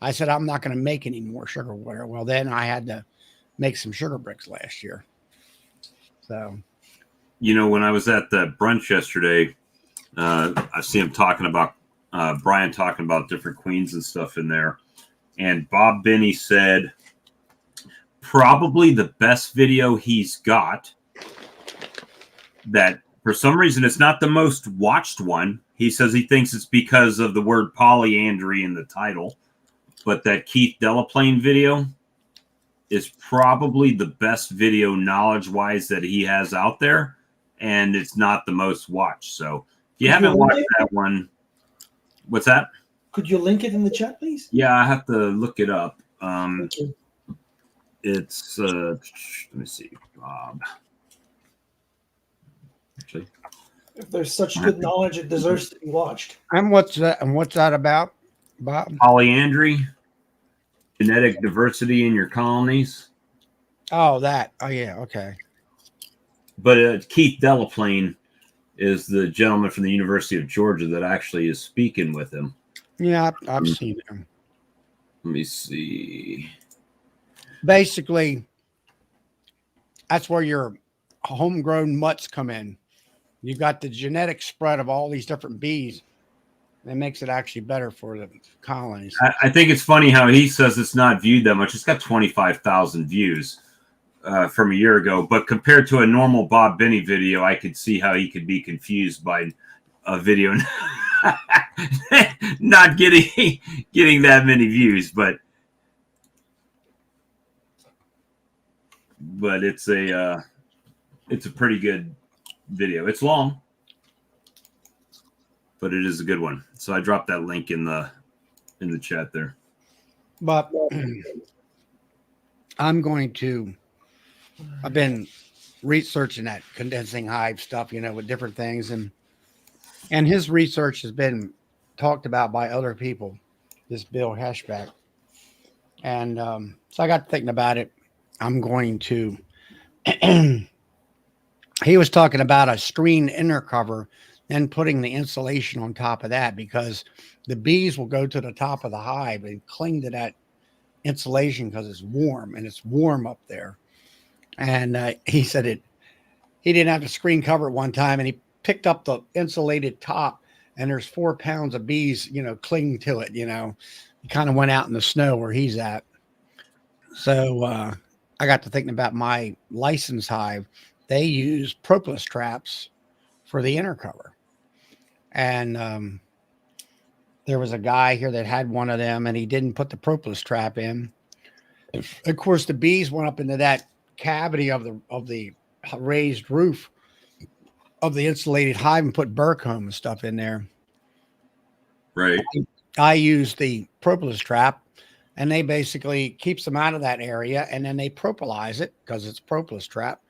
I said, I'm not going to make any more sugar water. Well, then I had to make some sugar bricks last year. So, you know, when I was at the brunch yesterday, I see him talking about Brian talking about different queens and stuff in there. And Bob Binney said probably the best video he's got, that for some reason it's not the most watched one. He says he thinks it's because of the word polyandry in the title, but that Keith Delaplane video is probably the best video knowledge-wise that he has out there, and it's not the most watched. So if you haven't watched that one, what's that? Could you link it in the chat, please? Yeah, I have to look it up. Okay. It's let me see, Bob. Actually, If there's such good knowledge, it deserves to be watched. and what's that? And what's that about, Bob? polyandry, genetic diversity in your colonies. Oh, that. Oh, yeah. Okay. But Keith Delaplane is the gentleman from the University of Georgia that actually is speaking with him. Yeah, I've seen him. Let me see. Basically, that's where your homegrown mutts come in. You got the genetic spread of all these different bees. That makes it actually better for the colonies. I think it's funny how he says it's not viewed that much. It's got 25,000 views from a year ago. But compared to a normal Bob Binney video, I could see how he could be confused by a video not getting that many views. But it's a pretty good video. It's long, but it is a good one. So I dropped that link in the chat there. But I've been researching that condensing hive stuff, you know, with different things, and his research has been talked about by other people, this Bill Hirschbeck. And so I got thinking about it. I'm going to he was talking about a screen inner cover, then putting the insulation on top of that, because the bees will go to the top of the hive and cling to that insulation because it's warm, and it's warm up there. And he said he didn't have a screen cover at one time, and he picked up the insulated top, and there's 4 pounds of bees, you know, clinging to it. You know, he kind of went out in the snow where he's at. So I got to thinking about my license hive. They use propolis traps for the inner cover. And there was a guy here that had one of them, and he didn't put the propolis trap in. Of course, the bees went up into that cavity of the raised roof of the insulated hive and put burr comb and stuff in there. Right. I used the propolis trap and they basically keeps them out of that area, and then they propolis it because it's propolis trap,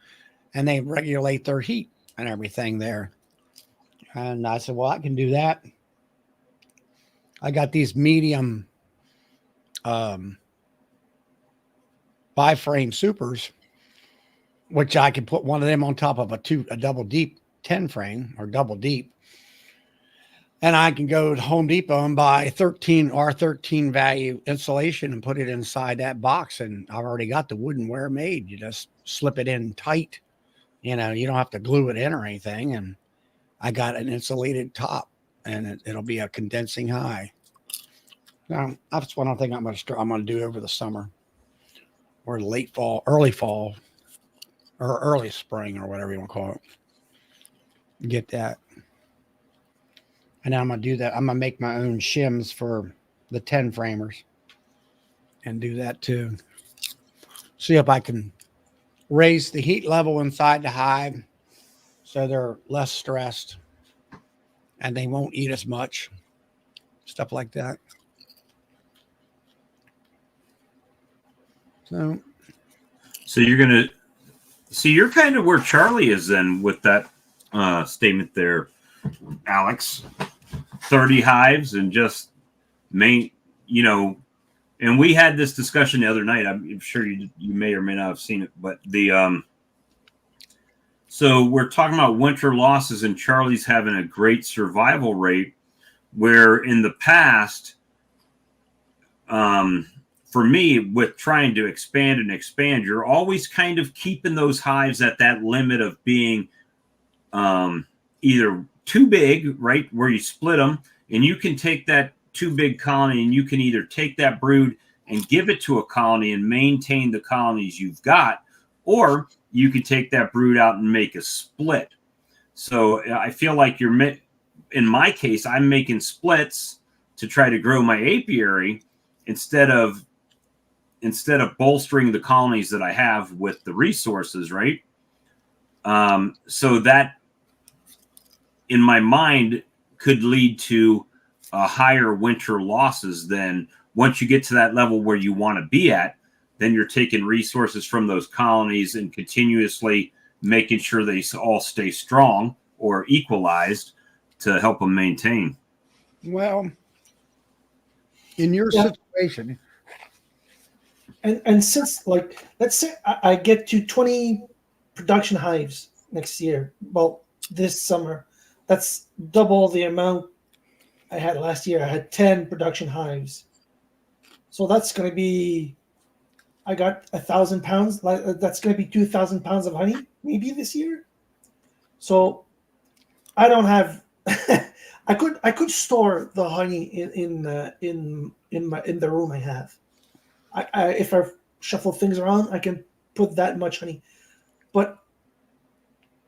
and they regulate their heat and everything there. And I said, well, I can do that. I got these medium bi-frame supers, which I can put one of them on top of a double deep 10 frame or double deep. And I can go to Home Depot and buy R13 value insulation and put it inside that box. And I've already got the woodenware made. You just slip it in tight. You know, you don't have to glue it in or anything. And I got an insulated top, and it'll be a condensing high. Now, that's one I think I'm going to do over the summer or late fall, early fall, or early spring, or whatever you want to call it. Get that. And I'm going to do that. I'm going to make my own shims for the 10 framers and do that too. See if I can raise the heat level inside the hive so they're less stressed and they won't eat as much. Stuff like that. So you're kind of where Charlie is then with that statement there, Alex. 30 hives and just and we had this discussion the other night. I'm sure you may or may not have seen it, but so we're talking about winter losses, and Charlie's having a great survival rate, where in the past, for me, with trying to expand, you're always kind of keeping those hives at that limit of being either too big, right, where you split them, and you can take that too big colony and you can either take that brood and give it to a colony and maintain the colonies you've got, or you could take that brood out and make a split. So I feel like in my case, I'm making splits to try to grow my apiary instead of bolstering the colonies that I have with the resources, right? So that, in my mind, could lead to higher winter losses. Than once you get to that level where you want to be at, then you're taking resources from those colonies and continuously making sure they all stay strong or equalized to help them maintain. Well, in your situation, and since, like, let's say I get to 20 production hives next year, well, this summer, that's double the amount I had last year. I had 10 production hives. So that's going to be, I got 1,000 pounds. That's going to be 2,000 pounds of honey maybe this year. So I don't have, I could store the honey in the room I have. If I shuffle things around, I can put that much honey. But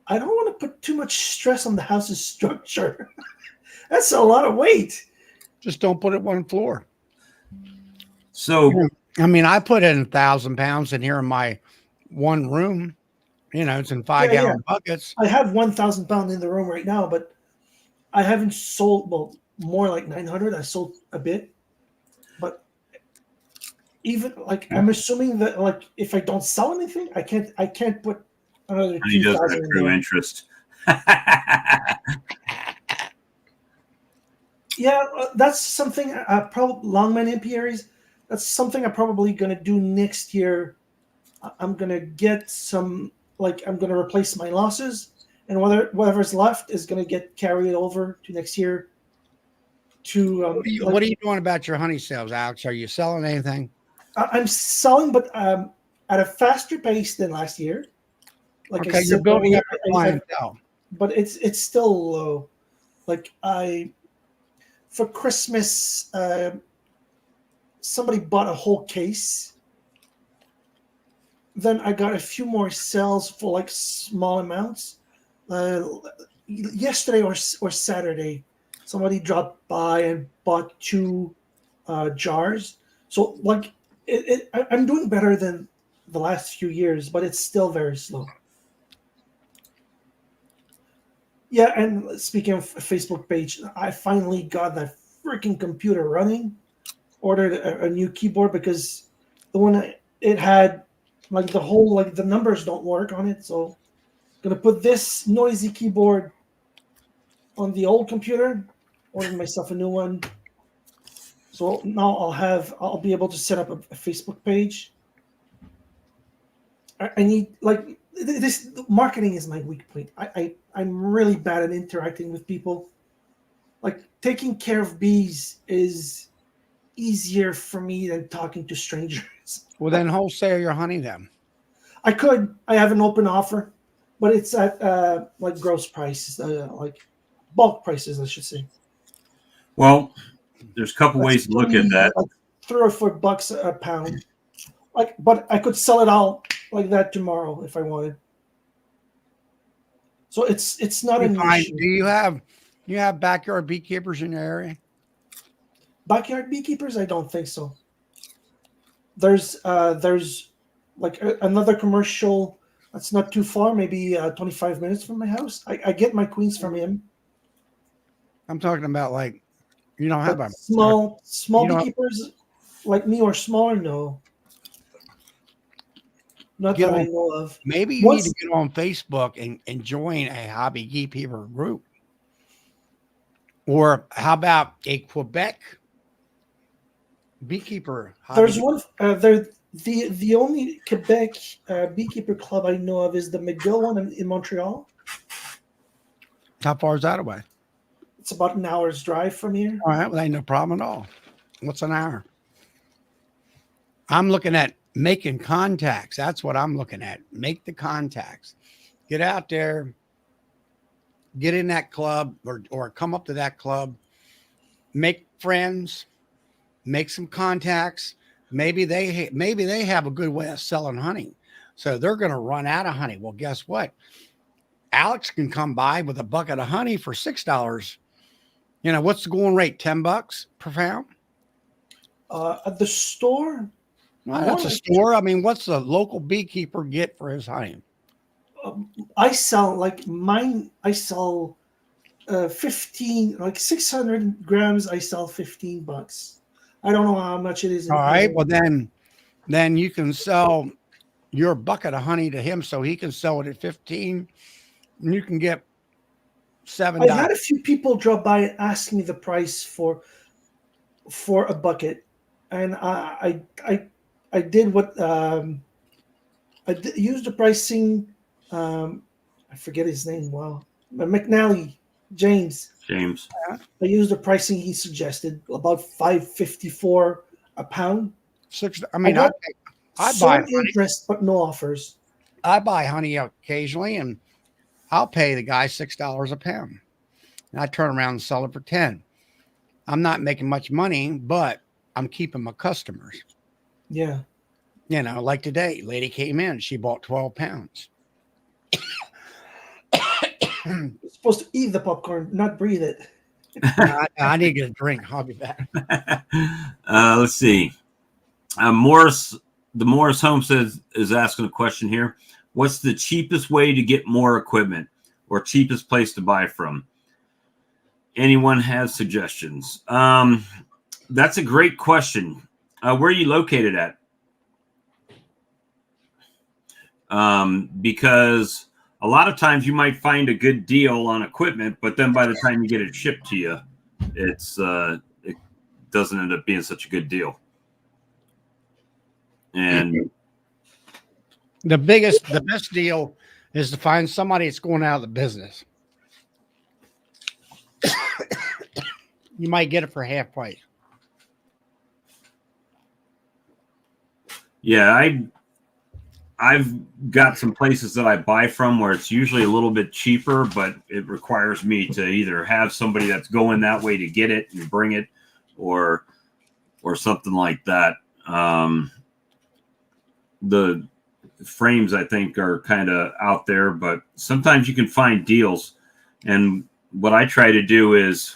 I don't want to put too much stress on the house's structure. That's a lot of weight. Just don't put it one floor. So, I mean, I put in 1,000 pounds in here in my one room. It's in 5-gallon buckets. I have 1,000 pounds in the room right now, but I haven't sold, well, more like 900. I sold a bit. But even, like, I'm assuming that, like, if I don't sell anything, I can't put another 2,000 in true there. interest. Yeah, that's something probably Longman apiaries. That's something I'm probably going to do next year. I'm going to get some, like, I'm going to replace my losses, and whatever's left is going to get carried over to next year. What are you doing about your honey sales, Alex? Are you selling anything? I'm selling, but at a faster pace than last year. Like, okay, you're building up your clientele, but it's still low. Like, for Christmas, somebody bought a whole case. Then I got a few more sales for, like, small amounts. Yesterday or Saturday, somebody dropped by and bought 2 jars. So, like, I'm doing better than the last few years, but it's still very slow. Yeah, and speaking of Facebook page, I finally got that freaking computer running. ordered a new keyboard because the one it had, like the whole, like the numbers don't work on it. So gonna put this noisy keyboard on the old computer, ordered myself a new one. So now I'll be able to set up a Facebook page. I need, like, this marketing is my weak point. I'm really bad at interacting with people. Like, taking care of bees is easier for me than talking to strangers. Well, then wholesale your honey then. I have an open offer, but it's at like gross prices, like bulk prices, I should say. Well, there's a couple ways to look at that. Like $3 or $4 a pound. Like, but I could sell it out like that tomorrow if I wanted. So it's not an issue. Do you have backyard beekeepers in your area? Backyard beekeepers? I don't think so. There's like another commercial that's not too far, maybe 25 minutes from my house. I get my queens from him. I'm talking about, like, you don't have But a small you don't- beekeepers like me or smaller, no. Not Get that I on- know of. Maybe you need to get on Facebook and join a hobby beekeeper group. Or how about a Quebec beekeeper? There's one. The only Quebec beekeeper club I know of is the McGill one in Montreal. How far is that away? It's about an hour's drive from here. All right, well, ain't no problem at all. What's an hour? I'm looking at making contacts. That's what I'm looking at. Make the contacts. Get out there. Get in that club or come up to that club. Make friends. Make some contacts. Maybe they have a good way of selling honey. So they're going to run out of honey. Well, guess what? Alex can come by with a bucket of honey for $6. You know, what's the going rate? $10 per pound? At the store, Well, that's a store. I mean, what's the local beekeeper get for his honey? I sell like mine. I sell 15, like 600 grams. I sell $15. I don't know how much it is. All right. Well, then you can sell your bucket of honey to him, so he can sell it at 15, and you can get $7. I had a few people drop by and ask me the price for a bucket, and I did what used the pricing. I forget his name. Wow, McNally, James. I used the pricing he suggested, about $5.54 a pound. I mean, I buy some interest, but no offers. I buy honey occasionally, and I'll pay the guy $6 a pound. And I turn around and sell it for 10. I'm not making much money, but I'm keeping my customers. Yeah. You know, like today, lady came in, she bought 12 pounds. You're supposed to eat the popcorn, not breathe it. I need to get a drink. I'll be back. Let's see. The Morris Home is asking a question here. What's the cheapest way to get more equipment or cheapest place to buy from? Anyone has suggestions? That's a great question. Where are you located at? Because a lot of times you might find a good deal on equipment, but then by the time you get it shipped to you, it doesn't end up being such a good deal. And the best deal is to find somebody that's going out of the business. You might get it for half price. Yeah, I've got some places that I buy from where it's usually a little bit cheaper, but it requires me to either have somebody that's going that way to get it and bring it, or something like that. The frames, I think, are kind of out there, but sometimes you can find deals. And what I try to do is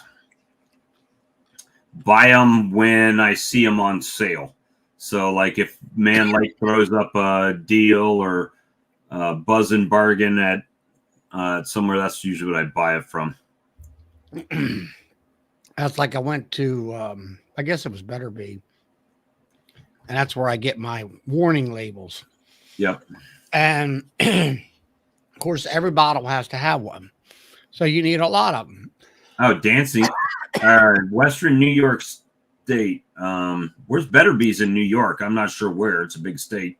buy them when I see them on sale. So, like, if Man Lake throws up a deal or Buzz and Bargain at somewhere, that's usually what I buy it from. That's like I went to, I guess it was Better Be, and that's where I get my warning labels. Yep. And of course, every bottle has to have one, so you need a lot of them. Oh, dancing. Western New York State. Where's Better Bees in New York? I'm not sure where. It's a big state.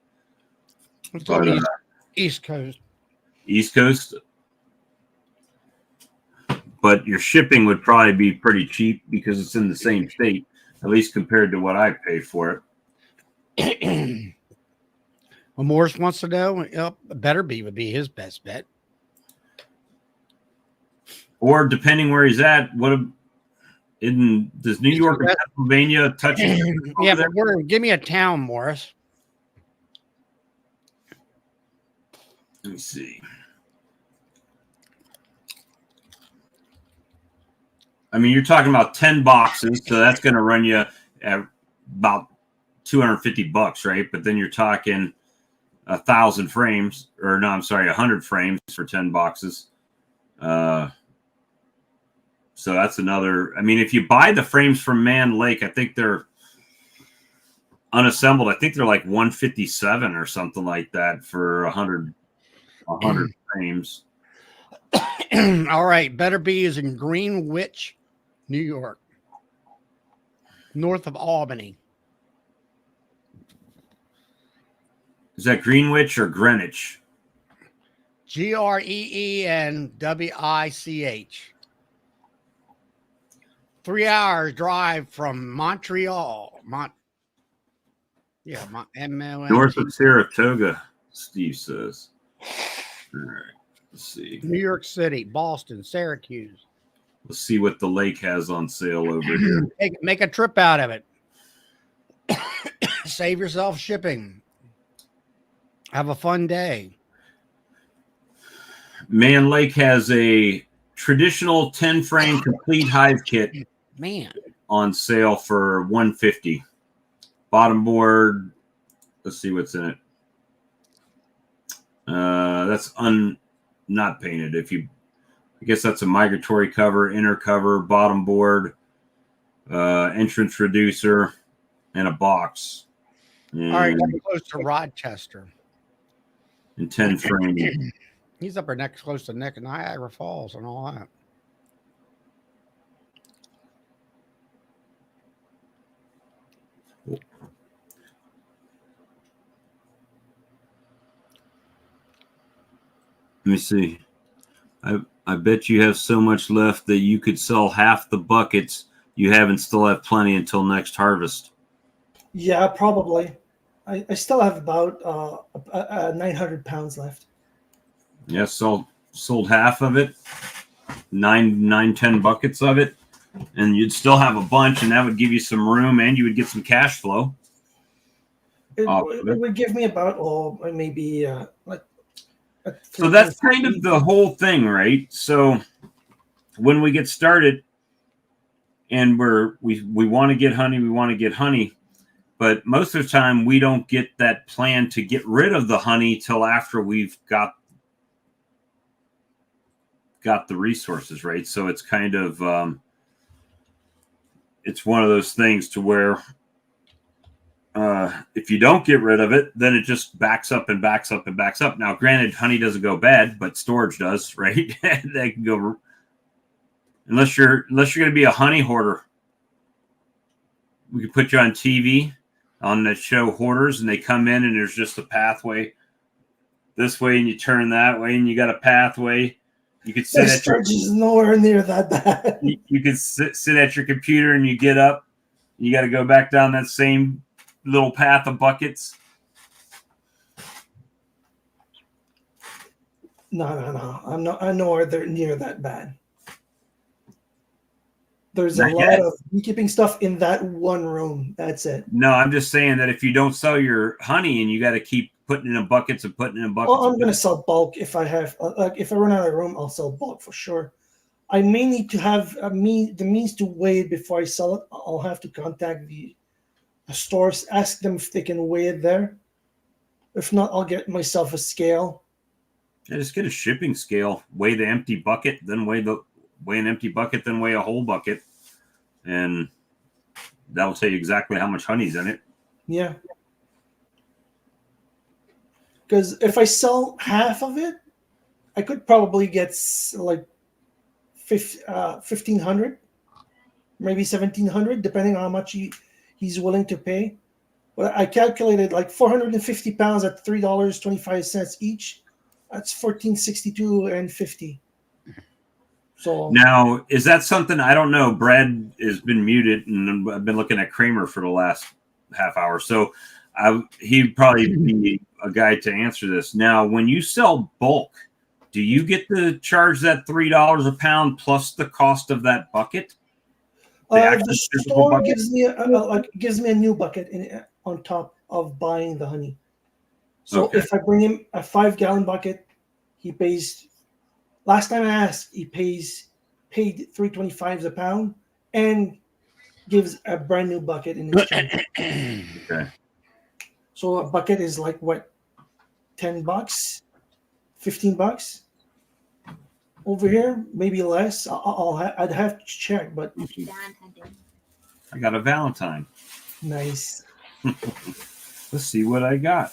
It's But, on East Coast. East Coast. But your shipping would probably be pretty cheap because it's in the same state, at least compared to what I pay for it. Well, Morris wants to know, Better Bee would be his best bet. Or depending where he's at, does New York and Pennsylvania touch? Yeah, but give me a town, Morris. Let me see. I mean, you're talking about 10 boxes, so that's going to run you at about $250, right? But then you're talking 1,000 frames, or no, I'm sorry, 100 frames for 10 boxes. So that's another. I mean, if you buy the frames from Man Lake, I think they're unassembled. I think they're like 157 or something like that for 100 frames. All right, Better Bee is in Greenwich, New York, north of Albany. Is that Greenwich or Greenwich? Greenwich. 3 hours drive from Montreal. MONT. North of Saratoga, Steve says. All right, let's see. New York City, Boston, Syracuse. Let's see what the lake has on sale over here. Make a trip out of it. Save yourself shipping. Have a fun day. Man Lake has a traditional 10-frame complete hive kit on sale for $150. Bottom board. Let's see what's in it. That's not painted. I guess that's a migratory cover, inner cover, bottom board, entrance reducer, and a box. And, all right, close to Rochester. And 10 frame. He's up there close to Niagara Falls and all that. Let me see. I bet you have so much left that you could sell half the buckets you have and still have plenty until next harvest. Yeah, probably. I still have about 900 pounds left. Yeah, sold half of it, 10 buckets of it, and you'd still have a bunch, and that would give you some room, and you would get some cash flow. It would give me about maybe like. So that's kind of the whole thing, right? So when we get started, and we want to get honey, but most of the time we don't get that plan to get rid of the honey till after we've got the resources, right? So it's kind of it's one of those things to where if you don't get rid of it, then it just backs up and backs up and backs up. Now, granted, honey doesn't go bad, but storage does, right? They can go unless you're going to be a honey hoarder. We could put you on TV on the show Hoarders, and they come in and there's just a pathway this way, and you turn that way, and you got a pathway. You could sit at storage is nowhere near that bad. You could sit at your computer, and you get up. You got to go back down that same little path of buckets. No. I'm nowhere near that bad. There's a lot of beekeeping stuff in that one room. That's it. No, I'm just saying that if you don't sell your honey and you got to keep putting it in buckets and putting it in buckets. Well, I'm going to sell bulk if I have. If I run out of room, I'll sell bulk for sure. I may need to have the means to weigh it before I sell it. I'll have to contact the stores, ask them if they can weigh it there. If not, I'll get myself a scale. Yeah, just get a shipping scale. Weigh the empty bucket, then weigh an empty bucket, then weigh a whole bucket, and that'll tell you exactly how much honey's in it. Yeah. Because if I sell half of it, I could probably get like 1,500, maybe 1,700, depending on how much he's willing to pay. But I calculated like 450 pounds at $3.25 each. That's 1462 and 50. So Now, is that something I don't know? Brad has been muted, and I've been looking at Kramer for the last half hour. So he'd probably be a guy to answer this. Now, when you sell bulk, do you get to charge that $3 a pound plus the cost of that bucket? The store gives me a new bucket on top of buying the honey. So if I bring him a 5-gallon bucket, he pays. Last time I asked, he paid $3.25 a pound and gives a brand new bucket in exchange. Okay. So a bucket is like what, $10, $15 over here, maybe less. I'd have to check, but I got a Valentine. nice. Let's see what I got.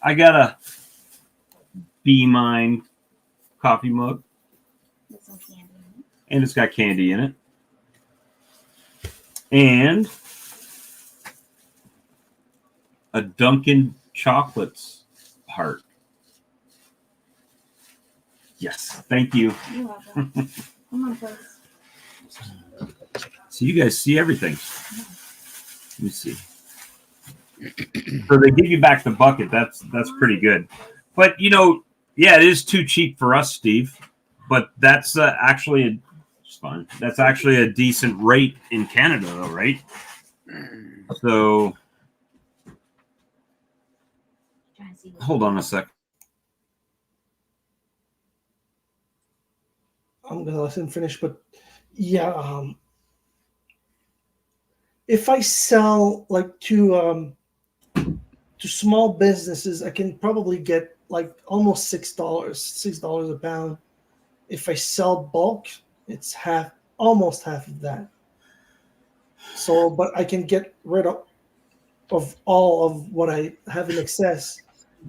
I got a Be Mine coffee mug, and it's got candy in it, and a Dunkin' Chocolates heart. Yes, thank you. You're welcome. Come on, folks. So you guys see everything. Let me see. So they give you back the bucket. That's pretty good. But yeah, it is too cheap for us, Steve. But that's actually it's fine. That's actually a decent rate in Canada, though, right? So hold on a sec. I'm gonna let him finish, but yeah, if I sell like to small businesses, I can probably get like almost $6 a pound. If I sell bulk, it's almost half of that. So, but I can get rid of all of what I have in excess.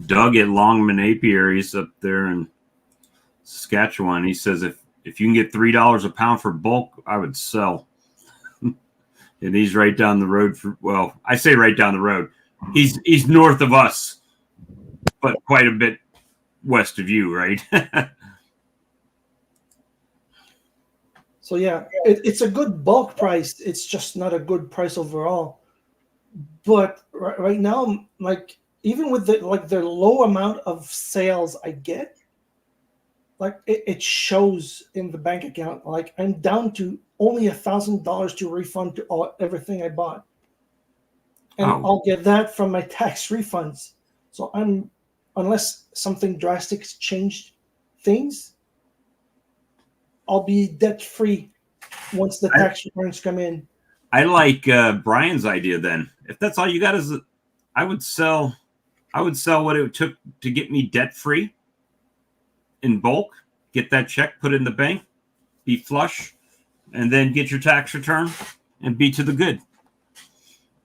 Doug at Longman Apiaries up there in Saskatchewan, he says if you can get $3 a pound for bulk, I would sell. And he's right down the road. I say right down the road. He's north of us, but quite a bit west of you, right? So yeah, it's a good bulk price. It's just not a good price overall. But right now, like even with the low amount of sales I get, like it shows in the bank account. Like I'm down to only $1,000 to refund to everything I bought, and I'll get that from my tax refunds. So unless something drastic changed things, I'll be debt free once the tax returns come in. I like Brian's idea. Then, if that's all you got, is I would sell what it took to get me debt free in bulk. Get that check, put it in the bank, be flush, and then get your tax return and be to the good.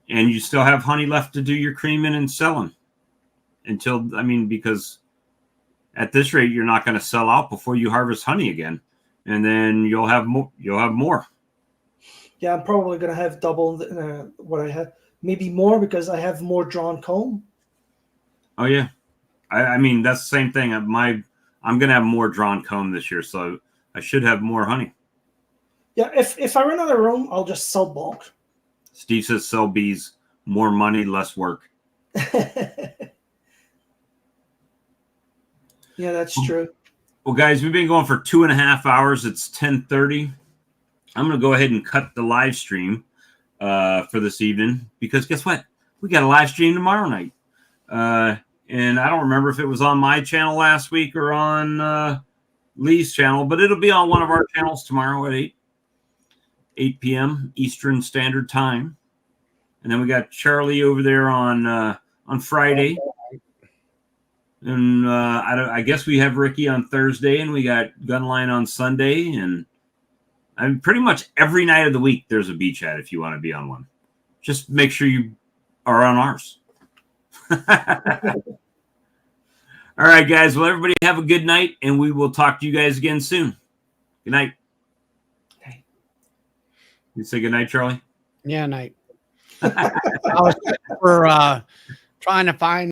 And you still have honey left to do your creaming and selling because at this rate, you're not going to sell out before you harvest honey again. And then you'll have more. Yeah, I'm probably going to have double what I have, maybe more because I have more drawn comb. Oh yeah. I mean, that's the same thing. I'm going to have more drawn comb this year, so I should have more honey. Yeah, if I run out of room, I'll just sell bulk. Steve says sell bees, more money, less work. Yeah, that's true. Well, guys, we've been going for 2.5 hours. It's 10:30. I'm going to go ahead and cut the live stream for this evening because guess what? We got a live stream tomorrow night. And I don't remember if it was on my channel last week or on Lee's channel, but it'll be on one of our channels tomorrow at 8 p.m. Eastern Standard Time. And then we got Charlie over there on Friday. And I guess we have Ricky on Thursday, and we got Gunline on Sunday. And pretty much every night of the week, there's a Bee Chat if you want to be on one. Just make sure you are on ours. All right, guys. Well, everybody have a good night, and we will talk to you guys again soon. Good night. Okay. You say good night, Charlie? Yeah, night. I was for trying to find